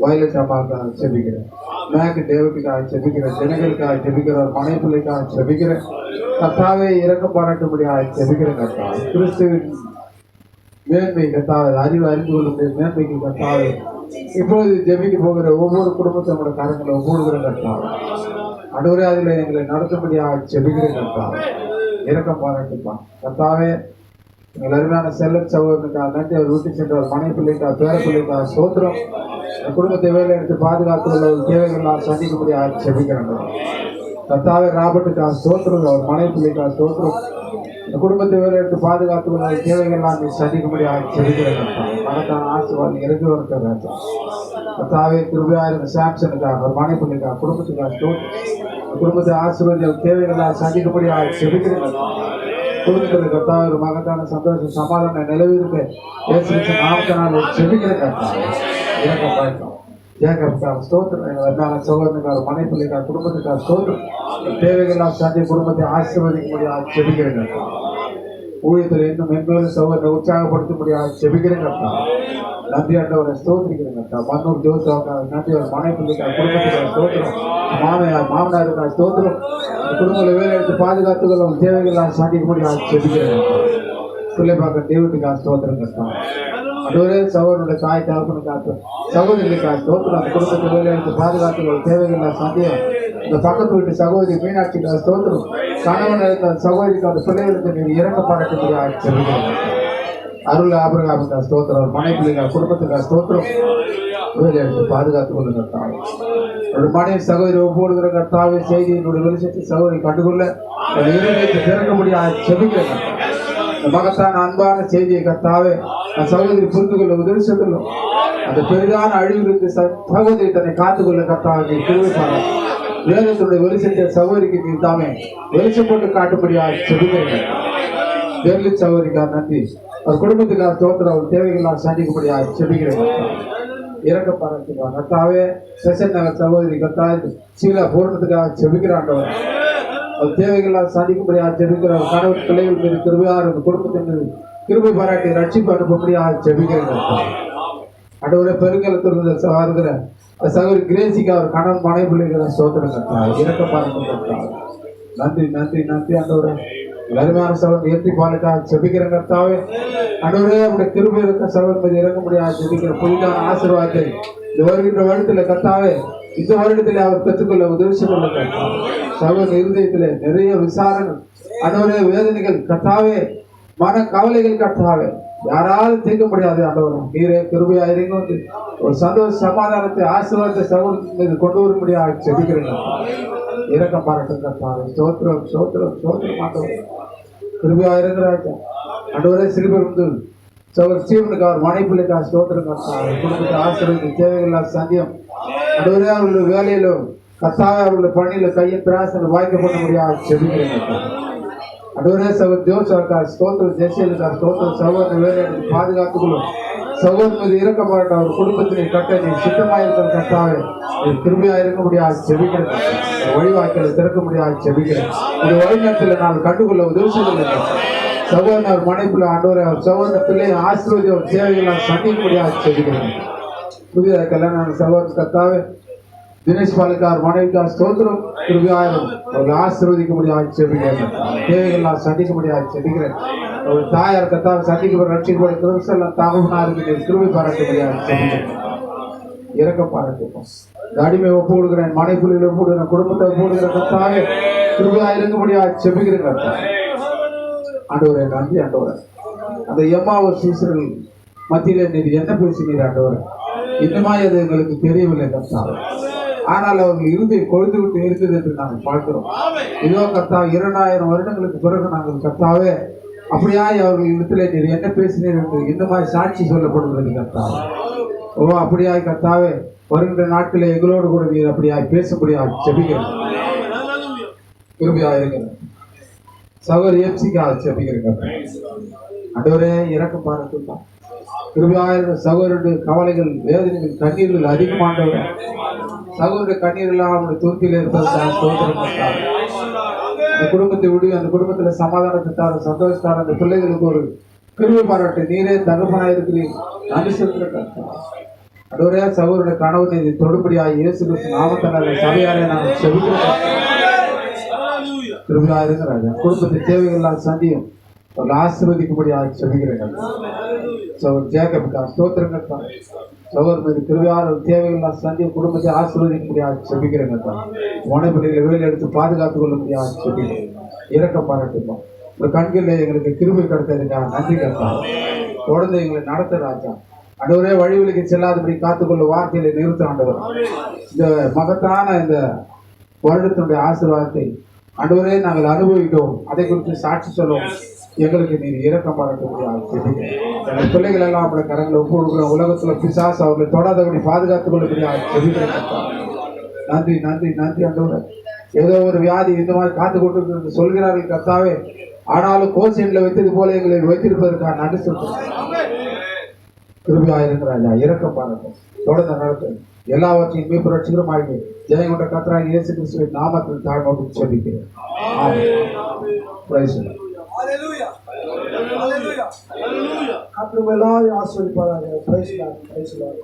வயலட் அம்மாவுக்காக செபிக்கிறேன். மேக் டேவிட்டுக்காக செபிக்கிறேன். ஜனங்களுக்காக செபிக்கிறேன். ஒரு மனை பிள்ளைக்காக செபிக்கிறேன். கர்த்தாவே, இரக்கம் பாராட்டும்படியாக செபிக்கிறேன். கர்த்தாவே, கிறிஸ்துவின் மேன்மை கர்த்தாவே, அறிவு அறிந்து கொள்ளுடைய மேன்மைக்கு கர்த்தாவே இப்பொழுது ஜெபிக்க போகிற ஒவ்வொரு குடும்பத்தோட காரங்களை ஒவ்வொரு கர்த்தாவே, ஆண்டவரே, அதில் எங்களை நடத்தும்படியாக செபிக்கிறேன். கர்த்தாவே, இரக்கம் பாராட்டுப்பான். கர்த்தாவே, எங்கள் அருமையான செல்ல சகோதரனுக்காக நன்றி. அவர் வீட்டு சென்ற ஒரு மனை பிள்ளைக்காக, பேர பிள்ளைக்காக சோத்திரம். குடும்பத்தை வேலை எடுத்து பாதுகாத்துள்ள ஒரு தேவைகள் நான் சந்திக்கும்படியாக செபிக்கிறேன். கர்த்தாவே, ராபர்ட்டுக்காக சோத்திரம். அவர் மனை பிள்ளைக்காக சோத்திரம். இந்த குடும்பத்தை வேலை எடுத்து பாதுகாத்துள்ள தேவைகள் நான் சந்திக்கும்படியாக செபிக்கிறேன். மனத்தான ஆசீர்வாதம் இறங்கி வருகிறார். கர்த்தாவே, கிருபையாக சாம்சனுக்காக, ஒரு மனை பிள்ளைக்காக, குடும்பத்துக்காக சோத்திரம். குடும்பத்தை ஆசீர்வாதம் தேவைகள் நான் சந்திக்கும்படியாக செபிக்கிறேன். குடும்பத்தில் கர்த்தாவே, ஒரு மகத்தான சந்தோஷம் சமாதானம் நிலவிருக்கு நாமத்தினால் செபிக்கிறேன். கர்த்தாவே, இறக்கம் பாய்க்கும். ஜேக்கப்காக ஸ்தோத்திரம். எங்கள் சகோதரனுக்காக, மனை பிள்ளைக்காக, குடும்பத்துக்காக ஸ்தோத்திரம். தேவைகள்லாம் சந்தை குடும்பத்தை ஆசீர்வதிக்க முடியாது செபிக்கிறேன். ஊழியத்தில் இன்னும் மென்மேலும் சகோதரனை உற்சாகப்படுத்த முடியாது செபிக்கிறேன். நன்றி ஆண்டவரை ஸ்தோத்திரிக்கிறேன். மன்னூர் ஜோசாவுக்காக நன்றி. ஒரு மனை பிள்ளைக்காக, குடும்பத்துக்காக ஸ்தோத்திரம். மாமனாருக்காக ஸ்தோத்திரம். குடும்பங்களை வேலை எடுத்து பாதுகாத்துக்கள் தேவைகள்லாம் சந்திக்க முடியாது செபிக்கிறேன். பிள்ளை பார்க்க டேவிட்டுக்காக ஸ்தோத்திரம். அதுவரை சகோதரனுடைய தாய் தகப்பனுக்காக சகோதரிகளுக்காக ஸ்தோத்திரம். அந்த குடும்பத்தை வேலையெடுத்து பாதுகாத்து தேவைகள் சந்தியம். இந்த பக்கத்து வீட்டு சகோதரி மீனாட்சி ஸ்தோத்திரம். கணவன் இருந்த சகோதரிக்கு அந்த பிள்ளைகளுக்கு நீர் இறங்க பாராட்டும்படியாக அருள் ஆபிரகாமுக்கா ஸ்தோத்திரம். மனை பிள்ளைங்க குடும்பத்துக்கா ஸ்தோத்திரம். வேலை எடுத்து பாதுகாத்துக் கொள்ளுங்க கர்த்தாவே. ஒரு மனைவி சகோதரி ஒவ்வொரு கர்த்தாவே செய்தியினுடைய வெளிச்சத்தை சகோதரி கண்டுகொள்ள இருதயத்தை திறக்க முடியாது செபிக்கிறேன். மகத்தான அன்பான செய்தியை கர்த்தாவே அந்த சகோதரி புரிந்து கொள்ள உதவி செய்துள்ளோம். அந்த பெரிதான அழிவிலிருந்து சகோதரி தன்னை காத்துக்கொள்ள கர்த்தாவை திருவிப்பாங்க. வேதத்தினுடைய வெளிச்சத்தை சகோதரிக்கு நீ தாமே வெளிச்சம் போட்டு காட்டும்படியாக செபிக்கிறேன். வேலி சகோதரிக்காக நன்றி. அவர் குடும்பத்துக்காக ஸ்தோத்திரம். அவர் தேவைகளாக சந்திக்கும்படியாக செபிக்கிறேன். இறக்க பாராட்டுவா கர்த்தாவே. செசன் நகர் சகோதரி கர்த்தாவே சீலா பூரணத்துக்காக செபிக்கிறாண்டவர். அவர் தேவைகளாக சாதிக்கும்படியாக செபிக்கிறார். கணவர் பிள்ளைகள் மீது கிருபையார் குடும்பத்தின் மீது கிருபை பாராட்டி ரட்சிப்பு அனுப்பும்படியாக செபிக்கிறேன். அடுவரை பெருங்கலத்திலிருந்து வருகிற சகோதரி கிரேசிக்கு அவர் கணவன் மனை பிள்ளைகளை ஸ்தோத்திரம் கர்த்தாவே. இறக்க பாராட்டுவா நன்றி நன்றி நன்றி ஆண்டவரே. அருமையான சகோதரன் ஏற்றி பாலுக்காக செபிக்கிற கர்த்தாவே. அன்றுவரே அவருடைய கிருபை இருக்க சகோதரன் மீது இறங்க முடியாது செபிக்கிற புதிதான ஆசீர்வாதத்தை இந்த வருகின்ற வருடத்துல கர்த்தாவே இந்த வருடத்திலே அவர் பெற்றுக்கொள்ள உதவி செய்துள்ள சகோதரன் இருதயத்திலே நிறைய விசாரணை அன்றுவரே வேதனைகள் கர்த்தாவே மன கவலைகள் கர்த்தாவே யாராலும் தீர்க்க முடியாது. ஆண்டவரே நீரே கிருபையா இறங்கி வந்து ஒரு சந்தோஷ சமாதானத்தை ஆசீர்வாதத்தை சகோதரத்தின் மீது கொண்டு வர முடியாது செபிக்கிறேன். இறக்கம் பாராட்டும் கர்த்தாவே. ஸ்தோத்திரம் ஸ்தோத்திரம் ஸ்தோத்திரம் ஆண்டவரே. கிருபையா இருக்கிறாங்க ஆண்டவரே. சிறுபெருந்து சகோதரர் சீவனுக்கு அவர் மனைப்பிள்ளைக்காக ஸ்தோத்திரம் கர்த்தாவே. குடும்பத்தை ஆசிரியருக்கு தேவையில்லாத சந்தியம் ஆண்டவரே. அவர்களுடைய வேலையிலும் கர்த்தாவே அவர்களுடைய பணியில கையின் பிராசனை வாய்க்கப்பட முடியாது செபிக்கிறேன். ஆண்டவரே சகோதரர் ஜோசக்கார் ஸ்தோத்திரம். ஜெயசீலுக்கார் ஸ்தோத்திரம். சகோதரர் வேலையை பாதுகாத்துக்கொள்ளும் சகோதரர் மீது இறக்க மாட்ட அவர் குடும்பத்தினை கட்ட நீ சித்தமாயிருக்கிற கர்த்தாவே கிருபையா இருக்க முடியாது செபிக்கிறேன். வழிவாய்க்களை திறக்க முடியாது செபிக்கிறேன். இந்த வழிநடத்தில் நான் கண்டுகொள்ள உதவி செய்துள்ளேன். சகோதரன் அவர் மனைப்பிள்ளை ஆண்டவரை அவர் சகோதரன் பிள்ளை ஆசீர்வதி அவர் சேவைகளால் சந்திக்க முடியாது செபிக்கிறேன். புதிதாக கல்யாணம் சகோதரன் கர்த்தாவே தினேஷ் பாலுக்கார் மனைவிக்கார் ஸ்தோத்திரம். கிருபையாயிரம் அவர்கள் ஆசீர்வதிக்க முடியாது செபிக்கிறேன். தேவைகளால் சந்திக்க முடியாது செபிக்கிறேன். ஒரு தாயார் கர்த்தாவை சந்திக்க ரட்சிக்கப்பட கிருபை தாகவனாருக்கு கிருபை பாராட்ட முடியாது செபிக்கிறேன். இறக்க பாராட்டுவோம். அடிமை ஒப்பு கொடுக்கிறேன். மனைப்பிள்ளைகளை ஒப்பு கொடுக்கிறேன். குடும்பத்தை ஒப்பு கொடுக்கிற கர்த்தாவே கிருபையா இருக்க முடியாது செபிக்கிறேன். கர்த்தாவே ஆண்டவரே நன்றி ஆண்டவரே. அந்த எம்மாவூர் சீசர்கள் மத்தியிலே நீர் என்ன பேசினீர் ஆண்டவரே இன்னுமா அது எங்களுக்கு தெரியவில்லை கர்த்தாவே. ஆனால் அவர்கள் இறுதி கொழுந்து விட்டு இருக்குது என்று நாங்கள் பார்க்கிறோம். இதோ கர்த்தாவே 2000 வருடங்களுக்கு பிறகு நாங்கள் கர்த்தாவே அப்படியாய் அவர்கள் இடத்திலே நீர் என்ன பேசினீர் என்று இன்னுமாய் சாட்சி சொல்லப்படுகிறது கர்த்தாவே. ஓ அப்படியாய் கர்த்தாவே வருகின்ற நாட்களில் எங்களோடு கூட நீர் அப்படியாய் பேசப்படியாக செபிக்கிறேன். கிருபையாக இருக்கிறேன். சகோதரி எப்சிக்காக செபிக்கிறேன். ஆண்டவரே இறக்க பாராட்டுதான். கிருபையாக சகோதரருடைய கவலைகள் வேதனைகள் கண்ணீர்கள் அதிகமானவரே. சகோதரருடைய கண்ணீர் எல்லாம் அவருடைய துருத்தியில் இருப்பதற்காக ஸ்தோத்திரம் கர்த்தாவே. அந்த குடும்பத்தை விடு. அந்த குடும்பத்துல சமாதானத்தை தார சந்தோஷத்தார அந்த பிள்ளைகளுக்கு ஒரு கிருபை பாராட்டு நீரே தகப்பனாக இருக்கிறீர். நன்றி சொல்கிற கர்த்தாவே. ஆண்டவரே சகோதரருடைய கணவனை தொடுபடியாக இயேசு கிறிஸ்து நாமத்தினாலே சபையாரே நாங்கள் செபிக்கிறோம். கிருபையா இருங்க ராஜா. குடும்பத்தை தேவைகள்லாம் சந்தியும் அவர்கள் ஆசீர்வதிக்கும்படியாக செபிக்கிறேன். சகோதரர் ஜேக்கப்புக்காக ஸ்தோத்திரம் கர்த்தாவே. சகோதரர் மீது கிருபையால் தேவைகள்லாம் சந்தியும் குடும்பத்தை ஆசீர்வதிக்கும்படியாக செபிக்கிறேன் கர்த்தாவே. மனைப்பிள்ளைகளை வேலை எடுத்து பாதுகாத்துக் கொள்ள முடியாது செபிக்கிறேன். இறக்க பாராட்டுவோம். இந்த கண்களில் எங்களுக்கு கிருபை கிடைத்ததுக்காக நன்றி கர்த்தாவே. தொடர்ந்து எங்களை நடத்த ராஜா. ஆண்டவரே வழிவழிக்கு செல்லாதபடி காத்துக்கொள்ள வார்த்தையில நிறுத்த ஆண்டவர். இந்த மகத்தான இந்த வருடத்தினுடைய ஆசீர்வாதத்தை ஆண்டவரே நாங்கள் அனுபவித்தோம். அதை குறித்து சாட்சி சொல்லுவோம். எங்களுக்கு நீர் இரக்கம் பாராட்ட முடியாது. எங்கள் பிள்ளைகள் எல்லாம் அவருடைய கரங்களை ஒப்பு கொடுக்குற உலகத்துல பிசாசு அவர்களை தொடாதபடி பாதுகாத்துக் கொள்ள முடியாது. நன்றி நன்றி நன்றி ஆண்டவரே. ஏதோ ஒரு வியாதி இந்த மாதிரி காத்து கொண்டு சொல்கிறார்கள் கர்த்தாவே. ஆனாலும் கோசியன்ல வைத்தது போல எங்களை வைத்திருப்பதற்காக நன்றி சொல்றேன். கிருபையாயிருக்கிறாயா இரக்கம் பாராட்டும். தொடர்ந்து நடத்தும் எல்லாவற்றையும் மீட்பு ரட்சிகரமாகி ஜெயம் கொண்ட கர்த்தராகிய இயேசு கிறிஸ்துவின் நாமத்தில் தாழ்மையோடு ஜெபிக்கிறேன். ஆமென். கர்த்தர் எல்லாரையும் ஆசீர்வதிப்பாராக. Praise Lord. Praise Lord.